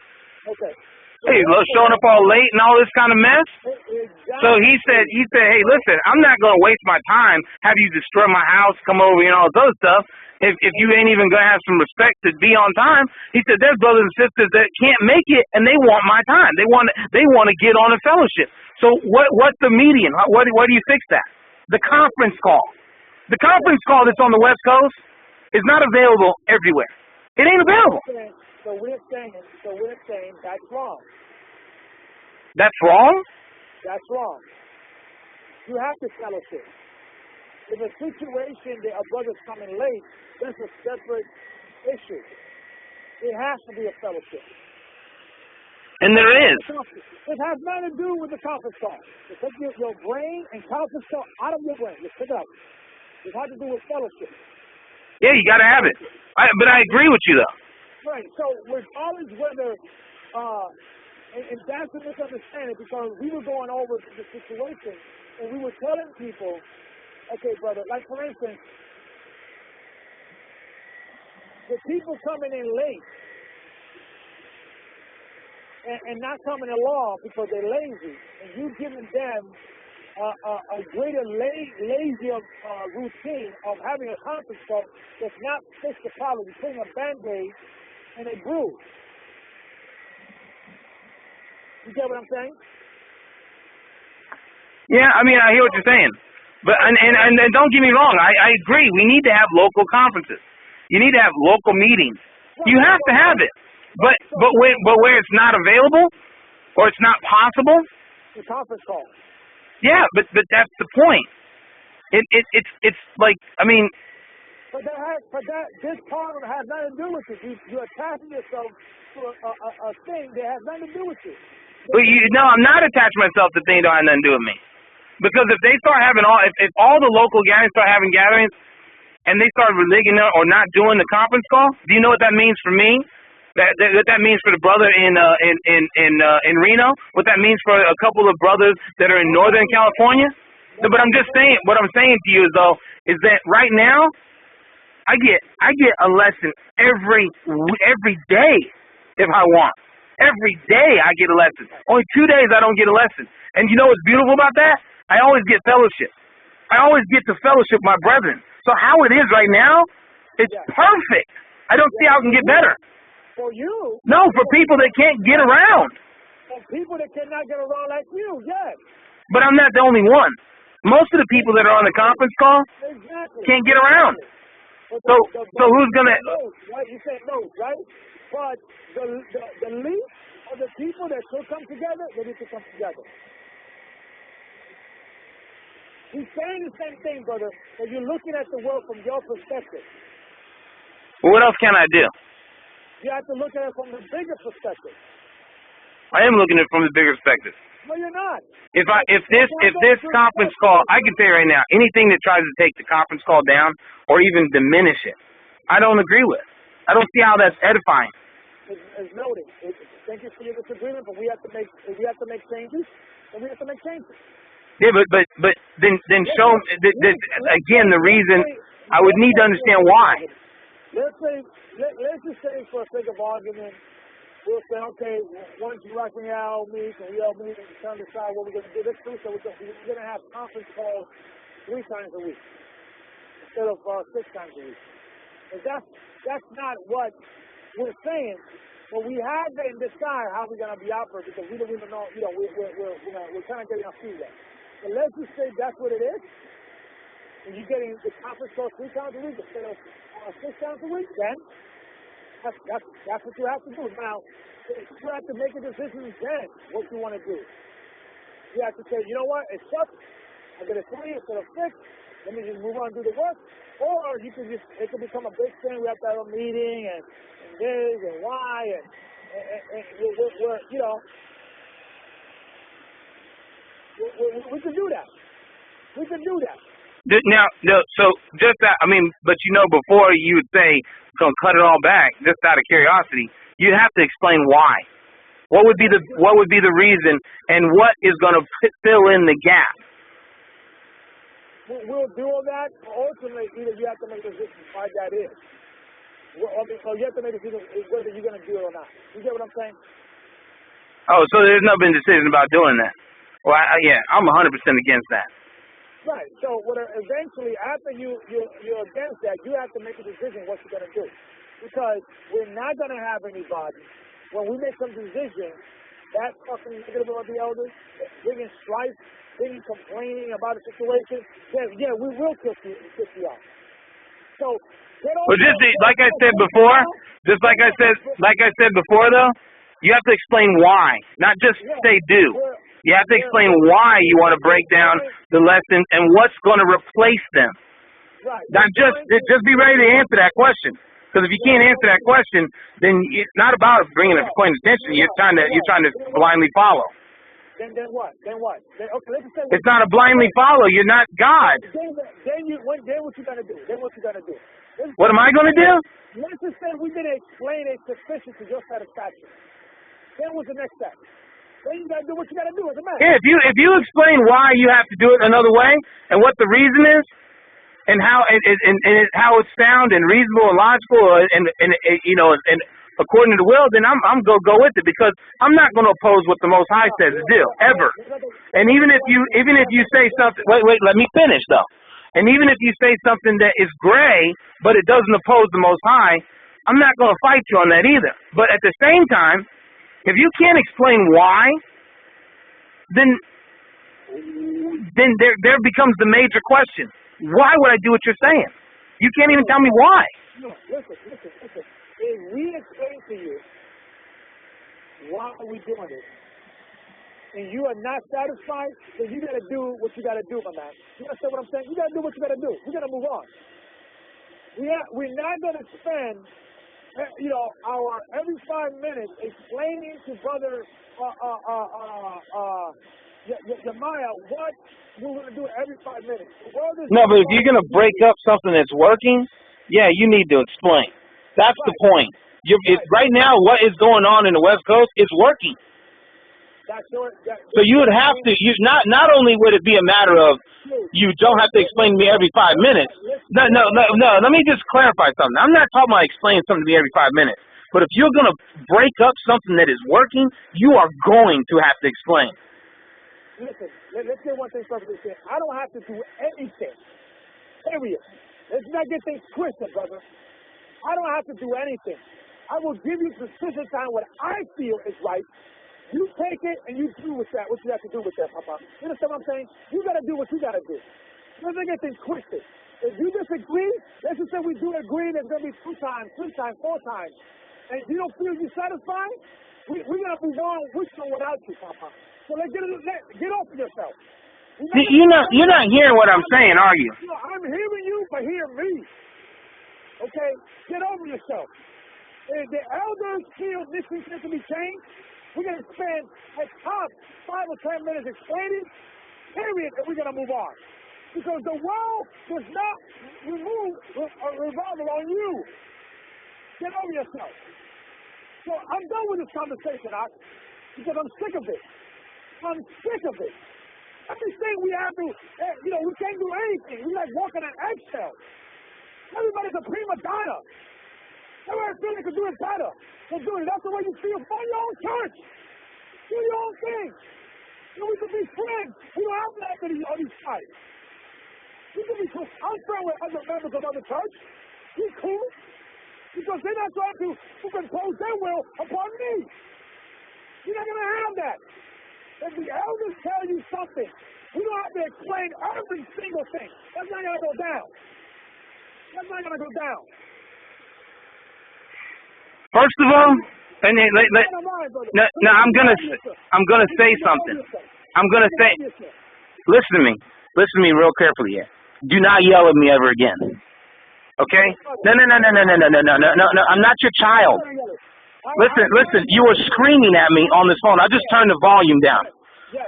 Okay. Hey, showing up all late and all this kind of mess. Exactly. So he said, hey, listen, I'm not going to waste my time, have you destroy my house, come over here and all this other stuff, if you ain't even going to have some respect to be on time. He said, there's brothers and sisters that can't make it, and they want my time. They want to get on a fellowship. So what's the median? What do you fix that? The conference call. The conference call that's on the West Coast is not available everywhere. It ain't available. So we're saying that's wrong. That's wrong? That's wrong. You have to fellowship. If a situation that a brother's coming late, that's a separate issue. It has to be a fellowship. And there is. It has nothing to do with the conference call. You take your brain and conference call out of your brain. Just pick it up. It has to do with fellowship. Yeah, you got to have it. But I agree with you, though. Right. So regardless whether, and that's a misunderstanding because we were going over the situation and we were telling people, okay, brother, like for instance, the people coming in late and not coming along because they're lazy, and you giving them a greater lazy routine of having a conference call that's not fix the problem. You're putting a Band-Aid and a bruise. You get what I'm saying? Yeah, I mean, I hear what you're saying. But and don't get me wrong, I agree. We need to have local conferences. You need to have local meetings. You have to have it. But where it's not available or it's not possible, the conference call. Yeah, but that's the point. It's like, I mean. But this part of it has nothing to do with it. You're attaching yourself to a thing that has nothing to do with you. But I'm not attaching myself to things that have nothing to do with me. Because if they start having if all the local gatherings start having gatherings, and they start religging or not doing the conference call, do you know what that means for me? What that means for the brother in Reno? What that means for a couple of brothers that are in Northern California? No, but I'm just saying. What I'm saying to you is that right now, I get a lesson every day if I want. Every day I get a lesson. Only 2 days I don't get a lesson. And you know what's beautiful about that? I always get fellowship. I always get to fellowship my brethren. So how it is right now, it's perfect. I don't see how it can get better. For you? No, for people that can't get around. For people that cannot get around like you, yes. But I'm not the only one. Most of the people that are on the conference call can't get around. So who's going to... Right? You said no, right? But the least of the people that should come together, they need to come together. He's saying the same thing, brother, but you're looking at the world from your perspective. Well, what else can I do? You have to look at it from the bigger perspective. I am looking at it from the bigger perspective. No, you're not. If this conference call, I can tell you right now, anything that tries to take the conference call down or even diminish it, I don't agree with. I don't see how that's edifying. As noted, thank you for your disagreement, but we have to make changes, and we have to make changes. Yeah, but then show again the reason. I would need to understand why. Let's just say for the sake of argument, we'll say, okay, once you rock me out, meet, and we all meet and trying to decide what we're going to do. Let's do so. We're going to have conference calls 3 times a week instead of 6 times a week. And that's not what we're saying, but we have to decide how we're going to be operating because we don't even know. You know, we're kind of getting our feet wet. But let's just say that's what it is. And you're getting the conference call 3 times a week instead of 6 times a week, then that's what you have to do. Now, you have to make a decision then what you want to do. You have to say, you know what, it sucks. I get a 3 instead of 6. Let me just move on and do the work. Or you can it can become a big thing. We have to have a meeting and this and why and we're you know, we can do that. We can do that. Now, so just that, I mean, but you know, before you would say, gonna cut it all back, just out of curiosity, you have to explain why. What would be the reason, and what is gonna fill in the gap? We'll do all that. Ultimately, either you have to make a decision why that is. So you have to make a decision whether you're gonna do it or not. You get what I'm saying? Oh, so there's no been decision about doing that. Well, yeah, I'm 100% against that. Right. So eventually, after you're against that, you have to make a decision what you're going to do. Because we're not going to have anybody, when we make some decision, that's talking negative about the elders, bringing strife, bringing complaining about a situation, yeah, we will kick you out. So, well, like I said before, though, you have to explain why, not just say do. You have to explain why you want to break down the lesson and what's going to replace them. Right. Not just be ready to answer that question. Because if you can't answer that question, then it's not about bringing it to point of attention. You're trying to blindly follow. Then what? Okay, let's just say it's not a blindly follow. You're not God. Then what you gonna do? What am I gonna do? Let's just say we didn't explain it sufficient to your satisfaction. Then what's the next step? Then you gotta do what you gotta do as a man. Yeah, if you explain why you have to do it another way and what the reason is, and how how it's sound and reasonable and logical and you know and according to the will, then I'm gonna go with it because I'm not gonna oppose what the Most High says to do ever. And even if you say something, wait, let me finish though. And even if you say something that is gray, but it doesn't oppose the Most High, I'm not gonna fight you on that either. But at the same time, if you can't explain why, then there becomes the major question. Why would I do what you're saying? You can't even tell me why. No, listen. If we explain to you why are we doing it, and you are not satisfied, then you got to do what you got to do, my man. You understand what I'm saying? You got to do what you got to do. We got to move on. We're not going to spend our every 5 minutes explaining to brother Jeremiah what we're going to do every 5 minutes. No, but if you're going to break up something that's working, yeah, you need to explain. That's the point. Right now, what is going on in the West Coast is working. So you would have to. Not only would it be a matter of you don't have to explain to me every 5 minutes. No. Let me just clarify something. I'm not talking about explaining something to me every 5 minutes. But if you're going to break up something that is working, you are going to have to explain. Listen, let's get one thing perfectly clear. I don't have to do anything. Period. Let's not get things twisted, brother. I don't have to do anything. I will give you precision time what I feel is right. You take it and you do with that what you have to do with that, Papa. You understand what I'm saying? You got to do what you got to do. Let's not get things twisted. If you disagree, let's just say we do agree there's going to be 2 times, 3 times, 4 times, and you don't feel you're satisfied, we're going to move on with or without you, Papa. So let's get off of yourself. You're not hearing what I'm saying, are you? No, I'm hearing you, but hear me. Okay? Get over yourself. If the elders feel this thing needs to be changed, we're going to spend a top 5 or 10 minutes explaining, period, and we're going to move on. Because the world does not revolve around you. Get over yourself. So I'm done with this conversation, because I'm sick of it. I'm sick of it. Everything we have to, we can't do anything. We like walking on eggshells. Everybody's a prima donna. Everybody feels they can do it better. They're doing it. That's the way you feel. Find your own church. Do your own thing. We can be friends. We don't have to have on these sides. We can be cool. I'm friends with other members of other church. We're cool. Because they're not trying to impose their will upon me. You're not going to have that. If the elders tell you something, we don't have to explain every single thing. That's not going to go down. That's not going to go down. First of all, and then no, I'm gonna say something. I'm gonna say, listen to me real carefully here. Do not yell at me ever again. Okay? No. I'm not your child. Listen. You were screaming at me on this phone. I just turned the volume down. Yes.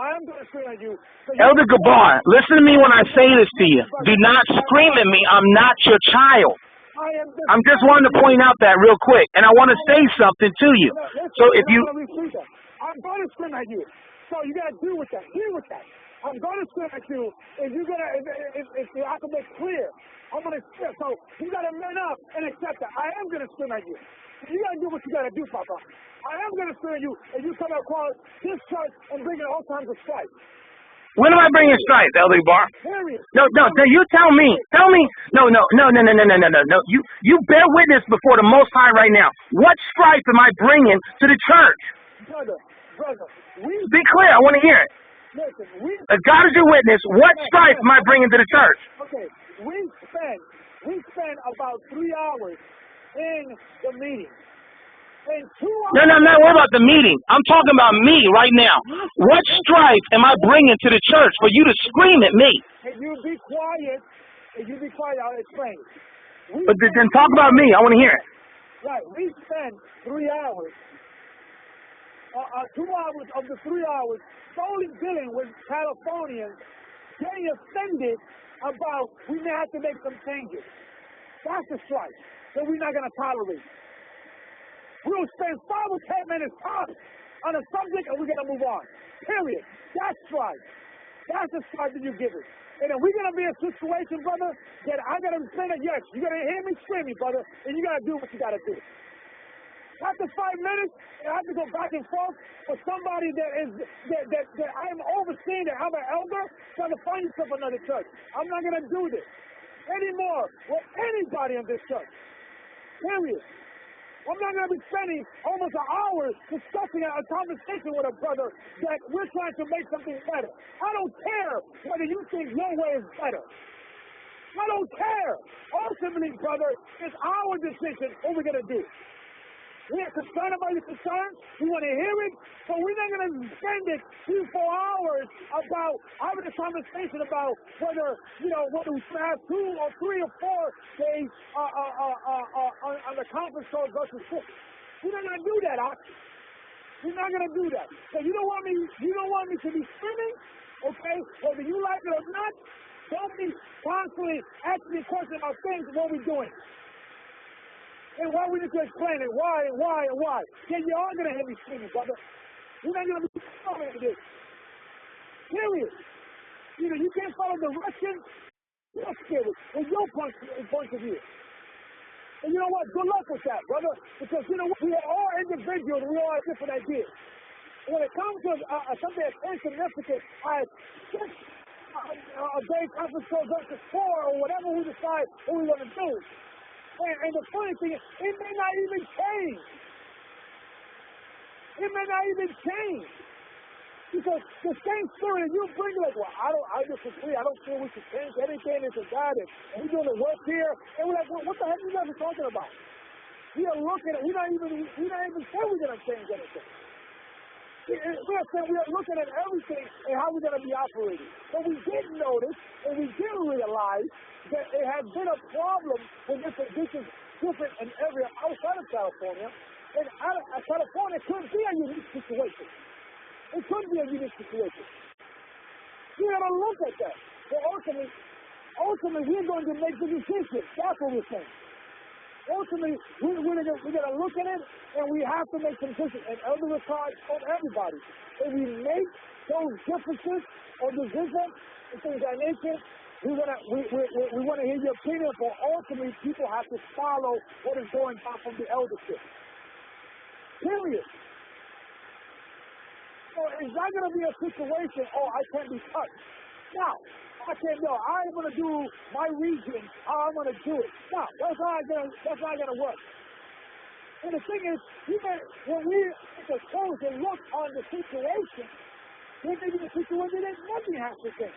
I am going to scream at you. Elder Gabar, listen to me when I say this to you. Do not scream at me. I'm not your child. I'm just wanting to point out that real quick, and I want to say something to you. So if you... I'm going to scream at you. So you got to deal with that. Deal with that. I'm going to scream at you if you're going to, if I can make clear. I'm going to scream. So you got to man up and accept that. I am going to scream at you. You got to do what you got to do, Papa. I am going to scream at you if you come across this church and bring in all kinds of strife. When am I bringing strife, Elder Bar? No, you tell me. No. You bear witness before the Most High right now. What strife am I bringing to the church? Brother, be clear. I want to hear it. Listen, as God is your witness, what strife am I bringing to the church? Okay, we spend about 3 hours in the meeting. No, I'm not worried about the meeting. I'm talking about me right now. What strife am I bringing to the church for you to scream at me? If you be quiet, I'll explain. But then talk about me. I want to hear it. Right. We spend 3 hours, 2 hours of the 3 hours solely dealing with Californians getting offended about we may have to make some changes. That's the strife that we're not going to tolerate. We'll spend 5 or 10 minutes tops on a subject and we're going to move on. Period. That's strife. That's the strife that you give it. And if we're going to be in a situation, brother, that I got to say that, yes, you're going to hear me screaming, brother, and you got to do what you got to do. After 5 minutes, I have to go back and forth with somebody that I am overseeing, that I'm an elder, trying to find yourself another church. I'm not going to do this anymore with anybody in this church. Period. I'm not going to be spending almost an hour discussing a conversation with a brother that we're trying to make something better. I don't care whether you think your way is better. I don't care. Ultimately, brother, it's our decision what we're going to do. We are concerned about your concerns. We want to hear it, but we're not going to spend it 3 or 4 hours about having a conversation about whether we should have 2 or 3 or 4 days on the conference call versus 6. We're not going to do that, Ox. We're not going to do that. So you don't want me to be screaming, okay? Whether you like it or not, don't be constantly asking me questions about things and what we're doing. And why we need to explain it, why. Yeah, you are going to hear me screaming, brother. You're not going to be following this. Period. Either you can't follow directions, your spirit, and your point of view. And you know what? Good luck with that, brother. Because we are all individuals, we all have different ideas. When it comes to something as insignificant as a day conference call versus 4 or whatever we decide what we want to do, and the funny thing is, it may not even change. It may not even change. Because the same spirit that you bring, like, well, I disagree. I don't feel we should change anything. It's a God, and we're doing the work here. And we're like, well, what the heck are you guys talking about? We are looking at, we're not even saying we're going to change anything. we are looking at everything and how we're going to be operating. But we did notice and we did realize that it has been a problem when this conditions different in area outside of California. And California could be a unique situation. It could be a unique situation. We got to look at that. But ultimately, we're going to make the decision. That's what we're saying. Ultimately, we're going to look at it, and we have to make some decisions. And Elder Ricard told everybody, if we make those differences or decisions and things of that nature, we want to hear your opinion, but ultimately, people have to follow what is going on from the eldership. Period. So it's not going to be a situation, I can't be touched. No. I can't go. I'm going to do my region how I'm going to do it. No, that's not going to work. And the thing is, when we take a close and look on the situation, there may be a situation that nothing has to change.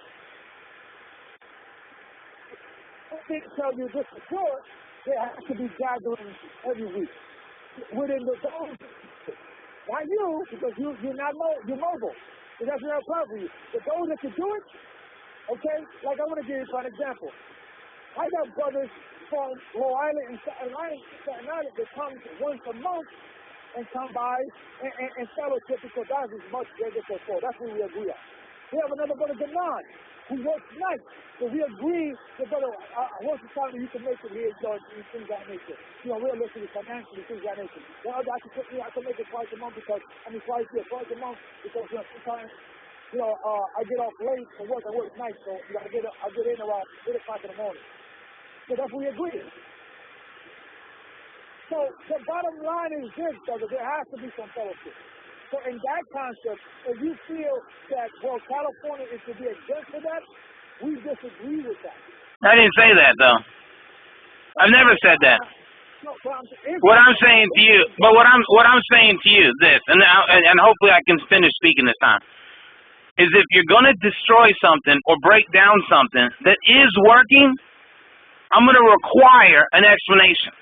I can't tell you this for sure. There has to be gatherings every week within the zone. Not you, because you're mobile. So that's not a problem for you. But those that can do it, okay, like I want to give you an example. I got brothers from Long Island and Staten Island that come once a month and come by and fellowship because that is much bigger for four. That's what we agree on. We have another brother, Gabar, who works nights. So we agree that, brother, once the time you can make it here, George, and things of that nature. Realistically, financially, things of that nature. The other, I can make it twice a month because, twice a month because, sometimes, I get off late from work. I work nights, so I get in around 8 o'clock in the morning. So that's what we agree. So the bottom line is this, brother. There has to be some fellowship. So in that concept, if you feel that, California is to be against that, we disagree with that. I didn't say that, though. I've never said that. No, what I'm saying to you, this, and hopefully I can finish speaking this time, is if you're going to destroy something or break down something that is working, I'm going to require an explanation.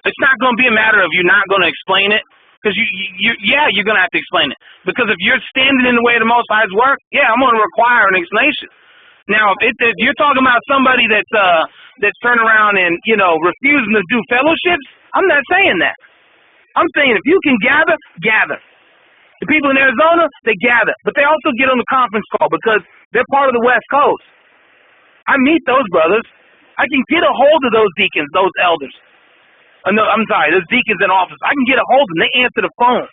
It's not going to be a matter of you're not going to explain it, because you're going to have to explain it. Because if you're standing in the way of the Most High's work, I'm going to require an explanation. Now, if you're talking about somebody that's turning around and refusing to do fellowships, I'm not saying that. I'm saying if you can gather. The people in Arizona, they gather, but they also get on the conference call because they're part of the West Coast. I meet those brothers. I can get a hold of those deacons, those elders. No, I'm sorry, those deacons in office. I can get a hold of them. They answer the phone.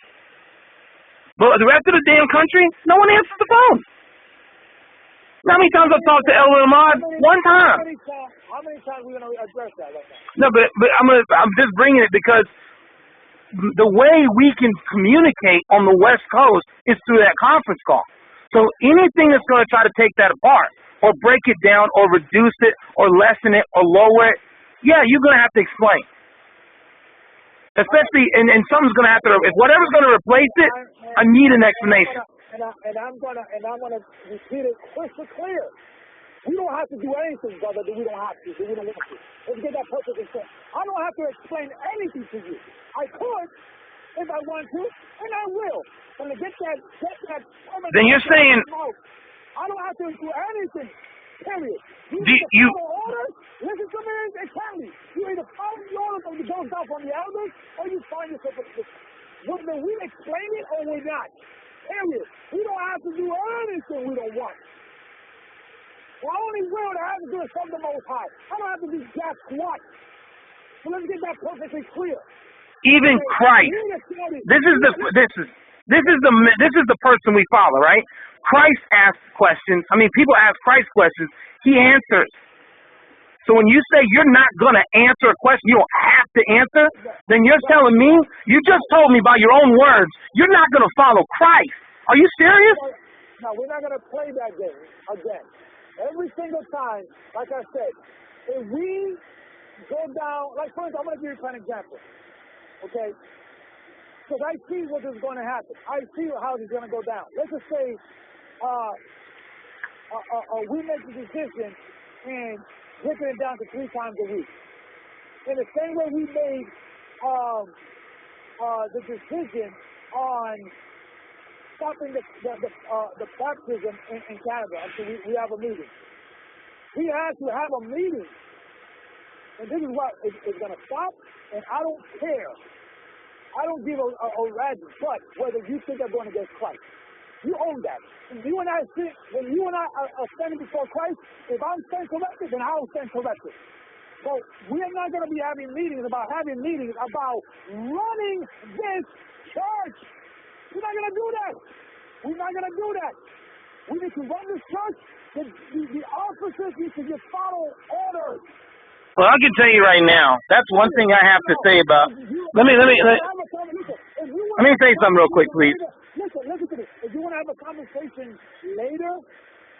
But the rest of the damn country, no one answers the phone. How many times I've talked to Elder Ahmad? One time. How many times are we going to address that right now? No, but I'm just bringing it because the way we can communicate on the West Coast is through that conference call. So anything that's going to try to take that apart or break it down or reduce it or lessen it or lower it, you're going to have to explain. Especially, and something's going to have to, if whatever's going to replace it, I need an explanation. And I'm going to repeat it crystal clear. We don't have to do anything, brother, that we don't have to, that we don't want to. Let's get that perfectly clear. I don't have to explain anything to you. I could, if I want to, and I will. When I get that. Then you're saying. I don't have to do anything. Period. You follow orders. Listen to me and tell me. You either follow the orders of the goes down from the elders, or you find yourself a position. Whether we explain it or we're not. Period. We don't have to do anything we don't want. The only will that I have to do is from the Most High. I don't have to do jack squat. So let's get that perfectly clear. Even Christ. This is the person we follow, right? Christ asks questions. People ask Christ questions. He answers. So when you say you're not going to answer a question you don't have to answer, then you're telling me, you just told me by your own words, you're not going to follow Christ. Are you serious? No, we're not going to play that game again. Every single time, like I said, if we go down, like for instance, I'm going to give you an example, okay? Because I see what is going to happen. I see how it's going to go down. Let's just say we make the decision and ripping it down to 3 times a week. In the same way we made the decision on stopping the baptism in Canada until we have a meeting. We had to have a meeting. And this is what is going to stop, and I don't care. I don't give a rat's butt whether you think they're going against Christ. You own that. When you and I are standing before Christ, if I'm stand corrected, then I'll stand corrected. So we're not going to be having meetings about running this church. We're not going to do that. We're not going to do that. We need to run this church. The officers need to just follow orders. Well, I can tell you right now, that's one thing I have to say about. Let me say something real quick, please. Listen to this. If you want to have a conversation later,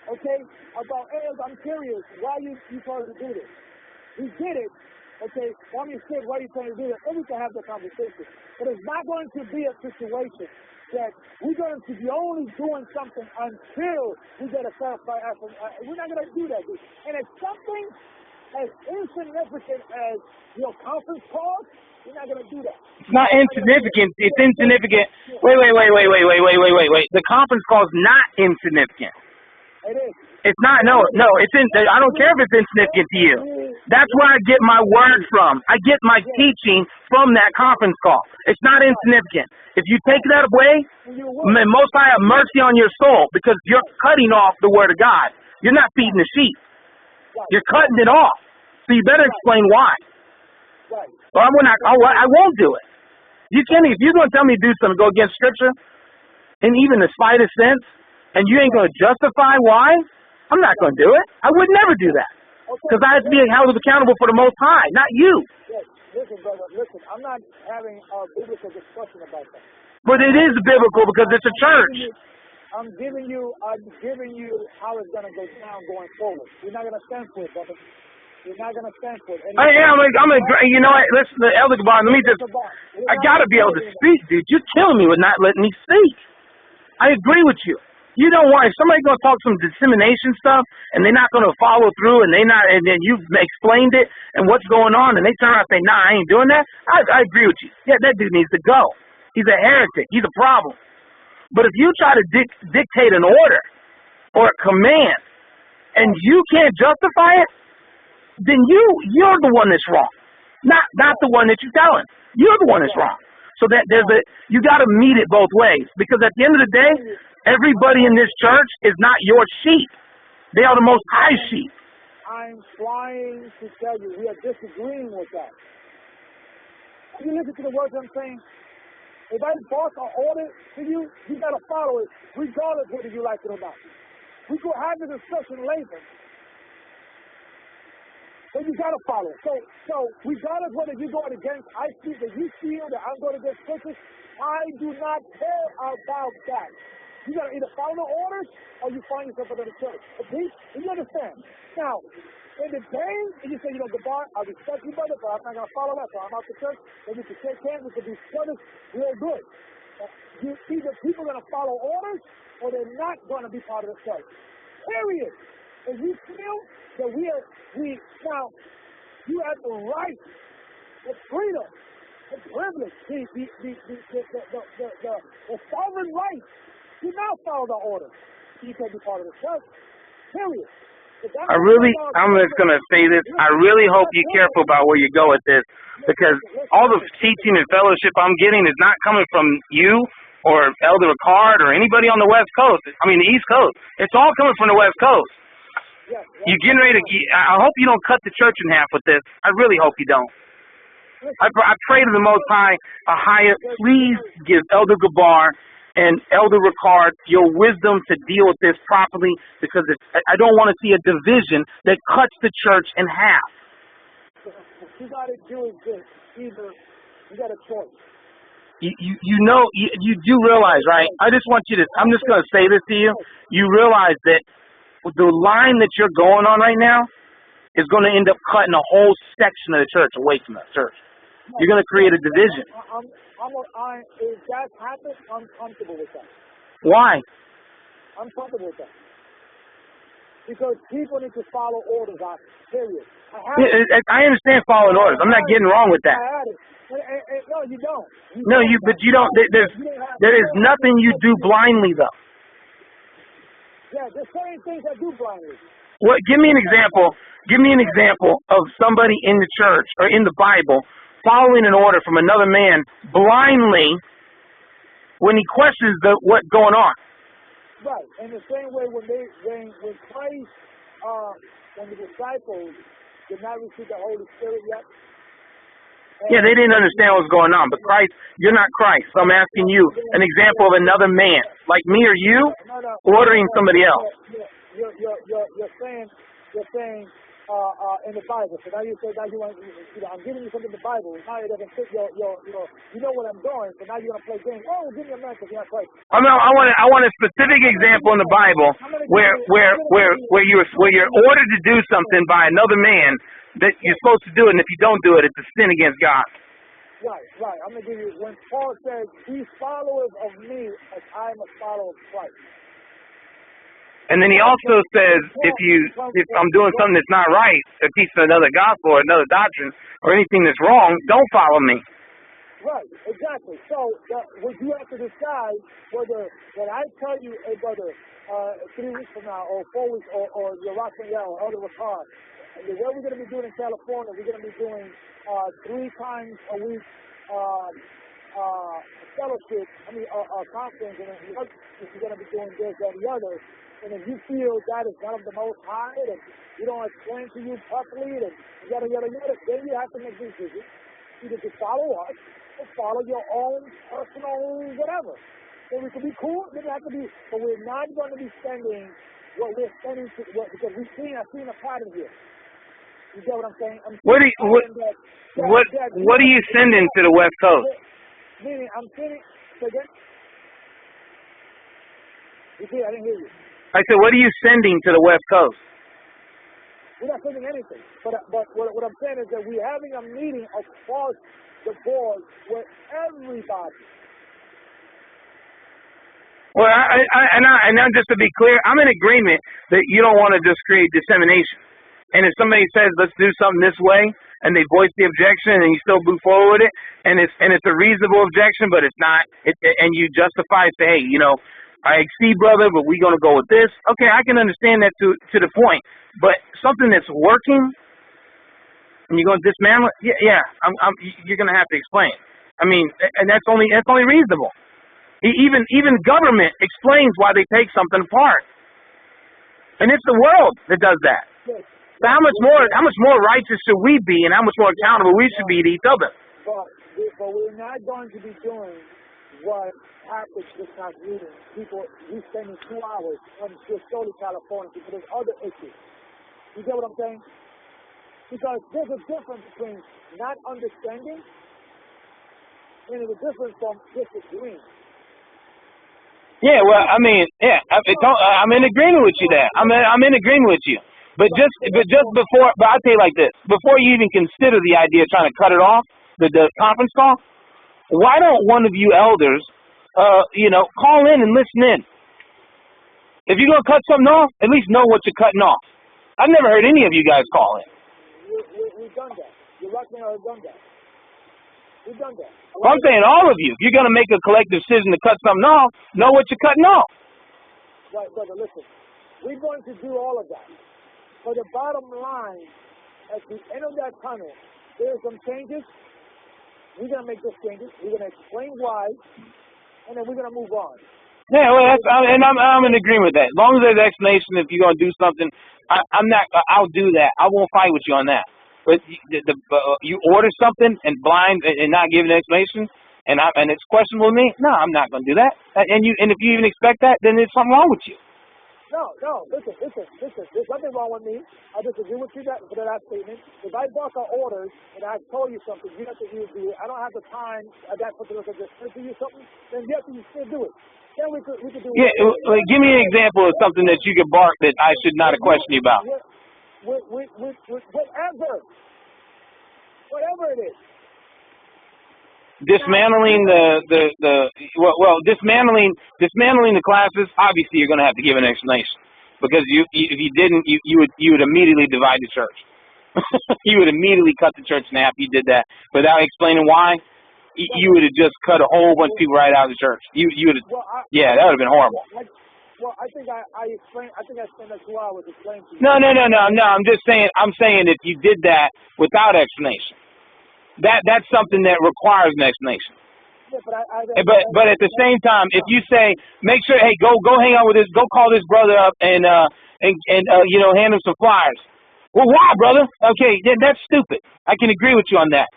okay, about, hey, I'm curious, why you trying to do this? We did it, okay, why you said, why are you trying to do that? Then we can have the conversation. But it's not going to be a situation that we're going to be only doing something until we get a clarified answer. We're not going to do that. And it's something as insignificant as your conference calls, you're not going to do that. It's not insignificant. It's insignificant. Wait. The conference call is not insignificant. It is. It's not. No. I don't care if it's insignificant to you. That's where I get my word from. I get my teaching from that conference call. It's not insignificant. If you take that away, may Most High have mercy on your soul, because you're cutting off the word of God. You're not feeding the sheep. You're cutting it off. So you better explain why. Or I won't do it. You can't. If you're going to tell me to do something, go against Scripture, in even the slightest sense, and you ain't going to justify why, I'm not going to do it. I would never do that. Because I have to be held accountable for the Most High, not you. Yes. Listen, brother, listen. I'm not having a biblical discussion about that. But it is biblical because it's a church. I'm giving you how it's going to go down going forward. You're not going to stand for it, brother. You're not going to stand for it. You know what? Listen, Elder Gabar, I got to be able to speak, dude. You're killing me with not letting me speak. I agree with you. You don't want, if somebody's going to talk some dissemination stuff and they're not going to follow through and then you've explained it and what's going on and they turn around and say, nah, I ain't doing that. I agree with you. Yeah, that dude needs to go. He's a heretic. He's a problem. But if you try to dictate an order or a command and you can't justify it, then you're the one that's wrong. Not the one that you're telling. You're the one that's wrong. So that you got to meet it both ways, because at the end of the day, everybody in this church is not your sheep. They are the Most High sheep. I'm trying to tell you, we are disagreeing with that. If you listen to the words I'm saying, if I boss an order to you, you got to follow it, regardless whether you like it or not. We could have the discussion later, but you got to follow it. So regardless whether you're going against, I see that you feel that I'm going against Christians, I do not care about that. You got to either follow the orders or you find yourself another church. Okay? You understand? Now, in the day, and you say, Gabar, I respect you, brother, but I'm not going to follow that, so I'm out the church. Then we can shake hands, we can be brothers, real good. Either people are going to follow orders or they're not going to be part of the church. Period. If you feel that now, you have the right, the freedom, the privilege, the sovereign right to not follow the order. You can be part of the church. Period. I'm just going to say this. I really hope you're careful about where you go with this, because all the teaching and fellowship I'm getting is not coming from you or Elder Ricard or anybody on the West Coast. I mean, the East Coast. It's all coming from the West Coast. You're getting ready to. I hope you don't cut the church in half with this. I really hope you don't. I pray to the Most High, please give Elder Gabar and Elder Ricard your wisdom to deal with this properly, because I don't want to see a division that cuts the church in half. What you got to do is this. Either you got a choice. You do realize, right? I'm just going to say this to you. You realize that the line that you're going on right now is going to end up cutting a whole section of the church away from the church. You're going to create a division. If that happens, I'm comfortable with that. Why? I'm comfortable with that. Because people need to follow orders, period. I understand following orders. I'm not getting wrong with that. No, you don't. But you don't. There is nothing you do blindly, though. Yeah, there's certain things I do blindly. What? Give me an example. Give me an example of somebody in the church or in the Bible following an order from another man blindly when he questions what's going on. Right. In the same way when Christ, when the disciples did not receive the Holy Spirit yet. Yeah, they didn't understand what was going on. But Christ, you're not Christ. So I'm asking you an example of another man, like me or you, ordering somebody else. You're saying in the Bible. So now you say now I'm giving you something in the Bible. Now it doesn't fit your you know what I'm doing. So now you're gonna play games. Oh, give me a man because you're not Christ. I want a specific example in the Bible where you're ordered to do something by another man that you're supposed to do it, and if you don't do it, it's a sin against God. Right. I'm gonna give you when Paul says, "Be followers of me as I am a follower of Christ." And then he also says, if I'm doing something that's not right, or teaching another gospel or another doctrine or anything that's wrong, don't follow me. Right, exactly. So would you have to decide whether when I tell you, hey brother, 3 weeks from now or 4 weeks or your rock and yell or the hard, and what we're going to be doing in California, we're going to be doing 3 times a week fellowship, a conference, and then the other we're going to be doing this, that, and the other. And if you feel that is not of the Most High, and you don't explain to you properly, and yada, yada, yada, then you have to make this decision. Either to follow us or follow your own personal whatever. So we can be cool, then it has to be, but we're not going to be spending what we're spending because I've seen a pattern here. You get what I'm saying? What are you sending to the West Coast? Meaning, I'm sending, again? You see, I didn't hear you. I said, what are you sending to the West Coast? We're not sending anything. But what I'm saying is that we're having a meeting across the board with everybody. Well, and just to be clear, I'm in agreement that you don't want to just create dissemination. And if somebody says, let's do something this way, and they voice the objection, and you still move forward with it, and it's a reasonable objection, but it's not, and you justify it, say, hey, I see, brother, but we're going to go with this. Okay, I can understand that to the point. But something that's working, and you're going to dismantle it, you're going to have to explain. I mean, and that's only reasonable. Even government explains why they take something apart. And it's the world that does that. So how much more righteous should we be, and how much more accountable we should be to each other? But we're not going to be doing what happens this last meeting. People, we spending 2 hours on just solely California because there's other issues. You get what I'm saying? Because there's a difference between not understanding and there's a difference from disagreeing. Yeah, well, I mean, I'm in agreement with you there. I'm in agreement with you. But I'll tell you like this: before you even consider the idea of trying to cut it off, the conference call, why don't one of you elders, call in and listen in? If you're gonna cut something off, at least know what you're cutting off. I've never heard any of you guys call in. We've done that. You're right, I've done that. We've done that. Well, I'm saying all of you. If you're gonna make a collective decision to cut something off, know what you're cutting off. Right, brother. Listen, we're going to do all of that. But the bottom line, at the end of that tunnel, there are some changes. We're going to make those changes. We're going to explain why, and then we're going to move on. Yeah, well, I'm in agreement with that. As long as there's explanation, if you're going to do something, I'll do that. I won't fight with you on that. But you order something and not give an explanation, and it's questionable to me. No, I'm not going to do that. And if you even expect that, then there's something wrong with you. No. Listen. There's nothing wrong with me. I disagree with you for that statement. If I brought our orders and I told you something, you have to do it. I don't have the time at that particular time to do you something. Then you have to still do it. Then we could do it. Yeah, give me an example of something that you could bark that I should not have questioned you about. Whatever it is. Dismantling dismantling the classes. Obviously, you're going to have to give an explanation because if you didn't, you would immediately divide the church. You would immediately cut the church in half. You did that without explaining why. you would have just cut a whole bunch of people right out of the church. You would have, yeah, that would have been horrible. I think I explained. I think I spent that 2 hours explaining to you. No. I'm just saying. I'm saying if you did that without explanation, that's something that requires an explanation. Yeah, but at the same time, if you say, make sure, hey, go hang out with this, go call this brother up and you know, hand him some flyers. Well, why, brother? Okay, that's stupid. I can agree with you on that.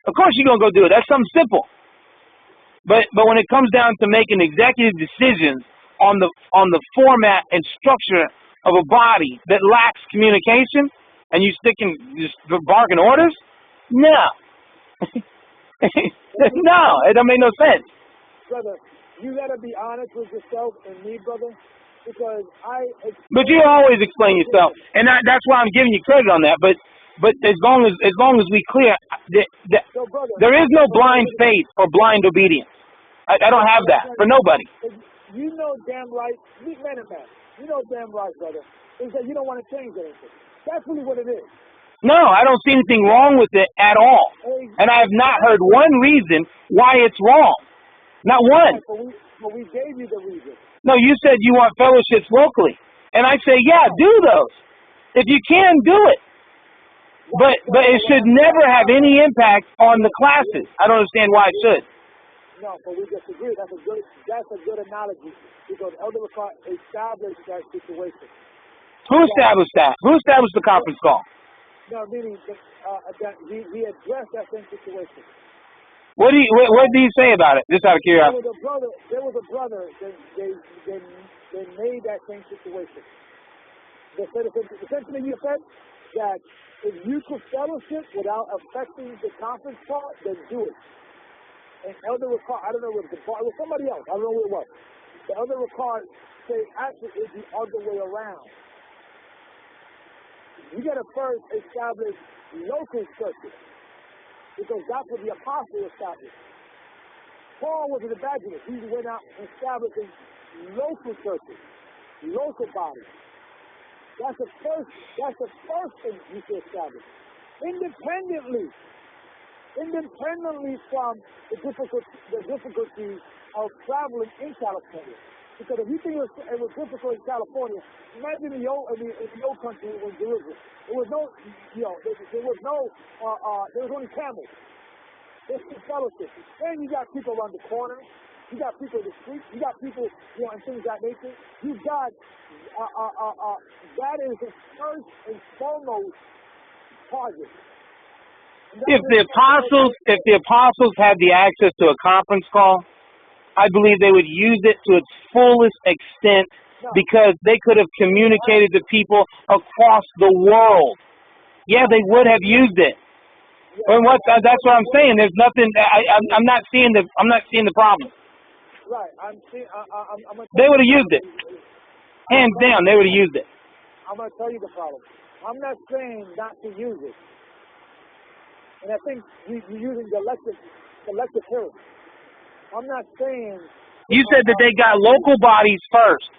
Of course you're gonna go do it. That's something simple. But when it comes down to making executive decisions on the format and structure of a body that lacks communication, and you sticking just barking orders, no. No, it don't make no sense. Brother, you gotta be honest with yourself and me, brother, because But you always explain yourself, and that's why I'm giving you credit on that. But as long as we clear, so brother, there is no blind faith or blind obedience. I don't have that for nobody. You know damn right, man and man, you know damn right, brother, is that you don't want to change anything. That's really what it is. No, I don't see anything wrong with it at all. And I have not heard one reason why it's wrong. Not one. But we gave you the reason. No, you said you want fellowships locally. And I say, yeah, do those. If you can, do it. But it should never have any impact on the classes. I don't understand why it should. No, but we disagree. That's a good analogy because Elder Ricard established that situation. Who established that? Who established the conference call? No, meaning that he addressed that same situation. What do you say about it? Just out of curiosity. There was a brother that they made that same situation. They said essentially you said that if you could fellowship without affecting the conference call, then do it. And Elder Ricard, I don't know if it was somebody else. I don't know who it was. The Elder Ricard said actually it's the other way around. You got to first establish local churches because that's what the apostle established. Paul was an evangelist. He went out establishing local churches, local bodies. That's the first thing you should establish. Independently from the difficulty of traveling in California. Because if you think it was difficult in California, imagine in the old country in Jerusalem. There was no, there was only camels. There's no fellowship. And you got people around the corner. You got people in the street. You got people, and things of that nature. You got, that is the first and foremost target. If the apostles had the access to a conference call, I believe they would use it to its fullest extent because they could have communicated to people across the world. Yeah, they would have used it. And that's what I'm saying. There's nothing. I'm not seeing the problem. Right. They would have used it. Hands down, they would have used it. I'm going to tell you the problem. I'm not saying not to use it. And I think you're using the collective hearing. I'm not saying... You said that they got local bodies first.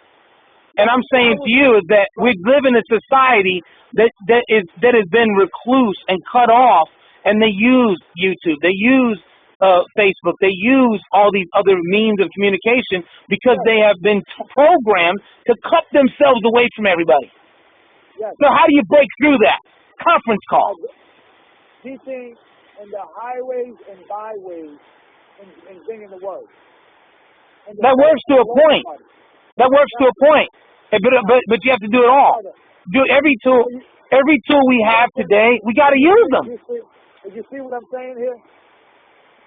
And I'm saying to you is that we live in a society that has been recluse and cut off, and they use YouTube, they use Facebook, they use all these other means of communication because they have been programmed to cut themselves away from everybody. Yes. So how do you break through that? Conference call. Teaching in the highways and byways and bringing the word. That works to a point. That works to a point. But you have to do it all. Do every tool we have today, we got to use them. You see what I'm saying here?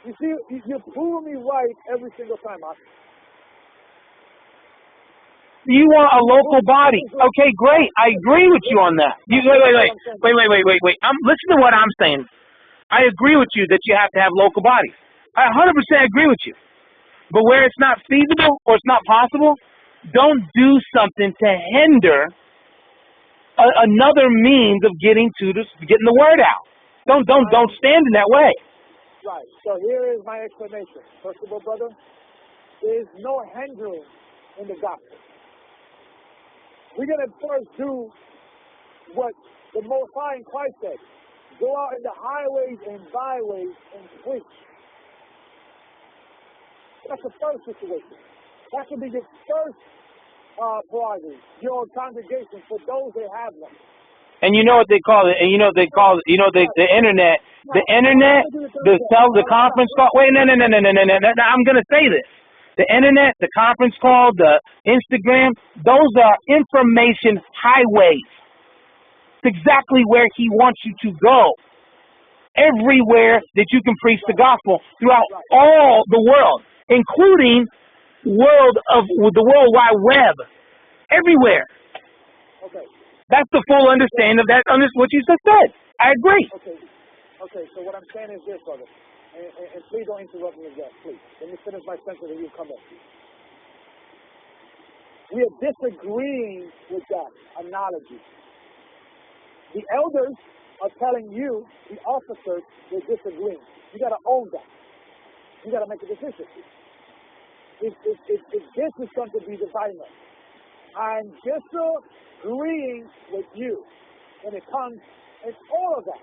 You see, you're proving me right every single time. You want a local body. Okay, great. I agree with you on that. Wait. Listen to what I'm saying. I agree with you that you have to have local bodies. I 100% agree with you. But where it's not feasible or it's not possible, don't do something to hinder another means of getting the word out. Don't stand in that way. Right. So here is my explanation. First of all, brother, there is no hindering in the gospel. We're going to first do what the Most High in Christ said. Go out in the highways and byways and preach. That's the first situation. That should be your first prerogative, your congregation, for those that have them. And you know what they call it, and you know what they call it, the internet, the conference call. Wait, no, I'm going to say this. The internet, the conference call, the Instagram, those are information highways. It's exactly where he wants you to go. Everywhere that you can preach the gospel throughout all the world, including the World Wide Web. Everywhere. Okay. That's the full understanding of that. What you just said. I agree. Okay. So what I'm saying is this, brother, and please don't interrupt me again, please. Let me finish my sentence and you come in. We are disagreeing with that analogy. The elders are telling you, the officers, they're disagreeing. You got to own that. You got to make a decision. If this is going to be dividing us, I'm disagreeing with you when it comes in all of that.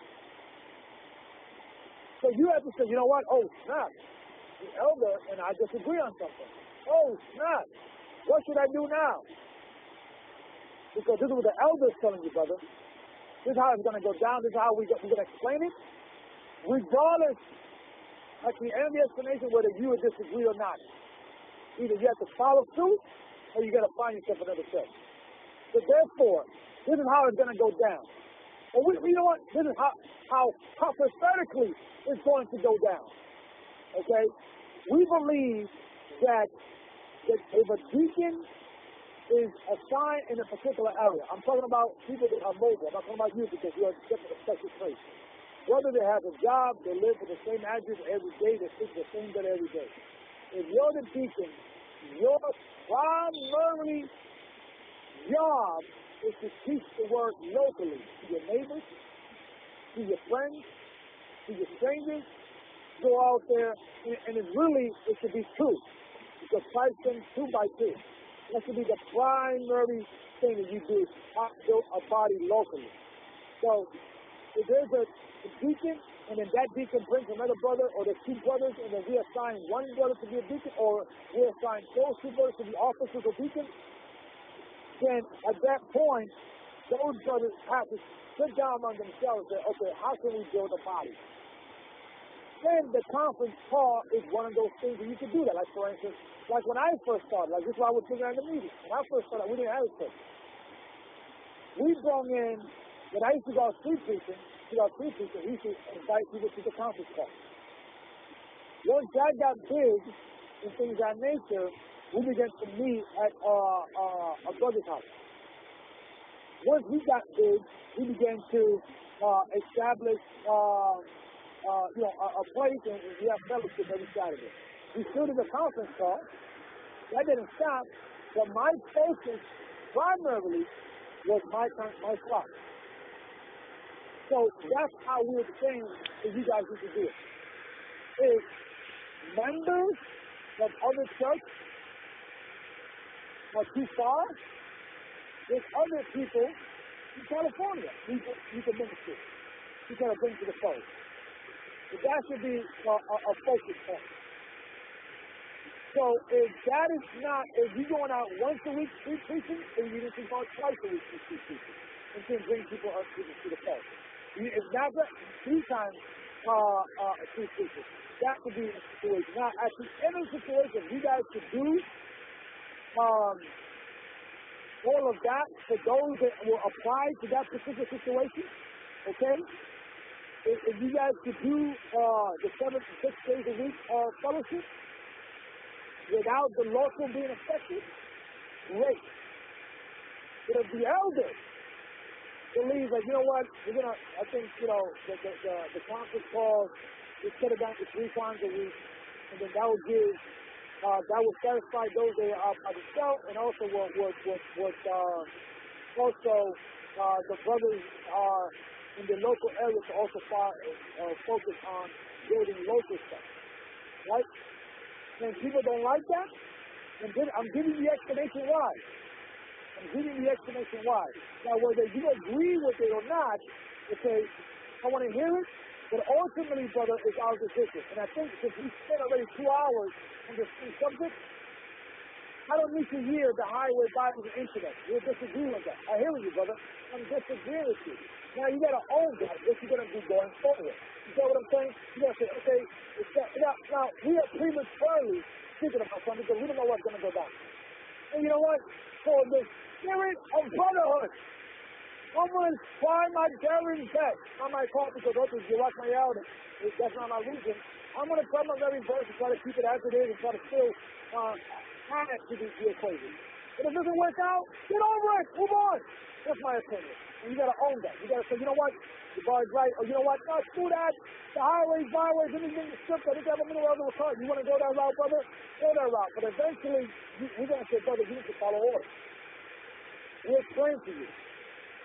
So you have to say, you know what? Oh, snap. The elder and I disagree on something. Oh, snap. What should I do now? Because this is what the elder is telling you, brother. This is how it's going to go down. This is how we're going to explain it. Regardless, at the end of the explanation, whether you would disagree or not. Either you have to follow suit or you got to find yourself another church. So therefore, this is how it's going to go down. And you know what? This is how prophetically it's going to go down. Okay? We believe that if a deacon is assigned in a particular area, I'm talking about people that are mobile. I'm not talking about you because you're a special place. Whether they have a job, they live in the same address every day, they speak the same bed every day. If you're the deacon, your primary job is to teach the word locally to your neighbors, to your friends, to your strangers. Go out there, and it should be two. Because Christ came 2 by 2. That should be the primary thing that you do, build a body locally. So if there's a deacon, and then that deacon brings another brother, or the 2 brothers, and then we assign 1 brother to be a deacon, or we assign those 2 brothers to be officers or deacons, then at that point, those brothers have to sit down among themselves and say, okay, how can we build a body? Then the conference call is one of those things that you can do that. Like, for instance, like when I first started, like this is why I was figuring out the meeting. When I first started, we didn't have a church. We brought in, when I used to go out street preaching, we used to invite people to the conference call. Once that got big and things of that nature, we began to meet at a brother's house. Once we got big, we began to establish a place, and we have fellowship every Saturday. We still did a conference call. That didn't stop, but my focus primarily was my flock. So that's how we were saying that you guys need to do it. If members of other churches are too far, there's other people in California you can minister. You can bring to the fold. But that should be a focus point. So if that is not, if you're going out once a week street preaching, then you need to go twice a week street preaching and then bring people up to the fold. It's not 3 times street preaching. That could be the situation. Now, at the end of the situation, you guys could do all of that for those that will apply to that particular situation, okay? If you guys could do the 7 to 6 days a week fellowship without the local being affected, great. But if the elders believe that, you know what, I think, the conference call is cut it down to 3 times a week, and then that will give, that will satisfy those that are by themselves, and also the brothers are in the local area to also focus on building local stuff, right? And people don't like that, and I'm giving you the explanation why. Now, whether you agree with it or not, okay, I want to hear it, But ultimately, brother, it's our decision. And I think since we spent already 2 hours on this subject, I don't need to hear the highway, Bible, and internet. You'll disagree with that. I hear you, brother. I'm disagreeing with you. Now you gotta own that. What you're gonna do going forward. You know what I'm saying? You gotta say, okay, now we are prematurely thinking about something because we don't know what's gonna go down. And you know what? For the spirit of brotherhood, I'm gonna try my very best. I might call because others you watch my out. That's not my reason. I'm gonna try my very best to try to keep it as it is and try to still add to the equation. But if it doesn't work out, get over it. Move on. That's my opinion. And you gotta own that. You gotta say, you know what? The bar is right. Or you know what? No, screw that. The highways, byways, anything in the script. I think I have a middle of the car. You wanna go that route, brother? Go that route. But eventually, we're gonna say, brother, you need to follow orders. We'll explain to you.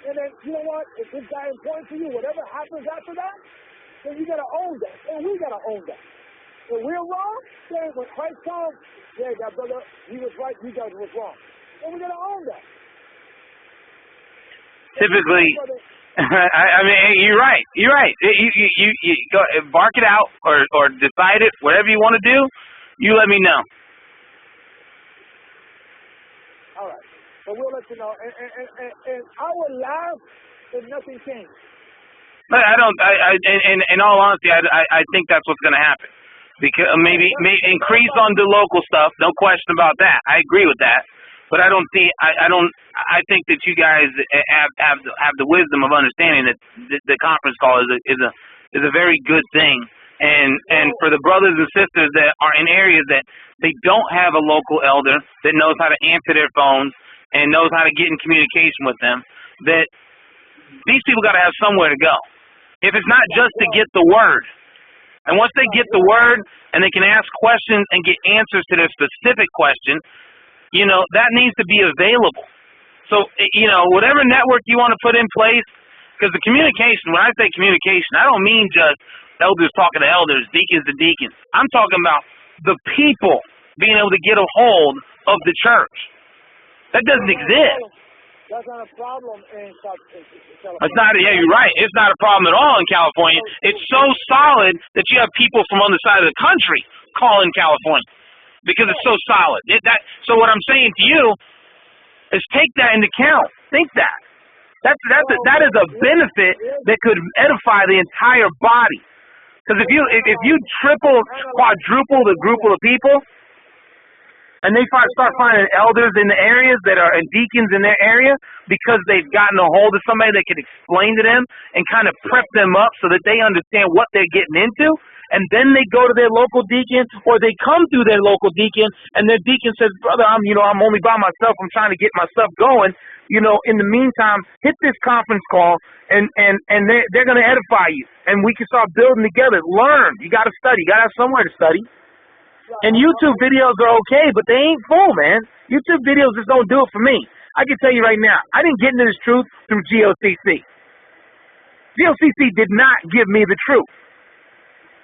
And then, you know what? If this guy is important to you, whatever happens after that, then you gotta own that. And we gotta own that. If we're wrong, then when Christ comes, yeah, that brother, he was right, you guys was wrong. And we gotta own that. Typically, I mean, you're right. You're right. You go bark it out or decide it. Whatever you want to do, you let me know. All right. But we'll let you know. And I will laugh if nothing changed. I don't. In all honesty, I think that's what's going to happen. Because maybe increase on the local stuff. No question about that. I agree with that. But I don't see. I think that you guys have the wisdom of understanding that the conference call is a very good thing. And for the brothers and sisters that are in areas that they don't have a local elder that knows how to answer their phones and knows how to get in communication with them, that these people got to have somewhere to go. If it's not just to get the word, and once they get the word and they can ask questions and get answers to their specific question, you know, that needs to be available. So, you know, whatever network you want to put in place, because the communication, when I say communication, I don't mean just elders talking to elders, deacons to deacons. I'm talking about the people being able to get a hold of the church. That doesn't exist. That's not a problem in California. It's not. Yeah, you're right. It's not a problem at all in California. It's so solid that you have people from on the side of the country calling California because it's so solid. So what I'm saying to you is take that into account. Think that. That is a benefit that could edify the entire body. Because if you triple, quadruple the group of people, and they start finding elders in the areas that are and deacons in their area because they've gotten a hold of somebody that can explain to them and kind of prep them up so that they understand what they're getting into, and then they go to their local deacon or they come through their local deacon and their deacon says, brother, I'm only by myself. I'm trying to get my stuff going. You know, in the meantime, hit this conference call and they're going to edify you and we can start building together. Learn. You got to study. You got to have somewhere to study. And YouTube videos are okay, but they ain't full, man. YouTube videos just don't do it for me. I can tell you right now, I didn't get into this truth through GOCC. GOCC did not give me the truth.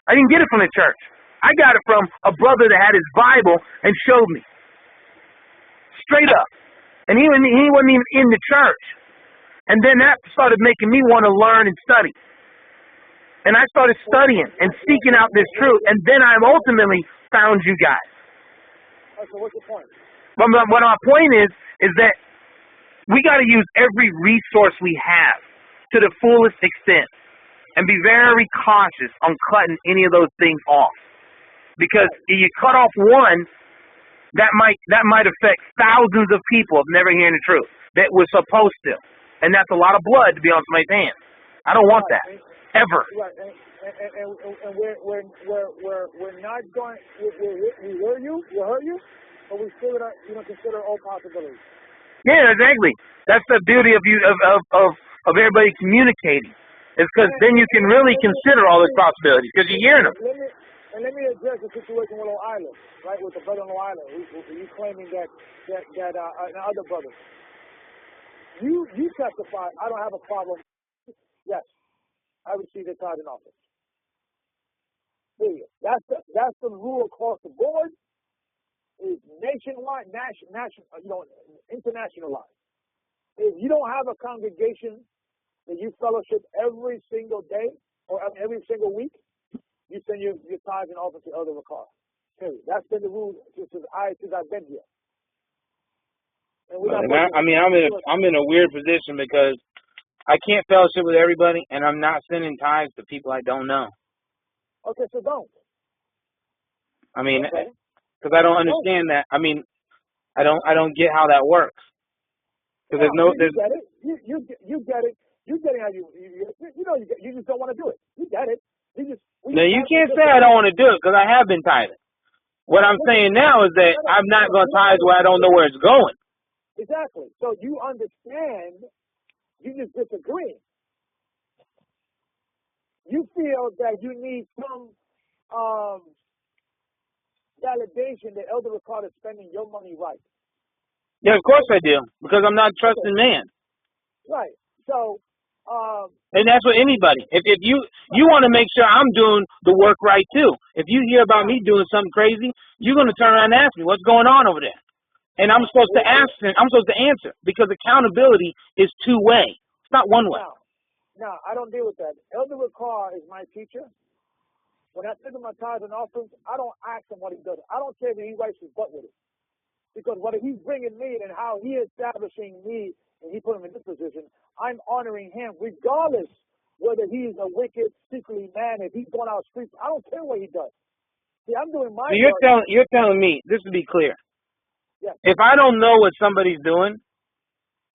I didn't get it from the church. I got it from a brother that had his Bible and showed me. Straight up. And he wasn't even in the church. And then that started making me want to learn and study. And I started studying and seeking out this truth. And then I ultimately found you guys. So what's your point? But what my point is that we got to use every resource we have to the fullest extent and be very cautious on cutting any of those things off. Because if you cut off one, that might affect thousands of people of never hearing the truth that we're supposed to. And that's a lot of blood to be on somebody's hands. I don't want that. Ever. Right, and we're not going. We hear you, but we still consider all possibilities. Yeah, exactly. That's the beauty of everybody communicating. It's because then you can really consider all those possibilities because you're hearing them. Let me address the situation with Long Island, right? With the brother in Long Island, you claiming that other brothers. You testify. I don't have a problem. Yes. I received a tithe in office. That's the rule across the board. It's nationwide, internationalized. If you don't have a congregation that you fellowship every single day, or every single week, you send your tithes and offerings to Elder Ricard. Period. That's been the rule since I've been here. I'm in a weird position because I can't fellowship with everybody, and I'm not sending tithes to people I don't know. Okay, so don't. I mean, because I don't understand that. I mean, I don't get how that works. Because you get it. You get it. You get it how you just don't want to do it. You get it. No, you can't say I don't want to do it because I have been tithing. What I'm saying now is that I'm not going to tithe where I don't know where it's going. Exactly. So you understand. You just disagree. You feel that you need some validation that Elder Ricard is spending your money right. Yeah, of course I do, because I'm not trusting man. Right. So. And that's with anybody. If you want to make sure I'm doing the work right too. If you hear about me doing something crazy, you're going to turn around and ask me what's going on over there. And I'm supposed to answer because accountability is two-way. It's not one way. No, I don't deal with that. Elder Ricard is my teacher. When I send him my tithes and offerings, I don't ask him what he does. I don't care if he wipes his butt with it. Because what he's bringing me and how he is establishing me and he put him in this position, I'm honoring him regardless whether he's a wicked, secretly man, if he's going out streets. I don't care what he does. See, I'm doing my work. You're telling me, this to be clear, yes. If I don't know what somebody's doing,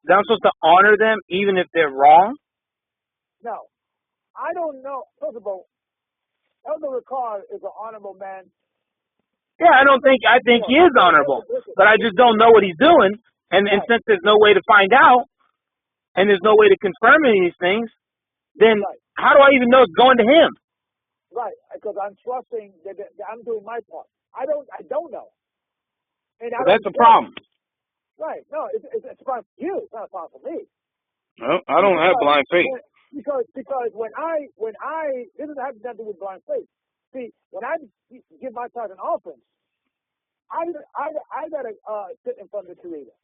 then I'm supposed to honor them even if they're wrong? No. I don't know. First of all, Elder Ricard is an honorable man. Yeah, I think he is honorable, but I just don't know what he's doing. And since there's no way to find out, and there's no way to confirm any of these things, then how do I even know it's going to him? Right, because I'm trusting that I'm doing my part. I don't know. And that's a problem. Right. No, it's a problem for you. It's not a problem for me. No, I don't have blind faith. Because when I this doesn't have nothing to do with blind faith. See, when I give my tithes and offerings, I gotta sit in front of the Creator.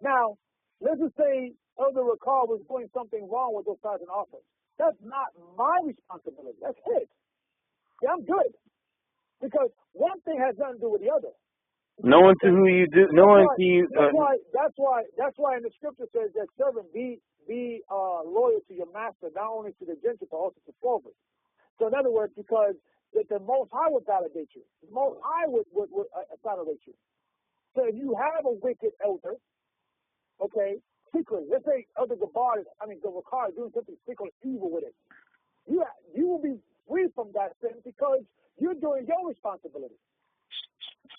Now, let's just say Elder Ricard was doing something wrong with those tithes and offerings. That's not my responsibility. That's his. See, I'm good. Because one thing has nothing to do with the other. No one to who you do. No one to you. That's why in the scripture says that servant be loyal to your master, not only to the gentle but also to foreigners. So in other words, because the Most High would validate you, the Most High would validate you. So if you have a wicked elder, okay, secretly, let's say Elder Gabar Ricard is doing something secretly evil with it, you will be free from that sin because you're doing your responsibility.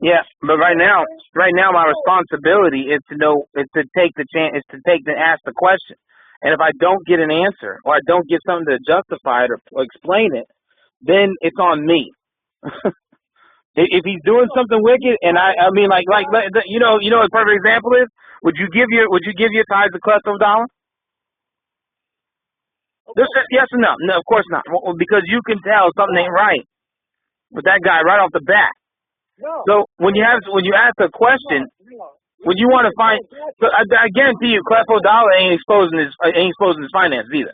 Yeah, but right now, my responsibility is to take the chance, is to ask the question. And if I don't get an answer or I don't get something to justify it or explain it, then it's on me. If he's doing something wicked, and you know, a perfect example is, would you give your tithes a Klesto dollar? Yes or no? No, of course not. Because you can tell something ain't right with that guy right off the bat. No. So when you ask a question, when you want to find, so I guarantee you, Klesto dollar ain't exposing his finances either.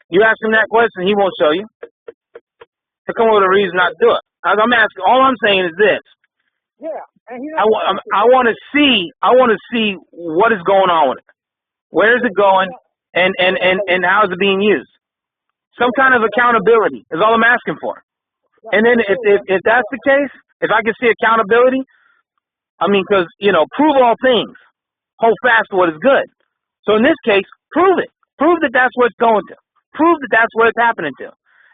You ask him that question, he won't show you. He'll come up with a reason not to do it. I'm asking. All I'm saying is this. Yeah. And I want to see what is going on with it. Where is it going, and how is it being used? Some kind of accountability is all I'm asking for. And then if that's the case, if I can see accountability, because prove all things, hold fast to what is good. So in this case, prove it. Prove that that's what it's going to. Prove that that's what it's happening to.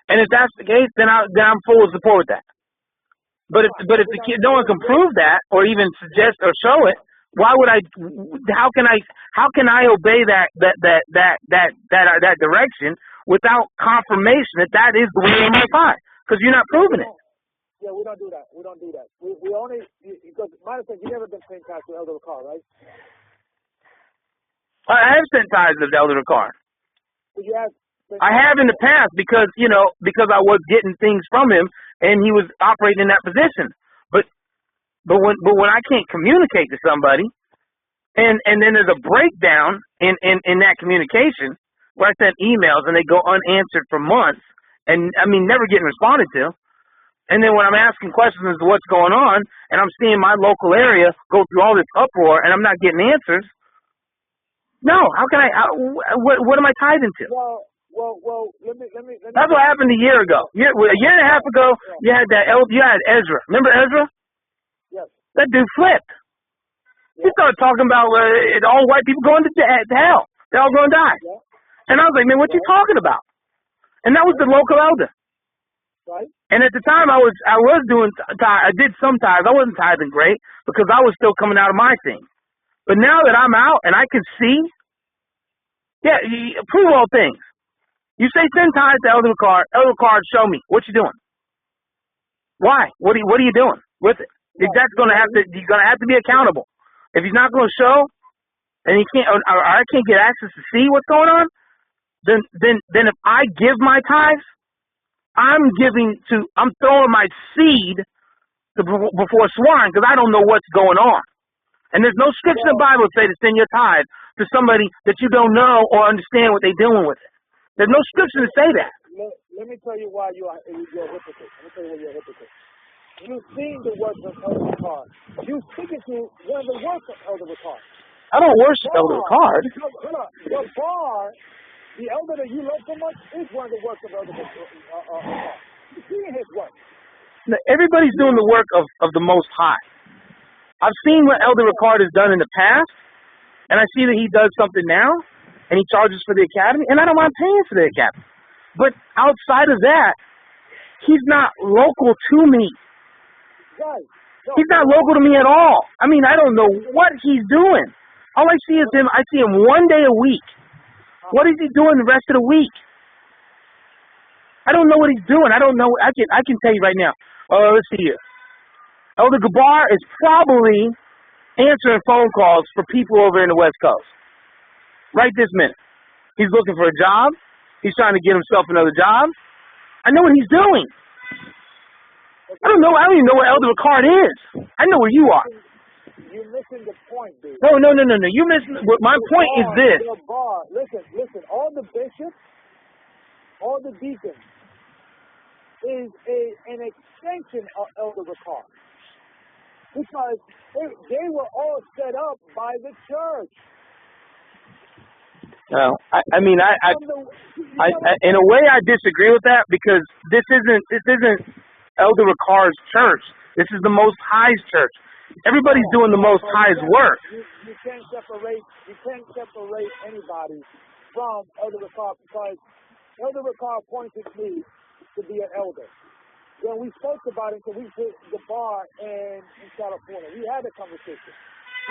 And if that's the case, then I'm full of support with that. But if no one can prove that or even suggest or show it, why would I? How can I obey that direction without confirmation that is the way in my life? Because you're not proving it. Yeah, we don't do that. We only, because matter of fact, you never been paying tithes to Elder Ricard, right? I have sent tithes to Elder Ricard. So you have. I have in the past because I was getting things from him and he was operating in that position. But when I can't communicate to somebody and then there's a breakdown in that communication, where I sent emails and they go unanswered for months, and I mean never getting responded to. And then when I'm asking questions as to what's going on, and I'm seeing my local area go through all this uproar, and I'm not getting answers. No, how can I? What am I tied into? Well. Let me. That's what happened a year ago. A year and a half ago, you had Ezra. Remember Ezra? Yes. That dude flipped. He started talking about all white people going to hell. They're all going to die. Yeah. And I was like, man, what you talking about? And that was the local elder. Right. And at the time, I was doing I did some tithes. I wasn't tithing great because I was still coming out of my thing. But now that I'm out and I can see, yeah, prove all things. You say send tithes to Elder Ricard. Elder Ricard, show me what you doing. Why? What are you doing with it? You're gonna have to be accountable. If he's not going to show, and he can't, or I can't get access to see what's going on, then if I give my tithes, I'm throwing my seed before swine because I don't know what's going on. And there's no scripture in the Bible that say to send your tithe to somebody that you don't know or understand what they're doing with it. There's no scripture to say that. Let me tell you why you're a hypocrite. Let me tell you why you're a hypocrite. You've seen the works of Elder Ricard. You speaking to one of the works of Elder Ricard. I don't worship Elder Ricard. The elder that you love so much is one of the works of Elder Ricard. You've seen his work. Everybody's doing the work of the Most High. I've seen what Elder Ricard has done in the past, and I see that he does something now, and he charges for the academy, and I don't mind paying for the academy. But outside of that, he's not local to me. Right. No, he's not local to me at all. I mean, I don't know what he's doing. All I see is him. I see him one day a week. What is he doing the rest of the week? I don't know what he's doing. I don't know. I can tell you right now. Let's see here. Elder Gabar is probably answering phone calls for people over in the West Coast. Right this minute. He's looking for a job. He's trying to get himself another job. I know what he's doing. I don't even know what Elder Ricard is. I know where you are. You're missing the point, dude. No. You missing. My point is this. Listen. All the bishops, all the deacons, is an extension of Elder Ricard. Because they were all set up by the church. No, I mean, in a way, I disagree with that because this isn't Elder Ricard's church. This is the Most High's church. Everybody's doing the Most High's work. You can't separate anybody from Elder Ricard because Elder Ricard appointed me to be an elder. When we spoke about it, so we put Gabar in California. We had a conversation.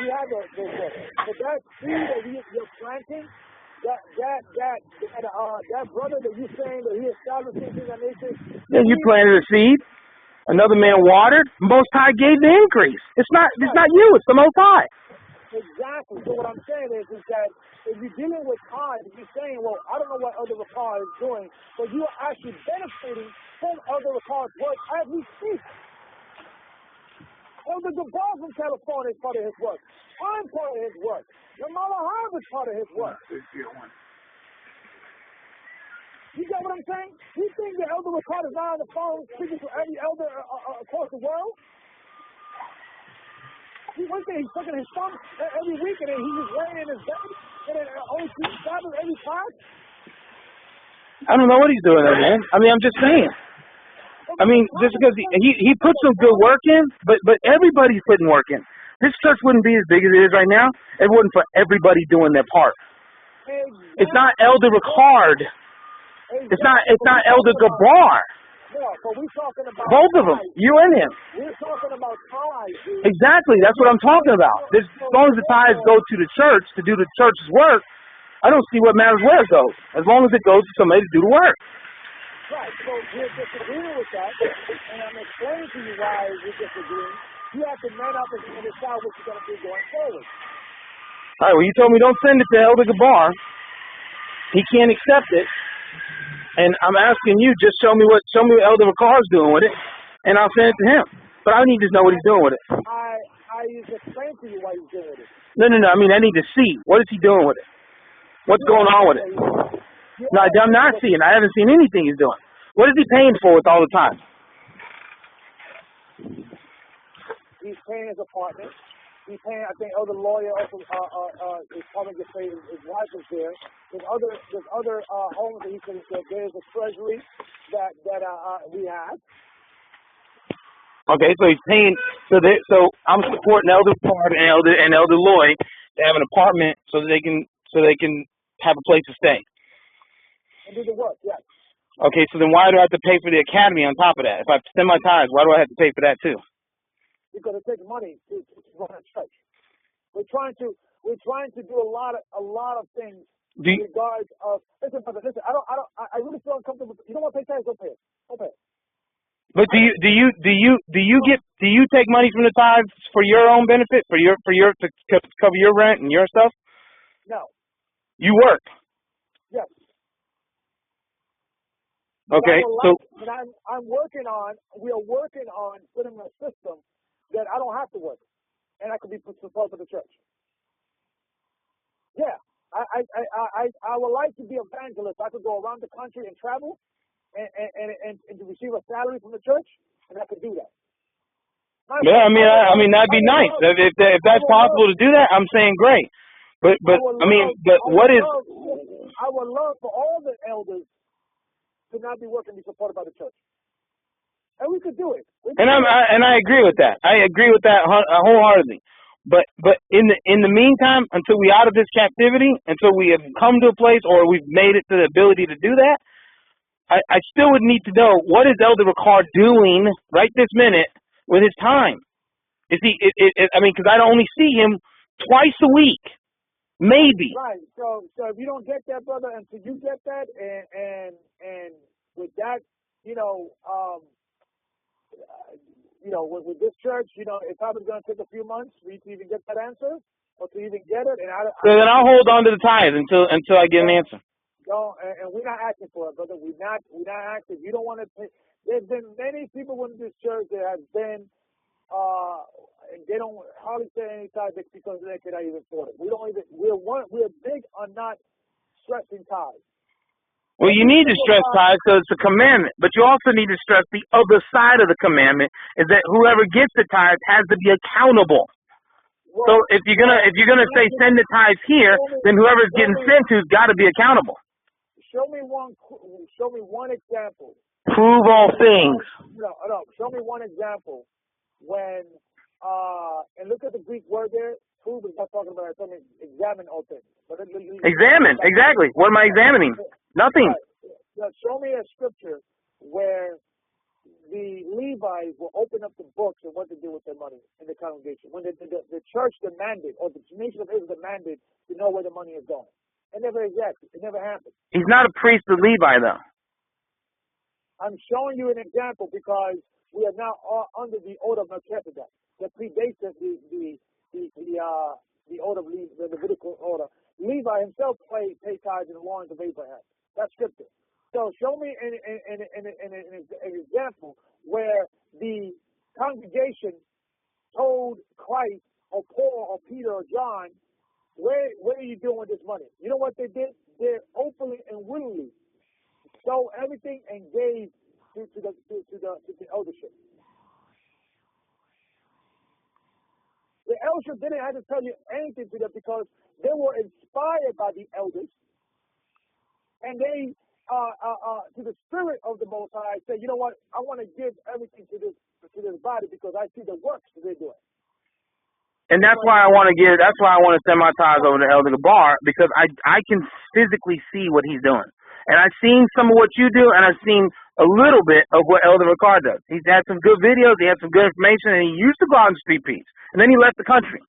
We had those work. But that seed that you're planting, that brother that you're saying that he established things in that nation. Yeah, you planted a seed. Another man watered. Most High gave the increase. It's not you. It's the Most High. Exactly. So what I'm saying is that if you're dealing with tithes, you're saying, well, I don't know what Elder Ricard is doing, but you are actually benefiting from Elder Ricard's work as we speak. Elder Gabar from California is part of his work. I'm part of his work. Your Mama Harv is part of his work. You get what I'm saying? You think that Elder Ricard is not on the phone speaking to every elder across the world? One thing he's sucking his thumb every week, and then he's just laying in his bed, and then OT Sabbath every class. I don't know what he's doing there, man. I mean, I'm just saying. I mean, just because he put some good work in, but everybody's putting work in. This church wouldn't be as big as it is right now if it wasn't for everybody doing their part. Exactly. It's not Elder Ricard. It's not Elder Gabar. Yeah, but we're talking about both of them, you and him. We're talking about tithes, dude. Exactly, that's what I'm talking about. As long as the tithes go to the church to do the church's work, I don't see what matters where it goes. As long as it goes to somebody to do the work. Right, so we're disagreeing with that, and I'm explaining to you why we're disagreeing. You have to man up and decide what you're going to do going forward. All right, well, you told me don't send it to Elder Gabar. He can't accept it. And I'm asking you, just show me what Elder Ricard's doing with it, and I'll send it to him. But I need to know what he's doing with it. I just explained to you what he's doing with it. No. I mean, I need to see. What is he doing with it? What's going on with it? No, I'm not seeing. I haven't seen anything he's doing. What is he paying for with all the time? He's paying his apartment. He's paying, I think, other lawyer also is probably to say his wife is there. There's other homes that he can say. There's a treasury that we have. Okay, so he's paying. So I'm supporting Elder Card and Elder Lloyd to have an apartment so they can have a place to stay. And do the work, yes. Okay, so then why do I have to pay for the academy on top of that? If I send my tithes, why do I have to pay for that too? Because it takes money to run a church. We're trying to do a lot of things in regards of listen, brother, listen. I really feel uncomfortable. You don't want to pay tithes? Don't pay it. Don't pay it. But do you take money from the tithes for your own benefit, for your to cover your rent and your stuff? No. You work. Yes. Okay, so but I'm working on. We are working on putting a system that I don't have to work, and I could be supported for the church. Yeah, I would like to be an evangelist. I could go around the country and travel, and to receive a salary from the church, and I could do that. Yeah, I mean that'd be nice. If that's possible to do that, I'm saying great. But what is? I would love for all the elders to not be working to be supported by the church. And we could do it. And I agree with that. I agree with that wholeheartedly. But in the meantime, until we out of this captivity, until we have come to a place or we've made it to the ability to do that, I still would need to know what is Elder Ricard doing right this minute with his time. Is he? I mean, because I only see him twice a week, maybe. Right. So if you don't get that, brother, until you get that, and with that, with this church, it's probably going to take a few months for you to even get that answer or to even get it. So then I'll hold on to the tithe until I get an answer. No, and we're not asking for it, brother. We're not asking. You don't want to pay. There's been many people in this church that have been, and they don't hardly say any tithe because they cannot even afford it. We're big on not stressing tithes. Well, you need to stress tithes because it's a commandment, but you also need to stress the other side of the commandment is that whoever gets the tithes has to be accountable. Well, so if you're gonna say send the tithes here, then whoever's getting sent to's got to be accountable. Show me one example. Prove all things. No. Show me one example when and look at the Greek word there. Prove is not talking about something. Examine all things. Examine, exactly. What am I examining? Nothing. Right. Now, show me a scripture where the Levites will open up the books and what to do with their money in the congregation. When the church demanded, or the nation of Israel demanded to know where the money is going. It never exactly. It never happened. He's not a priest of Levi, though. I'm showing you an example because we are now under the order of Melchizedek. That predates the order of the Levitical order. Levi himself paid tithes in the loins of Abraham. That's scripture. So show me an example where the congregation told Christ or Paul or Peter or John, what are you doing with this money? You know what they did? They openly and willingly sold everything and gave to the eldership. The eldership didn't have to tell you anything to them because they were inspired by the elders, and they, to the spirit of the Most High, said, you know what? I want to give everything to this body because I see the works that they're doing. And that's why I want to send my tithes over to Elder Gabar because I can physically see what he's doing, and I've seen some of what you do, and I've seen a little bit of what Elder Ricard does. He's had some good videos, he had some good information, and he used to go out on the street peace, and then he left the country.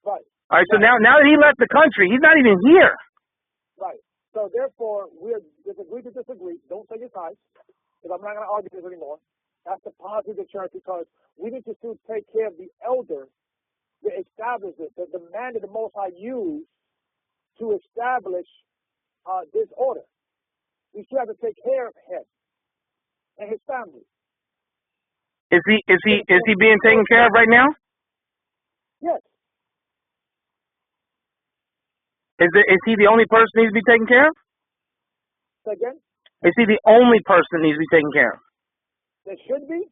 Right. All right. So now that he left the country, he's not even here. Right. So therefore, we disagree to disagree. Don't say your tithes, because I'm not going to argue this anymore. That's the policy of the church because we need to still take care of the elder that establishes it, the man that the Most High used to establish this order. We still have to take care of him and his family. Is he being taken care of right now? Yes. Is he the only person he needs to be taken care of? Say again? Is he the only person that needs to be taken care of? There should be?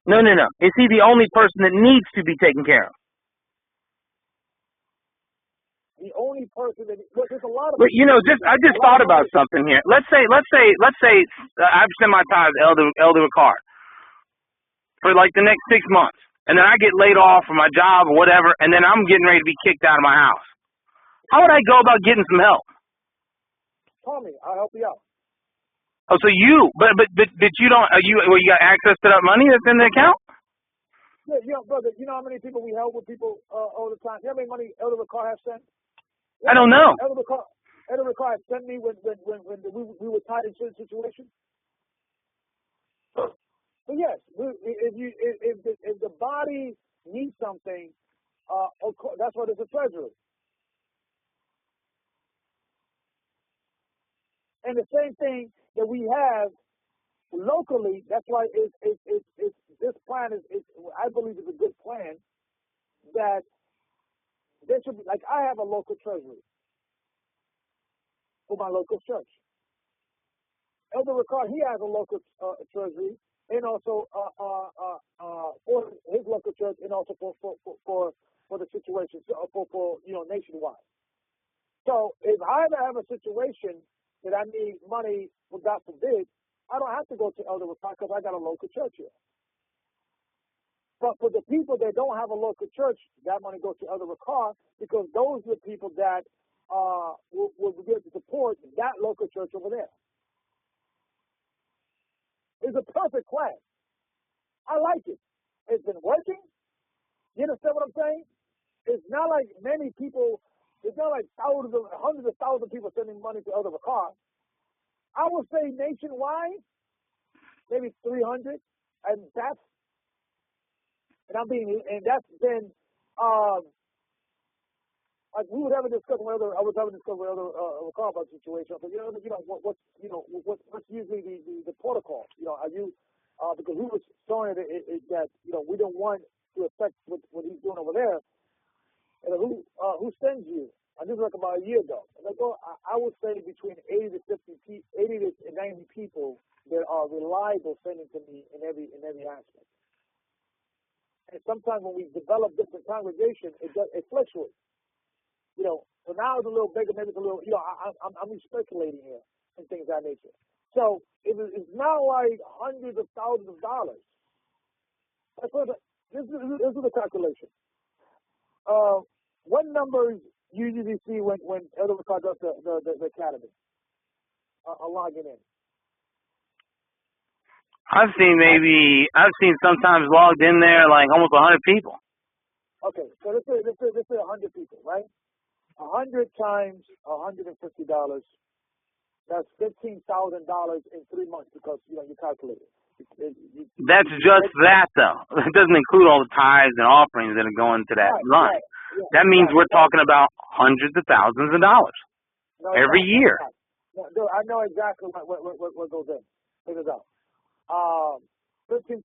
No. Is he the only person that needs to be taken care of? The only person that look, there's a lot of. But I just thought about something here. Let's say I've sent my tithes Elder Ricard for like the next 6 months, and then I get laid off from my job or whatever, and then I'm getting ready to be kicked out of my house. How would I go about getting some help? Call me. I'll help you out. Oh, so but you don't you got access to that money that's in the account? Yeah, brother. You know how many people we help with people all the time? You know how many money Elder Ricard has sent? I don't know. Elder Ricard sent me when we were tied in certain situations. So yes, if the body needs something, of course, that's why there's a treasury. And the same thing that we have locally, that's why this plan is I believe is a good plan. That there should be, like, I have a local treasury for my local church. Elder Ricard, he has a local treasury, and also for his local church, and also for the situation, for nationwide. So if I ever have a situation that I need money, for God forbid, I don't have to go to Elder Ricard because I got a local church here. But for the people that don't have a local church, that money goes to Elder Ricard because those are the people that will be able to support that local church over there. It's a perfect plan. I like it. It's been working. You understand what I'm saying? It's not like many people, it's not like hundreds of thousands of people sending money to Elder Ricard. I would say nationwide, maybe 300, and that's then like we would have a discussion with I was having a discussion with Elder Ricard about the situation. But what's usually the protocol? Are you because he was showing that we don't want to affect what he's doing over there. And who sends you? I just read about a year ago. And I would say between 80 to 90 people that are reliable sending to me in every aspect. And sometimes when we develop different congregations, it fluctuates. So now it's a little bigger, maybe it's a little. I'm speculating here and things of that nature. So it's not like hundreds of thousands of dollars. This is the calculation. What numbers you usually see when Elder Ricard does the academy? Logging in. I've seen sometimes logged in there like almost 100 people. Okay, so this is 100 people, right? 100 times $150. That's $15,000 in 3 months because you calculate it. That's just that though. It doesn't include all the tithes and offerings that are going to that line. Right. Yeah, that means we're talking about hundreds of thousands of dollars every year. No, I know exactly what goes in. Check this out. $15,000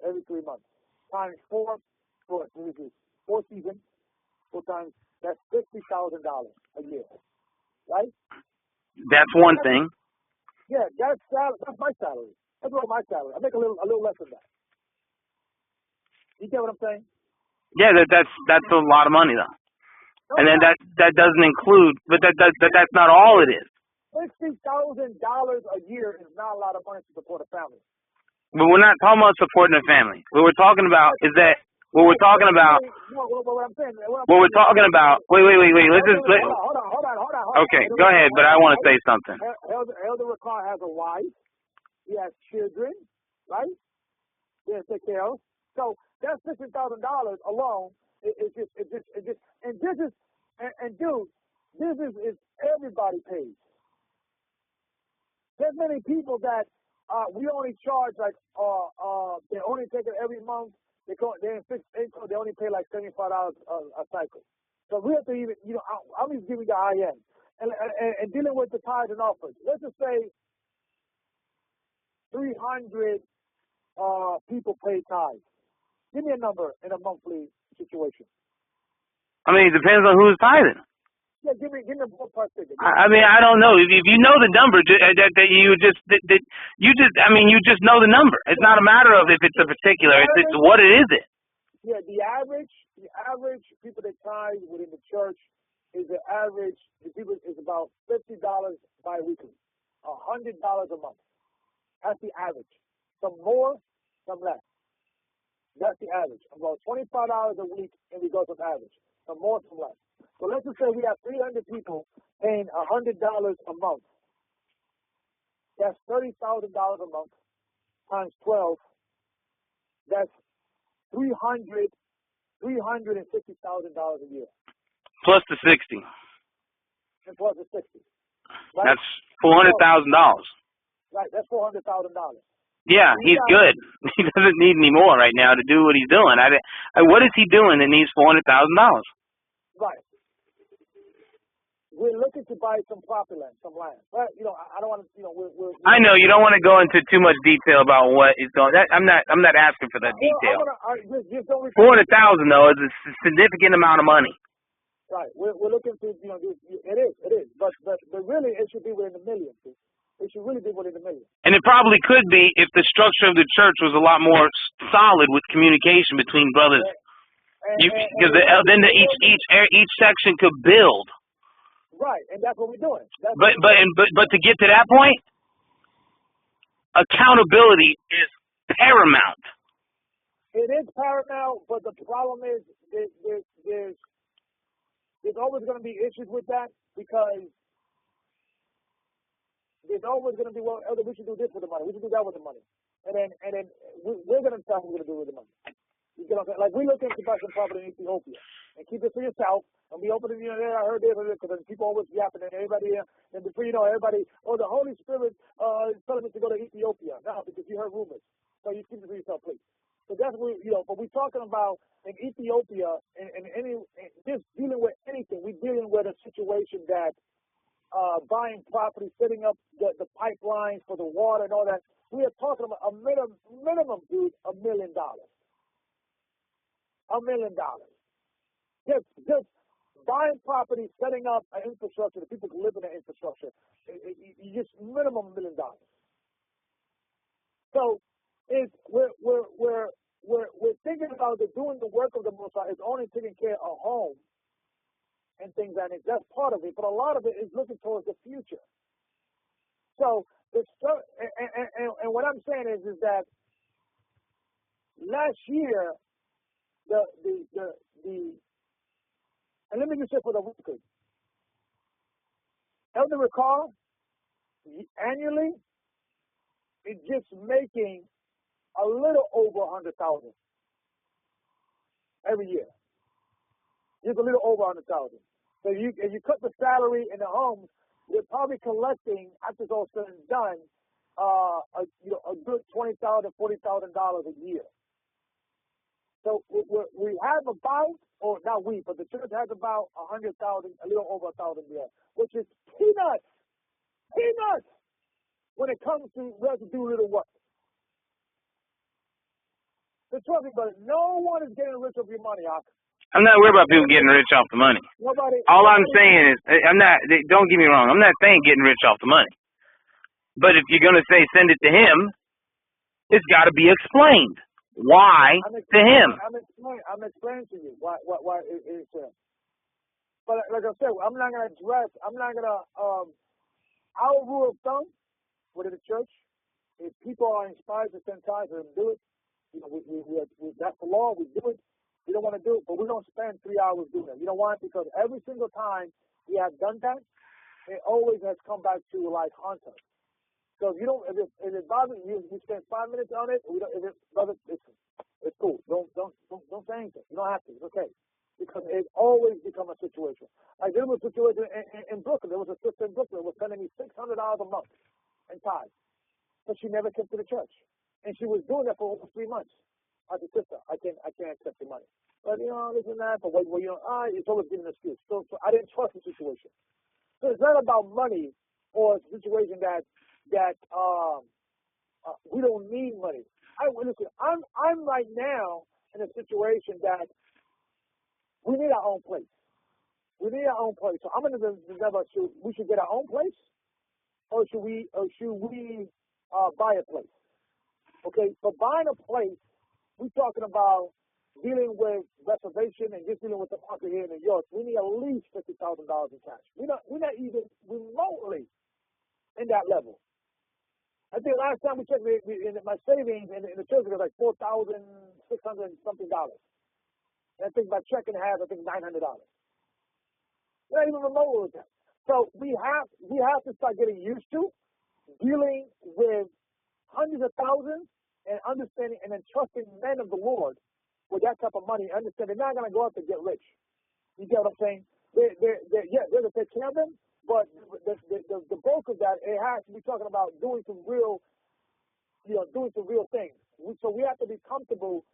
every 3 months times four seasons, 4 times. That's $50,000 a year, right? That's one thing. Yeah, that's my salary. That's about my salary. I make a little less than that. You get what I'm saying? Yeah, that's a lot of money though. No, and then that doesn't include, but that's not all it is. $60,000 a year is not a lot of money to support a family. But we're not talking about supporting a family. What we're talking about is that what we're talking about. What we're talking about. Wait. Hold on. Okay, go ahead. But I want to say something. Elder Ricard has a wife. He has children, right? He has to take care of. So that's $60,000 alone. It just, and this is, and dude, this is everybody pays. There's many people that we only charge like they only take it every month. They're in fixed income. They only pay like $75 a cycle. So we have to even, I'm just giving the high end and dealing with the tithes and offers. Let's just say 300 people pay tithes. Give me a number in a monthly situation. I mean, it depends on who's tithing. Yeah, give me a ballpark figure. I mean, I don't know. If you know the number, you just know the number. It's not a matter of if it's a particular. It's what it is. Yeah, the average people that tithe within the church is the average. The people is about $50 bi-weekly, $100 a month. That's the average. Some more, some less. That's the average. About $25 a week in regards of average. Some more, some less. So let's just say we have 300 people paying $100 a month. That's $30,000 a month times 12. That's $350,000 a year. Plus the 60. And plus the 60. Right? That's $400,000. Right, that's $400,000. Yeah, he's good. He doesn't need any more right now to do what he's doing. What is he doing that needs $400,000? Right. We're looking to buy some property land, some land. But, I don't want to, I know you don't want to go into too much detail about what is going. I'm not asking for that detail. $400,000 though is a significant amount of money. Right. We're looking to, it is. But really, it should be within the millions. It should really be within the millions. And it probably could be if the structure of the church was a lot more solid with communication between brothers. Because then each section could build. Right, and that's what we're doing. But to get to that point, accountability is paramount. It is paramount, but the problem is there's always going to be issues with that because there's always going to be, well, Elder, we should do this with the money. We should do that with the money. And then we're going to tell what we're going to do with the money. You get what I'm saying? Like, we look into buy some property in Ethiopia and keep it for yourself. And we open it, I heard this, because people always yapping, and everybody, and before you know, everybody, the Holy Spirit is telling us to go to Ethiopia. No, because you heard rumors. So you keep it for yourself, please. So that's what, but we're talking about in Ethiopia, and just dealing with anything. We're dealing with a situation that buying property, setting up the pipelines for the water and all that. We are talking about a minimum, dude, $1 million. $1 million. Just buying property, setting up an infrastructure that people can live in the infrastructure. You just minimum $1 million. So we're thinking about doing the work of the Most High. It's only taking care of home and things like that. That's part of it, but a lot of it is looking towards the future. So and what I'm saying is that last year and let me just say for the record, Elder recall annually it's just making a little over 100,000 every year. Just a little over 100,000. So if you cut the salary in the homes, we're probably collecting after it's all said and done a good $20,000, $40,000 a year. So we have about, or not we, but the church has about 100,000, a little over 1,000 there, which is peanuts when it comes to do little work. So trust me, but no one is getting rich off your money, Ak. I'm not worried about people getting rich off the money. All I'm saying is, don't get me wrong, I'm not saying getting rich off the money. But if you're going to say send it to him, it's got to be explained. Why to him? I'm explaining to you why it is him. But like I said, I'm not going to, our rule of thumb within the church, if people are inspired to send tithes, let them do it. That's the law, we do it. We don't want to do it, but we don't spend 3 hours doing it. You know why? Because every single time we have done that, it always has come back to like haunt us. So if it bothers you, you spend 5 minutes on it. Brother, it's cool. Don't say anything. You don't have to. It's okay, because it always becomes a situation. Like there was a situation in Brooklyn. There was a sister in Brooklyn who was sending me $600 a month in tithes, but she never came to the church, and she was doing that for over 3 months. I said, sister, I can't accept your money. But this and that. But it's always giving an excuse. So I didn't trust the situation. So it's not about money or a situation that we don't need money. Listen, I'm right now in a situation that we need our own place. We need our own place. So I'm in the dilemma: we should get our own place, or should we buy a place? Okay, for buying a place, we're talking about dealing with reservation and just dealing with the market here in New York. We need at least $50,000 in cash. We're not even remotely in that level. I think last time we checked, in my savings in the church was like $4,600 something dollars. And I think my checking has $900. We're not even remote with that. So we have to start getting used to dealing with hundreds of thousands and understanding and then trusting men of the Lord with that type of money. Understand they're not going to go out to get rich. You get what I'm saying? They're going to take care of them, but the bulk of that, it has to be talking about doing some real things. So we have to be comfortable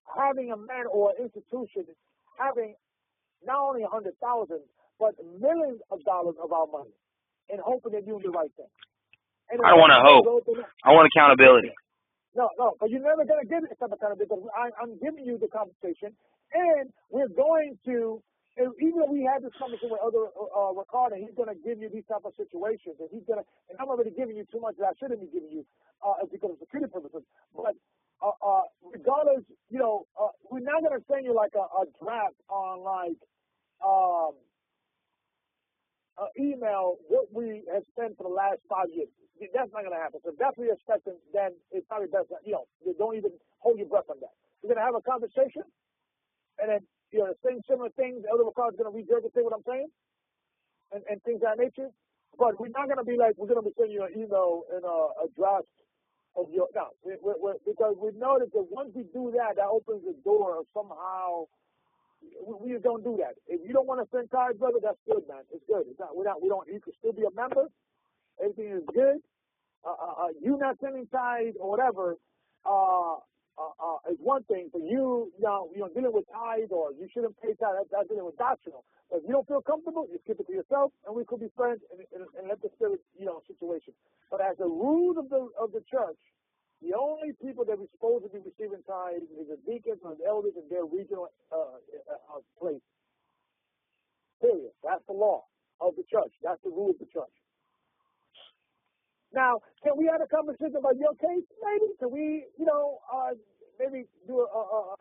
having a man or an institution having not only 100,000 but millions of dollars of our money, and hoping they're doing the right thing. And I don't want to hope. I want accountability. No, but you're never going to get this type of accountability because I'm giving you the compensation, and we're going to. And even though we had this conversation with other Ricardo, he's going to give you these type of situations, and I'm already giving you too much that I shouldn't be giving you because of security purposes. But regardless, we're not going to send you like a draft on like email what we have spent for the last 5 years. That's not going to happen. So if that's what you're expecting, then it's probably best that, don't even hold your breath on that. We're going to have a conversation, and then, saying similar things. The other Ricardo's going to regurgitate what I'm saying, and things of that nature. But we're not going to be like, we're going to be sending you an email and a draft of your, no, because we know that once we do that, that opens the door of somehow. We just don't do that. If you don't want to send cards, brother, that's good, man. It's good. It's not. We don't. You can still be a member. Everything is good. You not sending tithe or whatever is one thing. For you, dealing with tithe or you shouldn't pay tithe. That's dealing with doctrinal. But if you don't feel comfortable, you keep it to yourself, and we could be friends and let the spirit, situation. But as the rules of the church, the only people that are supposed to be receiving tithe is the deacons and the elders in their regional place. Period. That's the law of the church. That's the rule of the church. Now, can we have a conversation about your case? Maybe. Can we, maybe do a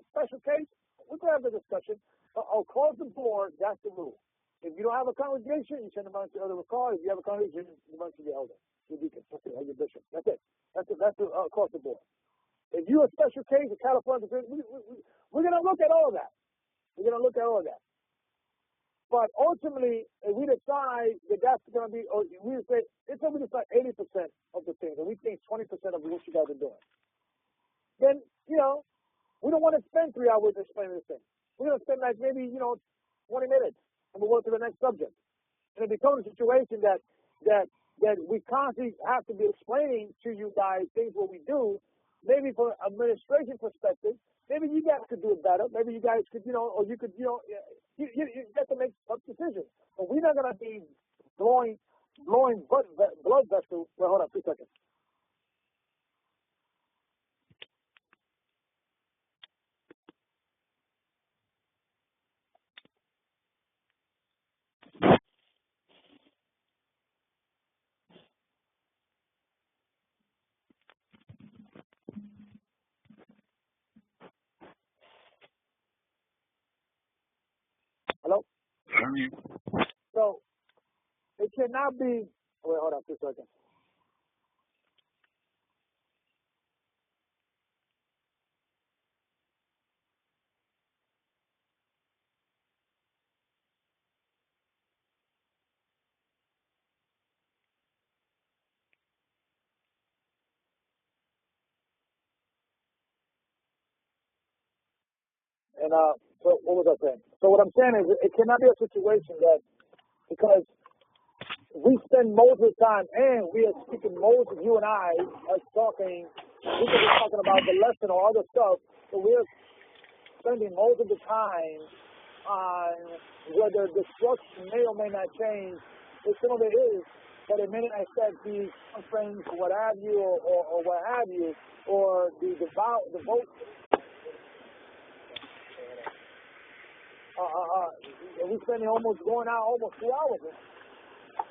special case? We could have a discussion. Across the board, that's the rule. If you don't have a congregation, you send them out to the other card. If you have a congregation, you send them to the elder, your deacon, or your bishop. That's it. That's across the board. If you're a special case, a California, we're going to look at all of that. We're going to look at all of that. But ultimately, if we decide that that's going to be, or we say it's going to be just like 80% of the things, and we think 20% of what you guys are doing, then, we don't want to spend 3 hours explaining this thing. We're going to spend like maybe, 20 minutes, and we'll go to the next subject. And it becomes a situation that we constantly have to be explaining to you guys things what we do. Maybe from an administration perspective, maybe you guys could do it better. Maybe you guys could, or you could, you have to make tough decisions. But we're not going to be blowing blood vessels. Well, hold on 2 seconds. Hello? So, it cannot be, wait, hold on 2 seconds. And so what was I saying? So what I'm saying is it cannot be a situation that because we spend most of the time and we are speaking most of you and I are talking, we could be talking about the lesson or other stuff, so we're spending most of the time on whether the structure may or may not change. But some of it is, but it may not affect the conference or what have you or what have you, or the vote. And we're spending almost 2 hours.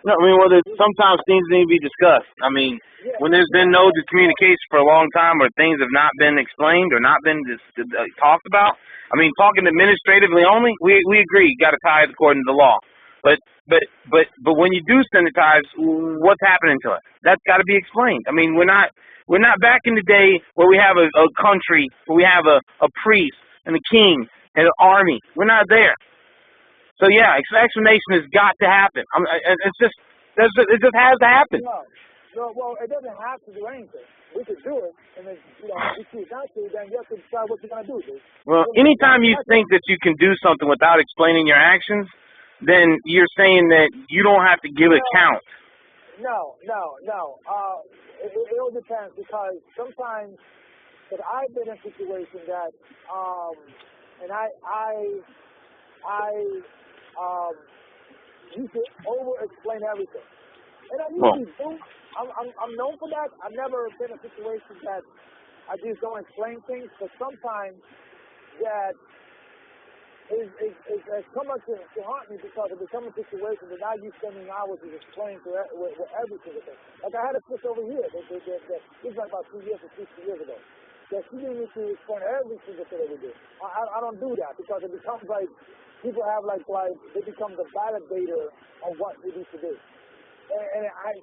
No, I mean, well, sometimes things need to be discussed. I mean, when there's been no communication for a long time, or things have not been explained or not been talked about. I mean, talking administratively only, we agree, got to tithe according to the law. But when you do send the tithes, what's happening to it? That's got to be explained. I mean, we're not back in the day where we have a country, where we have a priest and a king and an army. We're not there. So yeah, explanation has got to happen. It just has to happen. No, well, it doesn't have to do anything. We could do it, and then if you choose not to, then you have to decide what you're gonna do, dude. Well, anytime you think that you can do something without explaining your actions, then you're saying that you don't have to give account. No. It all depends, because sometimes, but I've been in situations that, and I used to over-explain everything. And I usually do. I'm known for that. I've never been in a situation that I just don't explain things, but sometimes that has come up to haunt me, because it becomes a situation that now you're spending hours to explain with every single thing. Like I had a fish over here. This was like about 2 years or 3 years ago. That she didn't need to explain every single thing that we do. I don't do that, because it becomes like people have like they become the validator of what we need to do.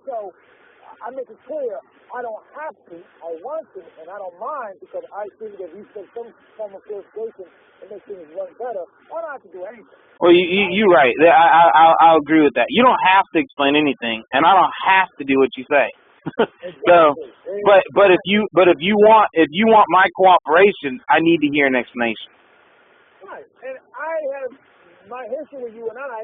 So I make it clear I don't have to, I want to, and I don't mind, because I think that we take some form of purification and make things run better. I don't have to do anything. Well, you're right. I'll agree with that. You don't have to explain anything, and I don't have to do what you say. So, but if you want my cooperation, I need to hear an explanation. Right, and I have my history with you and I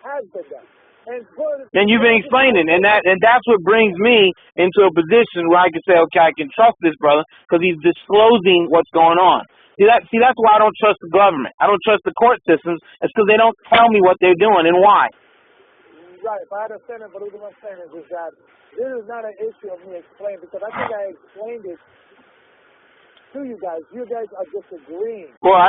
has been that. And you've been explaining, and that's what brings me into a position where I can say, okay, I can trust this brother because he's disclosing what's going on. See, that's why I don't trust the government. I don't trust the court systems. It's because they don't tell me what they're doing and why. Right, if I understand it, but what I'm saying is that this is not an issue of me explaining, because I think I explained it to you guys. You guys are disagreeing. Well, I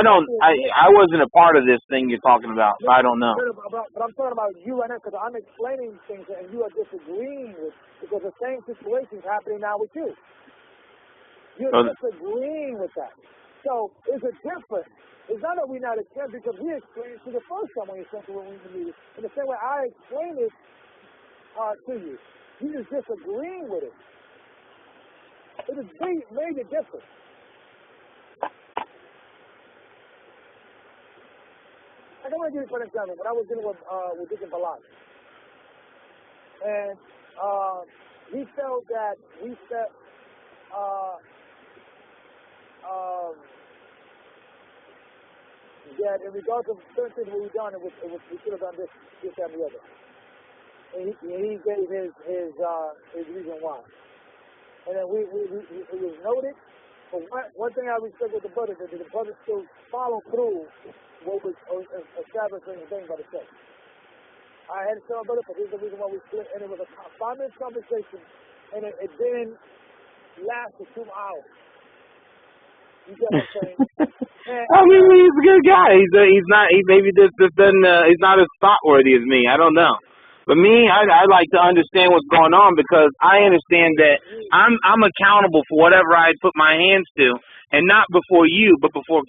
wasn't a part of this thing you're talking about, so I don't know. But I'm talking about you right now, because I'm explaining things and you are disagreeing with, because the same situation is happening now with you. You're disagreeing with that. So it's a difference. It's not that we're not explaining, because we explained to the first time when you sent it when we meet it. In the same way I explained it to you. You just disagreeing with it. It is major difference. I'm going to give you an example. When I was dealing with Deacon Balak, and he felt that that in regards to certain things we've done, we should have done this, and the other. And he gave his reason why. And then it was noted. But one thing I respect with the brother is that the brother still follow through what was established in the thing by the church. I had to tell my brother, but this is the reason why we split, and it was a 5-minute conversation, and it didn't last for 2 hours. You get what I'm saying? I mean, he's a good guy. He's not as thought worthy as me. I don't know. But me, I like to understand what's going on, because I understand that I'm accountable for whatever I put my hands to, and not before you, but before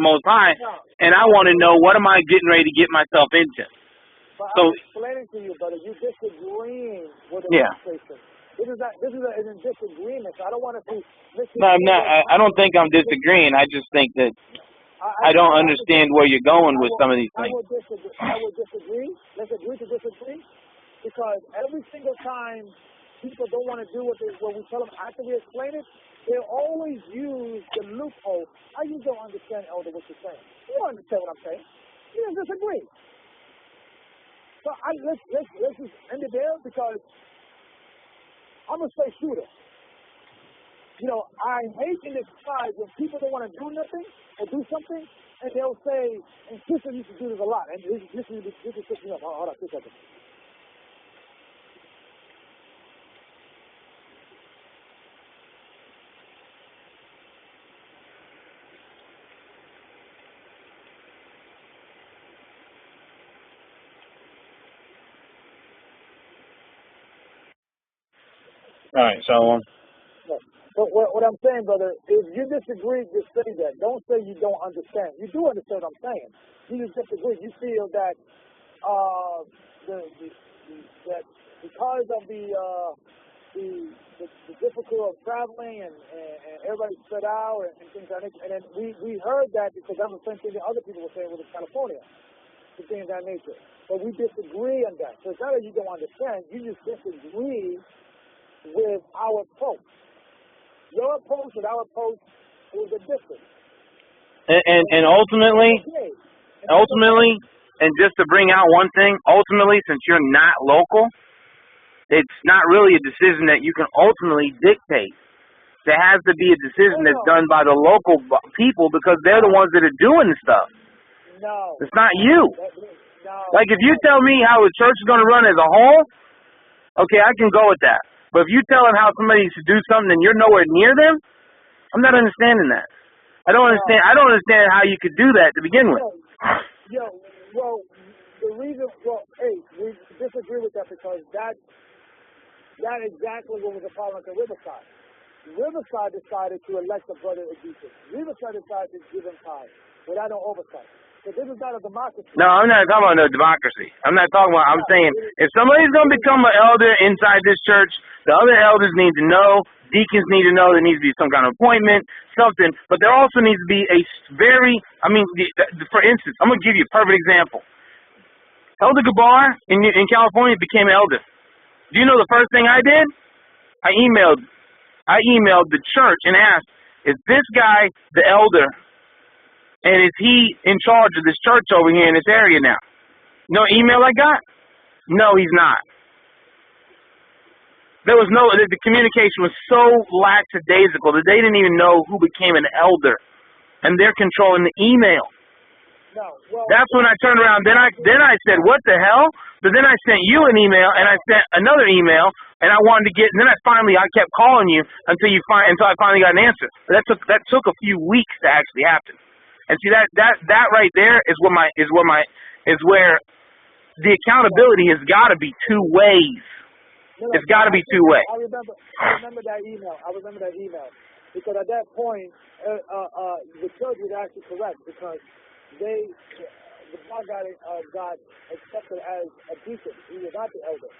Most High. And I want to know, what am I getting ready to get myself into? But I'm explaining to you, brother, you're disagreeing with the conversation. This is a disagreement. So I don't want to be. No, I'm not. I don't think I'm disagreeing. I just think that I don't understand where you're going with some of these things. I would disagree. Let's agree to disagree. Because every single time people don't want to do what we tell them after we explain it, they always use the loophole. You don't understand, Elder, what you're saying. You don't understand what I'm saying. You just disagree. So let's just end it there, because I'm a straight shooter. You know, I hate in this side when people don't want to do nothing or do something, and they'll say, and Christians used to do this a lot, and this is picking up. Hold on, 2 seconds. All right, Shalom. But what I'm saying, brother, if you disagree, just say that. Don't say you don't understand. You do understand what I'm saying. You just disagree. You feel that that because of the difficulty of traveling and everybody spread out and things like that. And then we heard that because that was the same thing that other people were saying with California, and things of that nature. But we disagree on that. So it's not that you don't understand. You just disagree with our approach. Your approach and our approach is a difference. And ultimately, and just to bring out one thing, ultimately, since you're not local, it's not really a decision that you can ultimately dictate. There has to be a decision that's done by the local people because they're the ones that are doing the stuff. No. It's not you. No. Like if you tell me how a church is going to run as a whole, okay, I can go with that. But if you tell them how somebody should do something and you're nowhere near them, I'm not understanding that. I don't understand how you could do that to begin with. Well, the reason, hey, we disagree with that because that exactly what was the problem at the Riverside. Riverside decided to elect a brother a deacon. Riverside decided to give him time without no oversight. But this is not a democracy. No, I'm not talking about no democracy. I'm not talking about, I'm saying if somebody's going to become an elder inside this church, the other elders need to know, deacons need to know, there needs to be some kind of appointment, something. But there also needs to be a for instance, I'm going to give you a perfect example. Elder Gabar in California became an elder. Do you know the first thing I did? I emailed the church and asked, is this guy the elder? And is he in charge of this church over here in this area now? No email I got? No, he's not. There was the communication was so lackadaisical that they didn't even know who became an elder. And they're controlling the email. No, well, that's when I turned around. Then I said, what the hell? But then I sent you an email, and I sent another email, and I wanted to get. And then I kept calling you until I finally got an answer. But that took a few weeks to actually happen. And see that right there is where the accountability has got to be two ways. It's got to be two ways. I remember that email. Because at that point, the church was actually correct because the boy got accepted as a deacon. He was not the elder.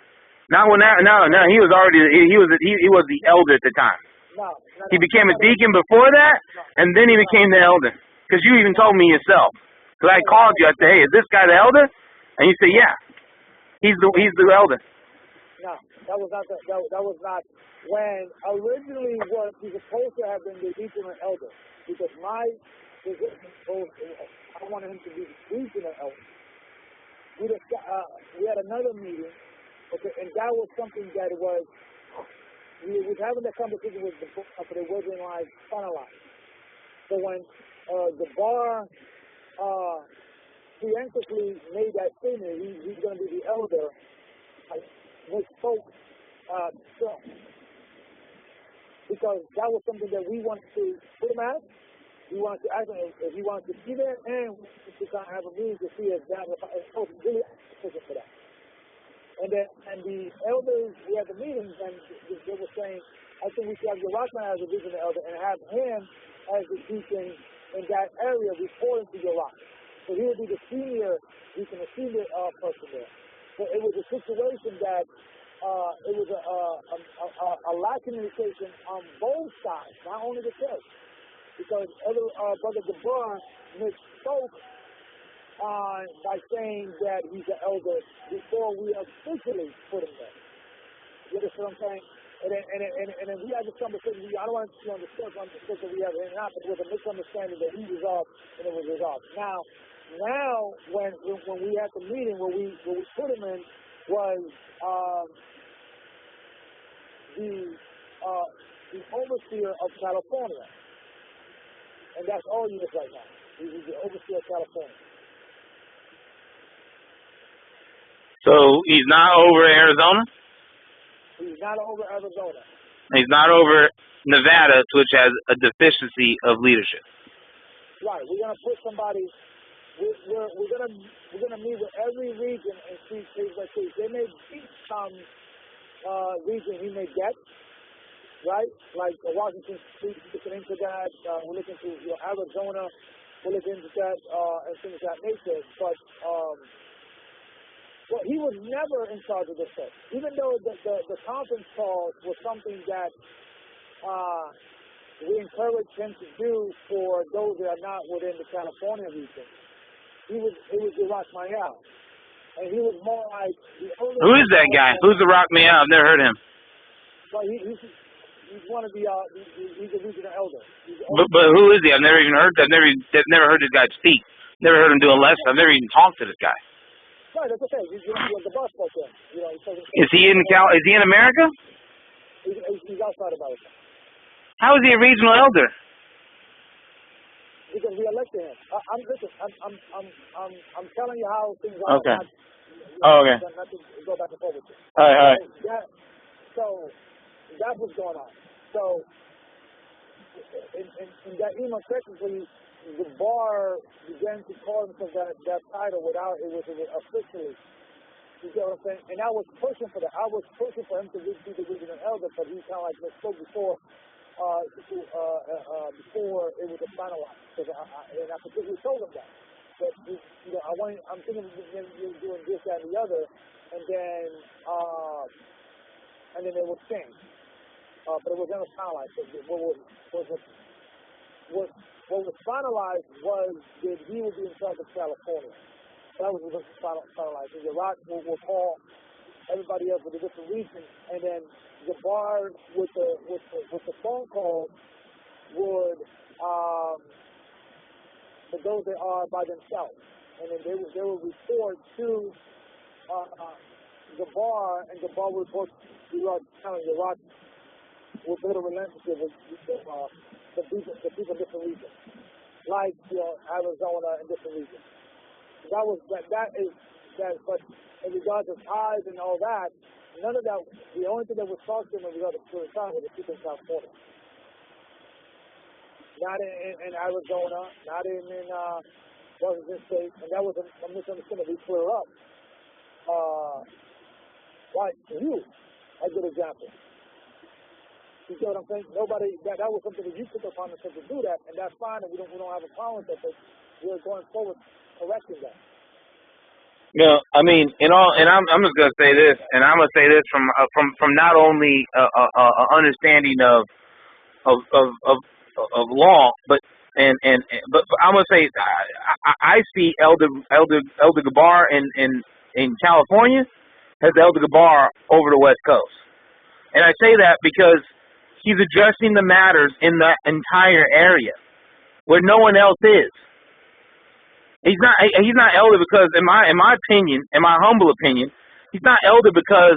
No. He was the elder at the time. No. He became a deacon before that, and then he became the elder. Because you even told me yourself. Because I called you. I said, "Hey, is this guy the elder?" And you said, "Yeah, he's the elder." No, that was not. That was not when originally was he supposed to have been the deacon and elder. Because my position I wanted him to be the deacon and elder. We had another meeting, okay, and that was something that we was having that conversation with the book, but it wasn't like finalized. So when the bar preemptively made that statement, he's going to be the elder, we spoke strong. Because that was something that we wanted to put him at. We wanted to ask him if he wanted to be there, and to kind of have a meeting to see if that was really pushing for that. And the elders, we had the meetings, and they were saying, I think we should have your Rockman as a vision elder and have him as the deacon in that area reporting to your rock. So he would be the senior deacon, the senior person there. So it was a situation that it was a lack of communication on both sides, not only the church. Because Brother Gabar misspoke by saying that he's an elder before we officially put him there. You understand what I'm saying? And then we had this conversation. I don't want to discuss that we have it now, but it was a misunderstanding that he resolved and it was resolved. Now when we had the meeting where we put him in was the overseer of California. And that's all he is right now. He's the overseer of California. So he's not over Arizona? He's not over Arizona. He's not over Nevada, which has a deficiency of leadership. Right. We're gonna put somebody. We're gonna meet with every region and see case by case. There may be some region he may get, right? Like Washington State, looking into that. We're looking to Arizona. We're looking into that and things of that nature. But well, he was never in charge of this stuff. Even though the conference call was something that we encourage him to do for those that are not within the California region. It was Iraq Mayal. And he was more like the older. Who is that guy? Who's the Rock Mayal? I've never heard him. Well, he's one of the he's a regional elder. But who is he? I've never even heard. I've never heard this guy speak. Never heard him do a lesson. I've never even talked to this guy. Right, that's okay. He's the boss spoke to him. Is he in Is he in America? He's outside of America. How is he a regional elder? Because we elected him. I'm telling you how things are. Okay. Okay. Not to go back and forth with you. All right. So that's what's going on. So in that email, technically, the bar began to call himself that title without it was officially. You get what I'm saying? And I was pushing for that. I was pushing for him to be the regional elder, but he kind of like misspoke before it was finalized. And I particularly told him that. But I'm thinking of doing this, that, and the other, and then it was changed. But it was never finalized. So what was finalized was that he would be in charge of California. That was what was finalized. And Iraq will call everybody else with a different region, and then Gabar with the phone call would for those that are by themselves, and then they would report to Gabar, and Gabar would report to Iraq, telling Iraq will build a relationship with the people in different regions, like Arizona and different regions. That is. But in regards to ties and all that, none of that. The only thing that was talked to him in regards to the time was the people in California, not in Arizona, not in Washington State, and that was a misunderstanding. We clear up. Like you, a good example. You see what I'm saying? Nobody. That was something that you took upon yourself to do that, and that's fine. And we don't have a problem with that. But we're going forward correcting that. No, I mean, I'm just gonna say this, and I'm gonna say this from not only understanding of law, but I'm gonna say I see Elder Gabar in California as Elder Gabar over the West Coast, and I say that because he's addressing the matters in the entire area where no one else is. He's not elder because, in my opinion, in my humble opinion, he's not elder because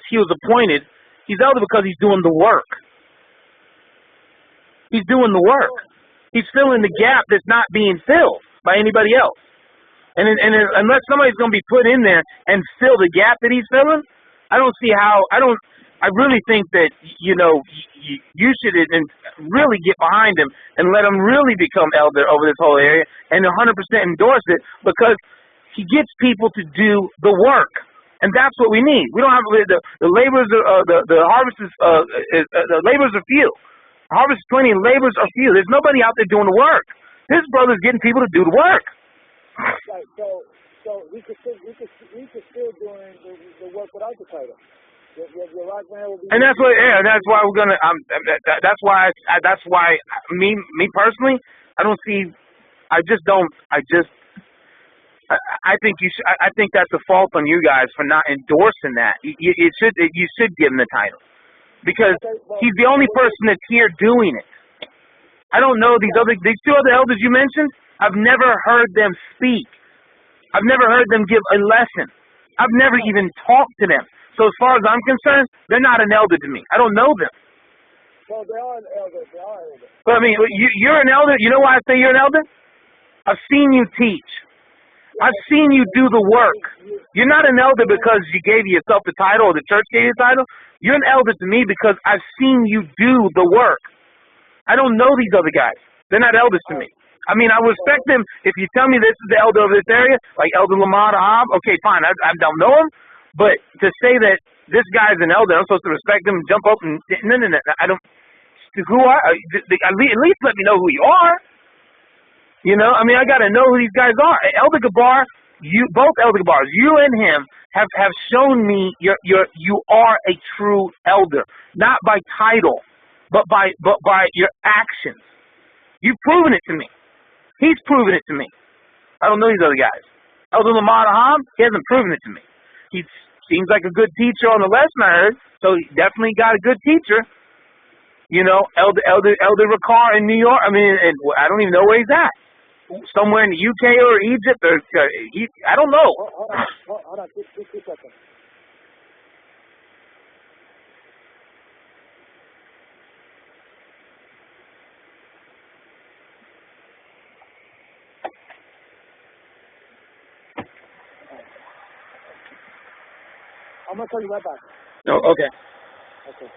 he was appointed. He's elder because he's doing the work. He's doing the work. He's filling the gap that's not being filled by anybody else. And unless somebody's going to be put in there and fill the gap that he's filling, I don't see how. I really think that you should really get behind him and let him really become elder over this whole area and 100% endorse it, because he gets people to do the work, and that's what we need. We don't have the laborers. The harvest is the laborers are few. The harvest is plenty, and laborers are few. There's nobody out there doing the work. This brother's getting people to do the work. Right. So we could still doing the work without the title. And that's what, that's why we're gonna. That's why me personally, I don't see. I think you should. I think that's a fault on you guys for not endorsing that. You should give him the title, because he's the only person that's here doing it. I don't know these two other elders you mentioned. I've never heard them speak. I've never heard them give a lesson. I've never even talked to them. So as far as I'm concerned, they're not an elder to me. I don't know them. Well, they are an elder. They are an elder. But I mean, you're an elder. You know why I say you're an elder? I've seen you teach. I've seen you do the work. You're not an elder because you gave yourself the title or the church gave you the title. You're an elder to me because I've seen you do the work. I don't know these other guys. They're not elders to me. I mean, I respect them. If you tell me this is the elder of this area, like Elder Lamar Ahab, okay, fine. I don't know him. But to say that this guy's an elder. I'm supposed to respect him and jump up and no. I don't. Who are? At least let me know who you are. You know, I mean, I got to know who these guys are. Elder Gabar, both Elder Gabars, you and him have shown me you are a true elder, not by title, but by your actions. You've proven it to me. He's proven it to me. I don't know these other guys. Elder Lamar Aham, he hasn't proven it to me. He seems like a good teacher on the lesson I heard, so he definitely got a good teacher. You know, Elder Ricard in New York. I mean, and I don't even know where he's at. Somewhere in the UK or Egypt, or I don't know. Hold on, just 2 seconds. I'm gonna call you right back. No, okay. Okay.